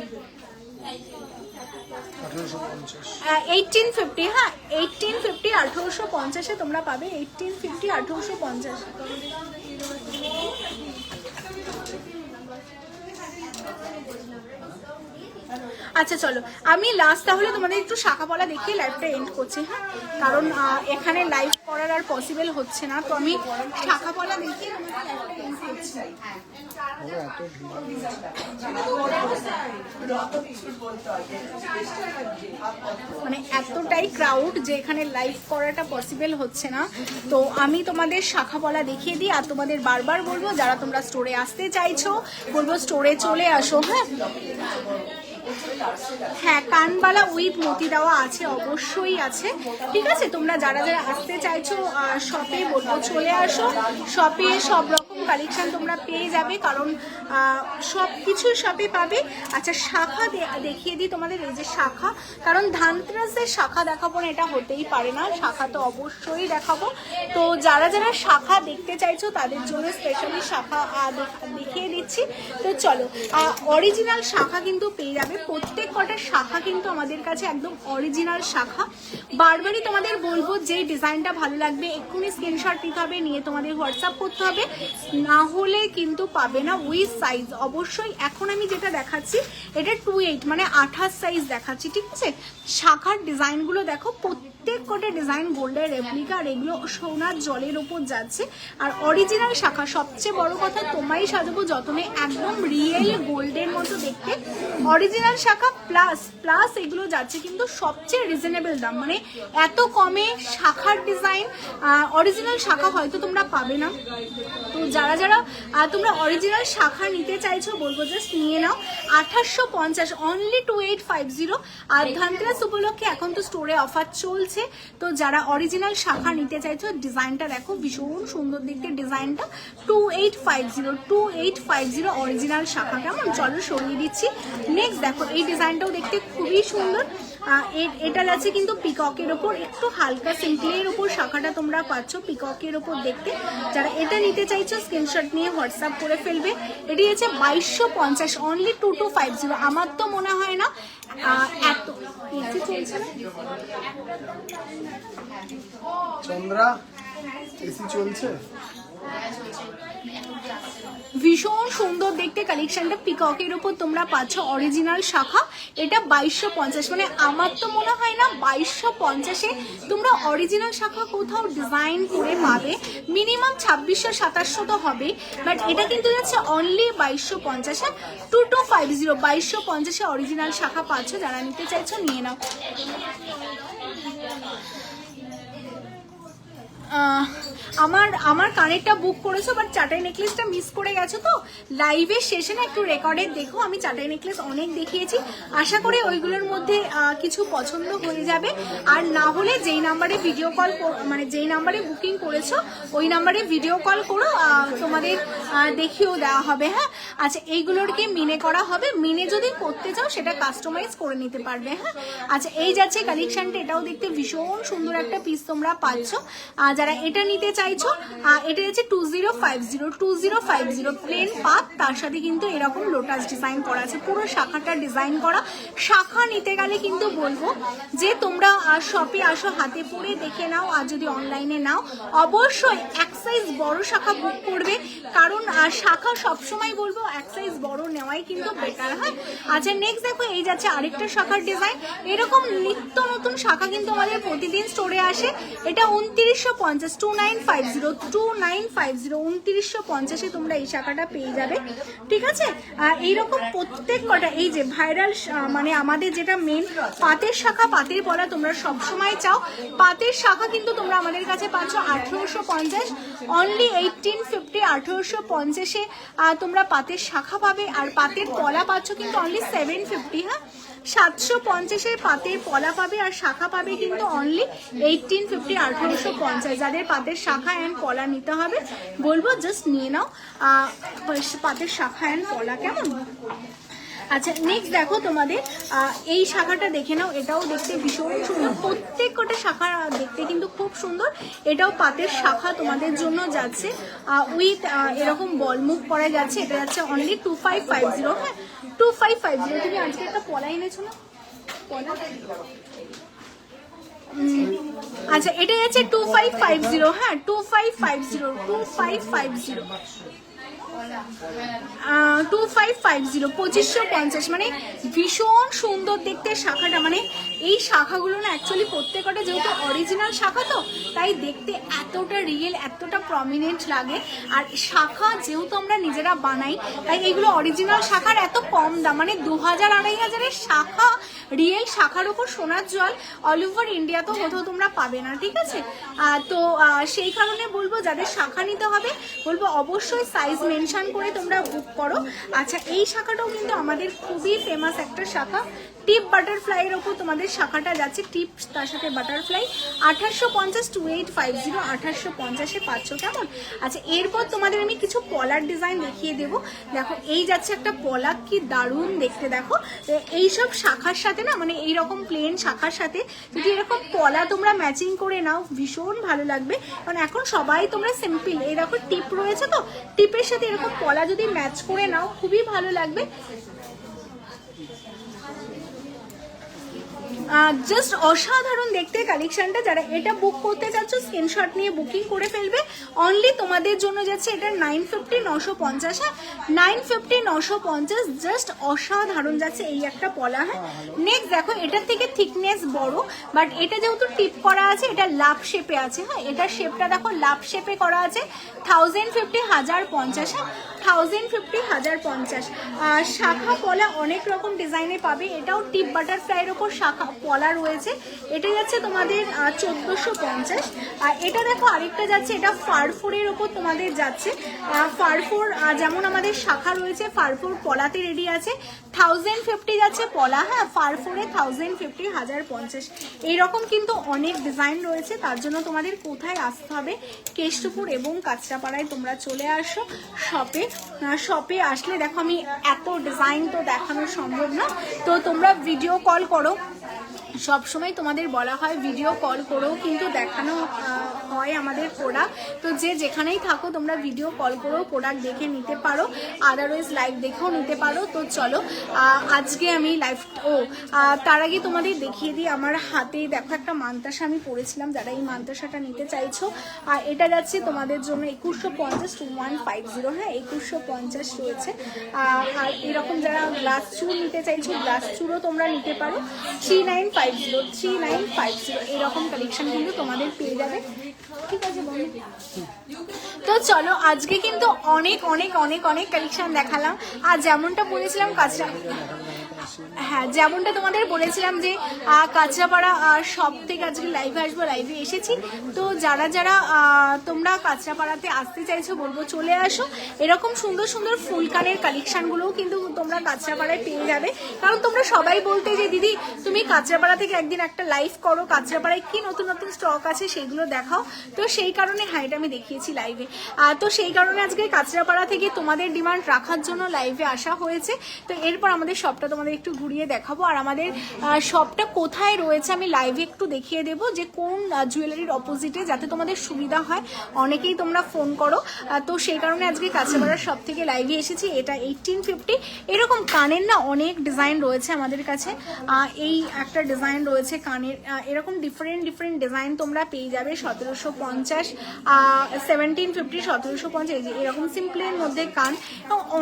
1850। হ্যাঁ 1850, 1850 তোমরা পাবে। 1850 1850। আচ্ছা চলো, আমি লাস্ট তাহলে তোমাদের একটু শাখা পলা দেখিয়ে লাইভটা এন্ড করছি। হ্যাঁ, কারণ এখানে লাইভ করার আর পসিবল হচ্ছে না, তো আমি শাখা পলা দেখিয়ে তোমাদের লাইভটা এন্ড করছি। মানে এতটাই ক্রাউড যে এখানে লাইভ করাটা পসিবল হচ্ছে না, তো আমি তোমাদের শাখা পলা দেখিয়ে দিই। আর তোমাদের বারবার বলবো যারা তোমরা স্টোরে আসতে চাইছো, বলবো স্টোরে চলে আসো। হ্যাঁ কানবালা উইথ মতি দেওয়া আছে, অবশ্যই আছে, ঠিক আছে? তোমরা যারা যারা আসতে চাইছো শপে বলবো চলে আসো। শপে সব রকম কালেকশন তোমরা পেয়ে যাবে, কারণ সব কিছু শপে পাবে। আচ্ছা শাখা দেখিয়ে দিই তোমাদের। এই যে শাখা, কারণ ধানতেরাসের শাখা দেখাবো না এটা হতেই পারে না, শাখা তো অবশ্যই দেখাবো। তো যারা যারা শাখা দেখতে চাইছো তাদের জন্য স্পেশালি শাখা দেখিয়ে দিচ্ছি। তো চলো, অরিজিনাল শাখা কিন্তু পেয়ে যাবে। প্রত্যেক কটা শাখা কিন্তু আমাদের কাছে একদম অরিজিনাল শাখা। বারবারই তোমাদের বলবো যে ডিজাইনটা ভালো লাগবে এক্ষুনি স্ক্রিনশট নিতে হবে, নিয়ে তোমাদের হোয়াটসঅ্যাপ করতে হবে, না হলে কিন্তু পাবে না উইথ সাইজ। অবশ্যই এখন আমি যেটা দেখাচ্ছি এটা 28 মানে 28 সাইজ দেখাচ্ছি, ঠিক আছে। শাখার ডিজাইনগুলো দেখো, প্রত্যেক কটা ডিজাইন গোল্ডের রেপ্লিকা, আর এগুলো সোনার জলের ওপর যাচ্ছে। আর অরিজিনাল শাখা, সবচেয়ে বড় কথা তোমায় সাজাবো যতনে, একদম রিয়েল গোল্ডের মতো দেখতে অরিজিনাল শাখা প্লাস প্লাস এগুলো যাচ্ছে কিন্তু সবচেয়ে রিজনেবল দাম, মানে এত কমে শাখার ডিজাইন অরিজিনাল শাখা হয়তো তোমরা পাবে না। তো যারা যারা তোমরা অরিজিনাল শাখা নিতে চাইছো বলবো জাস্ট নিয়ে নাও। 2850 অনলি 2850। আর ধানতেরাস উপলক্ষে এখন তো স্টোরে অফার চলছে, তো যারা অরিজিনাল শাখা নিতে চাইছো ডিজাইনটা দেখো ভীষণ সুন্দর দেখতে ডিজাইনটা। 2850 অরিজিনাল শাখা, কেমন? চলো সরিয়ে দিচ্ছি। নেক্সট দেখো এই ডিজাইনটাও দেখতে খুবই সুন্দর। এটা আছে কিন্তু পিককের ওপর, একটু হালকা সিম্পলের ওপর শাখাটা তোমরা পাচ্ছ পিককের ওপর দেখতে। যারা এটা নিতে চাইছো স্ক্রিনশট নিয়ে হোয়াটসঅ্যাপ করে ফেলবে। এটি হচ্ছে 2250 অনলি 2250। আমার তো মনে হয় না এত এসি চলছে না, চন্দ্রা এসি চলছে। ভীষণ সুন্দর দেখতে কালেকশনটা, পিককের উপর তোমরা পাচ্ছ অরিজিনাল শাখা। এটা 2250, মানে আমার তো মনে হয় না 2250-এ তোমরা অরিজিনাল শাখা কোথাও ডিজাইন করে পাবে। মিনিমাম 2600-2700 তো হবে, বাট এটা কিন্তু যাচ্ছে অনলি 2250-এ। 2250 2250-এ অরিজিনাল শাখা পাচ্ছ। যারা নিতে চাইছো নিয়ে নাও। আমার কানেরটা বুক করেছো, বাট চাটাই নেকলেসটা মিস করে গেছো। তো লাইভের শেষে না একটু রেকর্ডের দেখো, আমি চাটাই নেকলেস অনেক দেখিয়েছি। আশা করি ওইগুলোর মধ্যে কিছু পছন্দ হয়ে যাবে। আর না হলে যেই নাম্বারে ভিডিও কল, মানে যেই নাম্বারে বুকিং করেছো ওই নাম্বারে ভিডিও কল করো, তোমাদের দেখিয়েও দেওয়া হবে। হ্যাঁ, আচ্ছা এইগুলোর কি মিনে করা হবে? মিনে যদি করতে চাও সেটা কাস্টমাইজ করে নিতে পারবে। হ্যাঁ, আচ্ছা এই যাচ্ছে কালেকশনটা, এটাও দেখতে ভীষণ সুন্দর একটা পিস তোমরা পাচ্ছ। যারা এটা নিতে চাইছো এটা হচ্ছে 2050 প্লেন পাত, তার সাথে কিন্তু এরকম লোটাস ডিজাইন করা আছে, পুরো শাখাটা ডিজাইন করা। শাখা নিতে গেলে কিন্তু বলবো যে তোমরা শপে আসো, হাতে পরে দেখে নাও। আর যদি অনলাইনে নাও অবশ্যই এক সাইজ বড় শাখা বুক করবে, কারণ শাখা সবসময় বলবো এক সাইজ বড় নেওয়াই কিন্তু বেটার। হ্যাঁ, আচ্ছা নেক্সট দেখো এই যাচ্ছে আরেকটা শাখার ডিজাইন। এরকম নিত্য নতুন শাখা কিন্তু আমাদের প্রতিদিন স্টোরে আসে। এটা 2950 2950 তোমরা এই শাখাটা পেয়ে যাবে, ঠিক আছে। এইরকম প্রত্যেক কটা এই যে ভাইরাল, মানে আমাদের যেটা মেন পাতের শাখা, পাতের পলা তোমরা সবসময় চাও। পাতের শাখা কিন্তু তোমরা আমাদের কাছে পাচ্ছ 1850 অনলি 1850। 1850-এ তোমরা পাতের শাখা পাবে, আর পাতের পলা পাচ্ছ কিন্তু অনলি 750। হ্যাঁ, 750-এর পাতের পলা পাবে আর শাখা পাবে কিন্তু অনলি 1850 1850। যাদের পাতের শাখা অ্যান্ড পলা নিতে হবে বলবো জাস্ট নিয়ে নাও পাতের শাখা অ্যান্ড পলা, কেমন? আচ্ছা নেক্সট দেখো তোমাদের এই শাখাটা দেখে নাও। এটাও দেখতে ভীষণ সুন্দর, প্রত্যেক কটা শাখা দেখতে কিন্তু খুব সুন্দর। এটাও পাতের শাখা তোমাদের জন্য যাচ্ছে উইথ এরকম বলমুখ করা যাচ্ছে। এটা যাচ্ছে অনলি 2550। হ্যাঁ, 2550। তুমি আজকে একটা পলা এনেছো না, পলা? আচ্ছা এটা যাচ্ছে 2550। হ্যাঁ 2550 2550 মানে ভীষণ সুন্দর দেখতে শাখাটা। মানে এই শাখাগুলো না অ্যাকচুয়ালি প্রত্যেকটা যেহেতু অরিজিনাল শাখা, তো তাই দেখতে এতটা রিয়েল, এতটা প্রমিনেন্ট লাগে। আর শাখা যেহেতু আমরা নিজেরা বানাই, তাই এইগুলো অরিজিনাল শাখার এত কম দাম, মানে 2000-2500-এর শাখা, রিয়েল শাখার উপর সোনার জল অল ওভার ইন্ডিয়া তো কোথাও তোমরা পাবে না, ঠিক আছে। তো সেই কারণে বলবো যাদের শাখা নিতে হবে বলবো অবশ্যই সাইজ মেনশন করে তোমরা বুক করো। আচ্ছা এই শাখাটাও কিন্তু আমাদের খুবই ফেমাস একটা শাখা, টিপ বাটারফ্লাইয়ের ওপর তোমাদের শাখাটা যাচ্ছে, টিপ তার সাথে বাটারফ্লাই। 1850 2850 1850-এ পাচ্ছ, কেমন? আচ্ছা এরপর তোমাদের আমি কিছু পলার ডিজাইন দেখিয়ে দেবো। দেখো এই যাচ্ছে একটা পলা, কি দারুণ দেখতে। দেখো এইসব শাখার সাথে না, মানে এইরকম প্লেন শাখার সাথে যদি এরকম পলা তোমরা ম্যাচিং করে নাও ভীষণ ভালো লাগবে। কারণ এখন সবাই তোমরা সিম্পল, এরকম টিপ রয়েছে, তো টিপের সাথে এরকম পলা যদি ম্যাচ করে নাও খুবই ভালো লাগবে। জাস্ট অসাধারণ দেখতে কালেকশনটা। যারা এটা বুক করতে চাচ্ছ স্ক্রিনশট নিয়ে বুকিং করে ফেলবে। অনলি তোমাদের জন্য যাচ্ছে এটা 950 950। হ্যাঁ 950 950 জাস্ট অসাধারণ যাচ্ছে এই একটা পলা। হ্যাঁ নেক্সট দেখো এটার থেকে থিকনেস বড়, বাট এটা যেহেতু টিপ করা আছে এটা লাভ শেপে আছে। হ্যাঁ এটা শেপটা দেখো লাভ শেপে করা আছে। 1050 1050। হ্যাঁ 1050 1050। শাখা পলা অনেক রকম ডিজাইনে পাবে। এটাও টিপ বাটারফ্লাইয়ের ওপর শাখা পলা রয়েছে। এটা যাচ্ছে তোমাদের 1450। আর এটা দেখো আরেকটা যাচ্ছে, এটা ফারফোরের ওপর তোমাদের যাচ্ছে। ফারফোর যেমন আমাদের শাখা রয়েছে, ফারফোর পলাতে রেডি আছে। 1050 যাচ্ছে পলা। হ্যাঁ ফারফোরে 1050 1050। এইরকম কিন্তু অনেক ডিজাইন রয়েছে। তার জন্য তোমাদের কোথায় আসতে হবে, কেষ্টপুর এবং কাঁচরাপাড়ায় তোমরা চলে আসো শপে। শপে আসলে দেখো আমি এত ডিজাইন তো দেখানো সম্ভব না, তো তোমরা ভিডিও কল করো। সব সময় তোমাদের বলা হয় ভিডিও কল করেও কিন্তু দেখানো হয় আমাদের প্রোডাক্ট। তো যে যেখানেই থাকো তোমরা ভিডিও কল করেও প্রোডাক্ট দেখে নিতে পারো, আদারওয়াইজ লাইভ দেখেও নিতে পারো। তো চলো আজকে আমি লাইভ তার আগে তোমাদের দেখিয়ে দিই আমার হাতে দেখো একটা মান্তাসা আমি পরেছিলাম। যারা এই মান্তাসাটা নিতে চাইছো, আর এটা যাচ্ছে তোমাদের জন্য 2150 2150। হ্যাঁ 2150 রয়েছে। আর এরকম যারা গ্লাস চুর নিতে চাইছো গ্লাস চুরও তোমরা নিতে পারো। 3950 3950 এরকম কালেকশন কিন্তু তোমাদের পেয়ে যাবে। ঠিক আছে বন্ধু, তো চলো আজকে কিন্তু অনেক অনেক অনেক অনেক কালেকশন দেখালাম। আর যেমনটা বলেছিলাম হ্যাঁ যেমনটা তোমাদের বলেছিলাম যে কাঁচরাপাড়া সব থেকে আজকে লাইভে আসবো, লাইভে এসেছি। তো যারা যারা তোমরা কাঁচরাপাড়াতে আসতে চাইছো বলবো চলে আসো। এরকম সুন্দর সুন্দর ফুলকানের কালেকশনগুলোও কিন্তু তোমরা কাঁচরাপাড়ায় পেয়ে যাবে। কারণ তোমরা সবাই বলতে যে দিদি তুমি কাঁচরাপাড়া থেকে একদিন একটা লাইভ করো, কাঁচরাপাড়ায় কি নতুন নতুন স্টক আছে সেগুলো দেখাও। তো সেই কারণে হ্যাঁ এটা আমি দেখিয়েছি লাইভে। তো সেই কারণে আজকে কাঁচরাপাড়া থেকে তোমাদের ডিমান্ড রাখার জন্য লাইভে আসা হয়েছে। তো এরপর আমাদের শপটা তোমাদের একটু ঘুরিয়ে দেখাবো। আর আমাদের শপটা কোথায় রয়েছে আমি লাইভে একটু দেখিয়ে দেবো, যে কোন জুয়েলারির অপোজিটে, যাতে তোমাদের সুবিধা হয়। অনেকেই তোমরা ফোন করো, তো সেই কারণে আজকে কাঁচরাপাড়ার শপ থেকে লাইভে এসেছি। এটা 1850। এরকম কানের না অনেক ডিজাইন রয়েছে আমাদের কাছে। এই একটা ডিজাইন রয়েছে কানের, এরকম ডিফারেন্ট ডিফারেন্ট ডিজাইন তোমরা পেয়ে যাবে। 1750 1750 1750 এরকম সিম্পলের মধ্যে কান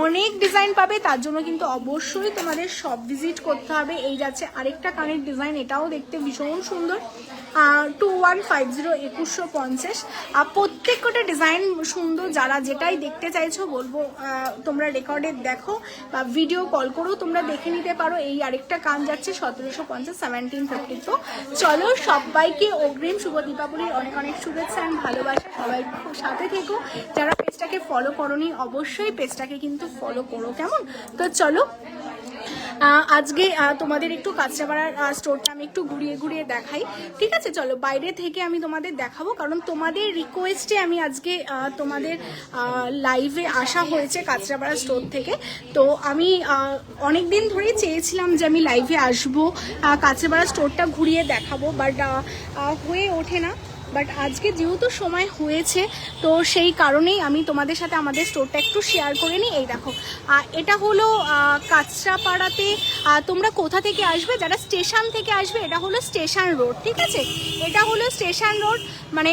অনেক ডিজাইন পাবে। তার জন্য কিন্তু অবশ্যই তোমাদের শপ ভিজিট করতে হবে। এই যাচ্ছে আরেকটা কানের ডিজাইন, এটাও দেখতে ভীষণ সুন্দর। 2150 2150। প্রত্যেকটা ডিজাইন সুন্দর। যারা যেটাই দেখতে চাইছো বলবো তোমরা রেকর্ডে দেখো বা ভিডিও কল করেও তোমরা দেখে নিতে পারো। এই আরেকটা কান যাচ্ছে 1750 1750। তো চলো সবাইকে অগ্রিম শুভ দীপাবলির অনেক অনেক শুভেচ্ছা আর ভালোবাসা। সবাই সাথে থেকো। যারা পেজটাকে ফলো করোনি অবশ্যই পেজটাকে কিন্তু ফলো করো, কেমন? তো চলো আজকে তোমাদের একটু কাঁচরাপাড়ার স্টোরটা আমি একটু ঘুরিয়ে ঘুরিয়ে দেখাই। ঠিক আছে চলো বাইরে থেকে আমি তোমাদের দেখাবো, কারণ তোমাদের রিকোয়েস্টে আমি আজকে তোমাদের লাইভে আসা হয়েছে কাঁচরাপাড়া স্টোর থেকে। তো আমি অনেক দিন ধরেই চেয়েছিলাম যে আমি লাইভে আসবো, কাঁচরাপাড়া স্টোরটা ঘুরিয়ে দেখাবো, বাট হয়ে ওঠে না। বাট আজকে যেহেতু সময় হয়েছে তো সেই কারণেই আমি তোমাদের সাথে আমাদের স্টোরটা একটু শেয়ার করে নিই। এই দেখো এটা হলো কাঁচরাপাড়াতে তোমরা কোথা থেকে আসবে, যারা স্টেশন থেকে আসবে এটা হলো স্টেশন রোড। ঠিক আছে এটা হলো স্টেশন রোড, মানে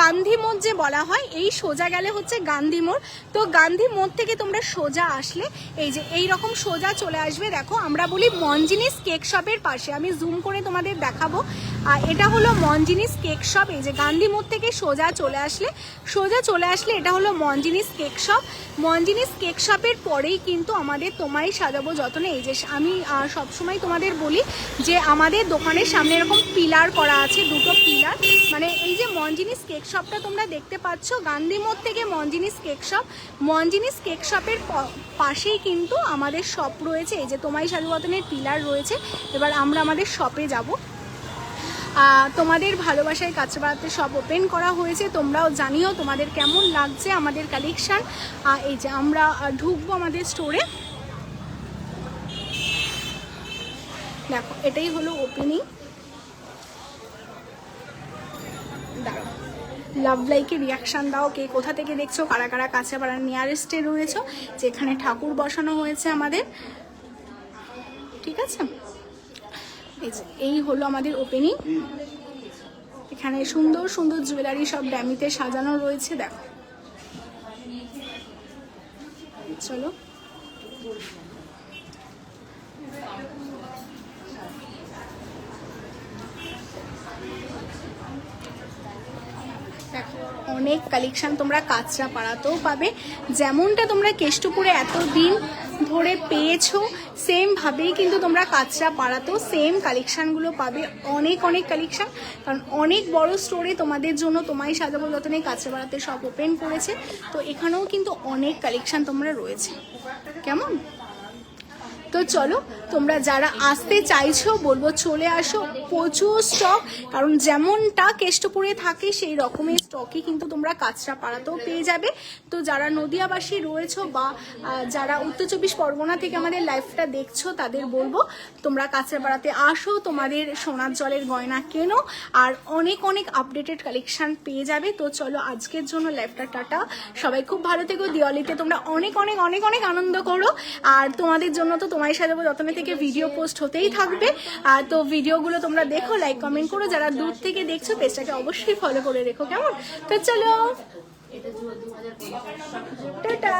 গান্ধী মোড় যে বলা হয়, এই সোজা গেলে হচ্ছে গান্ধী মোড়। তো গান্ধী মোড় থেকে তোমরা সোজা আসলে এই যে এই রকম সোজা চলে আসবে। দেখো আমরা বলি মনজিনিস কেক শপের পাশে, আমি জুম করে তোমাদের দেখাবো। এটা হলো মনজিনিস কেক শপ। এই যে গান্ধী মোড় থেকে সোজা চলে আসলে এটা হলো Monginis cake shop. Monginis cake শপের পরেই কিন্তু আমাদের তোমায় সাজাবো যতনে। এই যে আমি সবসময় তোমাদের বলি যে আমাদের দোকানের সামনে এরকম পিলার করা আছে, দুটো পিলার। মানে এই যে মনজিনিস কেক শপটা তোমরা দেখতে পাচ্ছ, গান্ধী মোড় থেকে Monginis cake shop, Monginis cake শপের পাশেই কিন্তু আমাদের শপ রয়েছে। এই যে তোমায় সাজাবো যতনের পিলার রয়েছে। এবার আমরা আমাদের শপে যাব। তোমাদের ভালোবাসায় কাঁচরাপাড়াতে সব ওপেন করা হয়েছে। তোমরাও জানিও তোমাদের কেমন লাগছে আমাদের কালেকশান। এই যে আমরা ঢুকবো আমাদের স্টোরে। দেখো এটাই হলো ওপেনিং। দাঁড়াও লাভ লাইকে রিয়াকশান দাও, কে কোথা থেকে দেখছো, কারা কারা কাঁচরাপাড়ার নিয়ারেস্টে রয়েছো, যেখানে ঠাকুর বসানো হয়েছে আমাদের। ঠিক আছে এই হলো আমাদের ওপেনিং। এখানে সুন্দর সুন্দর জুয়েলারি সব ড্যামিতে সাজানো রয়েছে, দেখো। চলো অনেক কালেকশন তোমরা কাঁচরাপাড়াতেও পাবে, যেমনটা তোমরা কেষ্টপুরে এতদিন ধরে পেয়েছো সেম ভাবেই কিন্তু তোমরা কাঁচরাপাড়াতেও সেম কালেকশনগুলো পাবে। অনেক অনেক কালেকশন, কারণ অনেক বড় স্টোরে তোমাদের জন্য তোমায় সাজাবো যতনে কাঁচরাপাড়াতে সব ওপেন করেছে, তো এখানেও কিন্তু অনেক কালেকশন তোমরা রয়েছে। কেমন? তো চলো, তোমরা যারা আসতে চাইছো বলবো চলে আসো, প্রচুর স্টক, কারণ যেমনটা কেষ্টপুরে থাকে সেই রকমের স্টকই কিন্তু তোমরা কাঁচরাপাড়াতেও পেয়ে যাবে। তো যারা নদিয়াবাসী রয়েছো বা যারা উত্তর 24 পরগনা থেকে আমাদের লাইভটা দেখছো তাদের বলবো তোমরা কাঁচরাপাড়াতে আসো, তোমাদের সোনার জলের গয়না কেনো, আর অনেক অনেক আপডেটেড কালেকশন পেয়ে যাবে। তো চলো আজকের জন্য লাইভটা টাটা, সবাই খুব ভালো থেকো, দিওয়ালিতে তোমরা অনেক অনেক অনেক অনেক আনন্দ করো, আর তোমাদের জন্য তো তোমায় সাজাবো যতনে থেকে ভিডিও পোস্ট হতেই থাকবে। আর তো ভিডিওগুলো তোমরা দেখো, লাইক কমেন্ট করো, যারা দূর থেকে দেখছো পেজটাকে অবশ্যই ফলো করে রেখো। কেমন? তো চলো টাটা।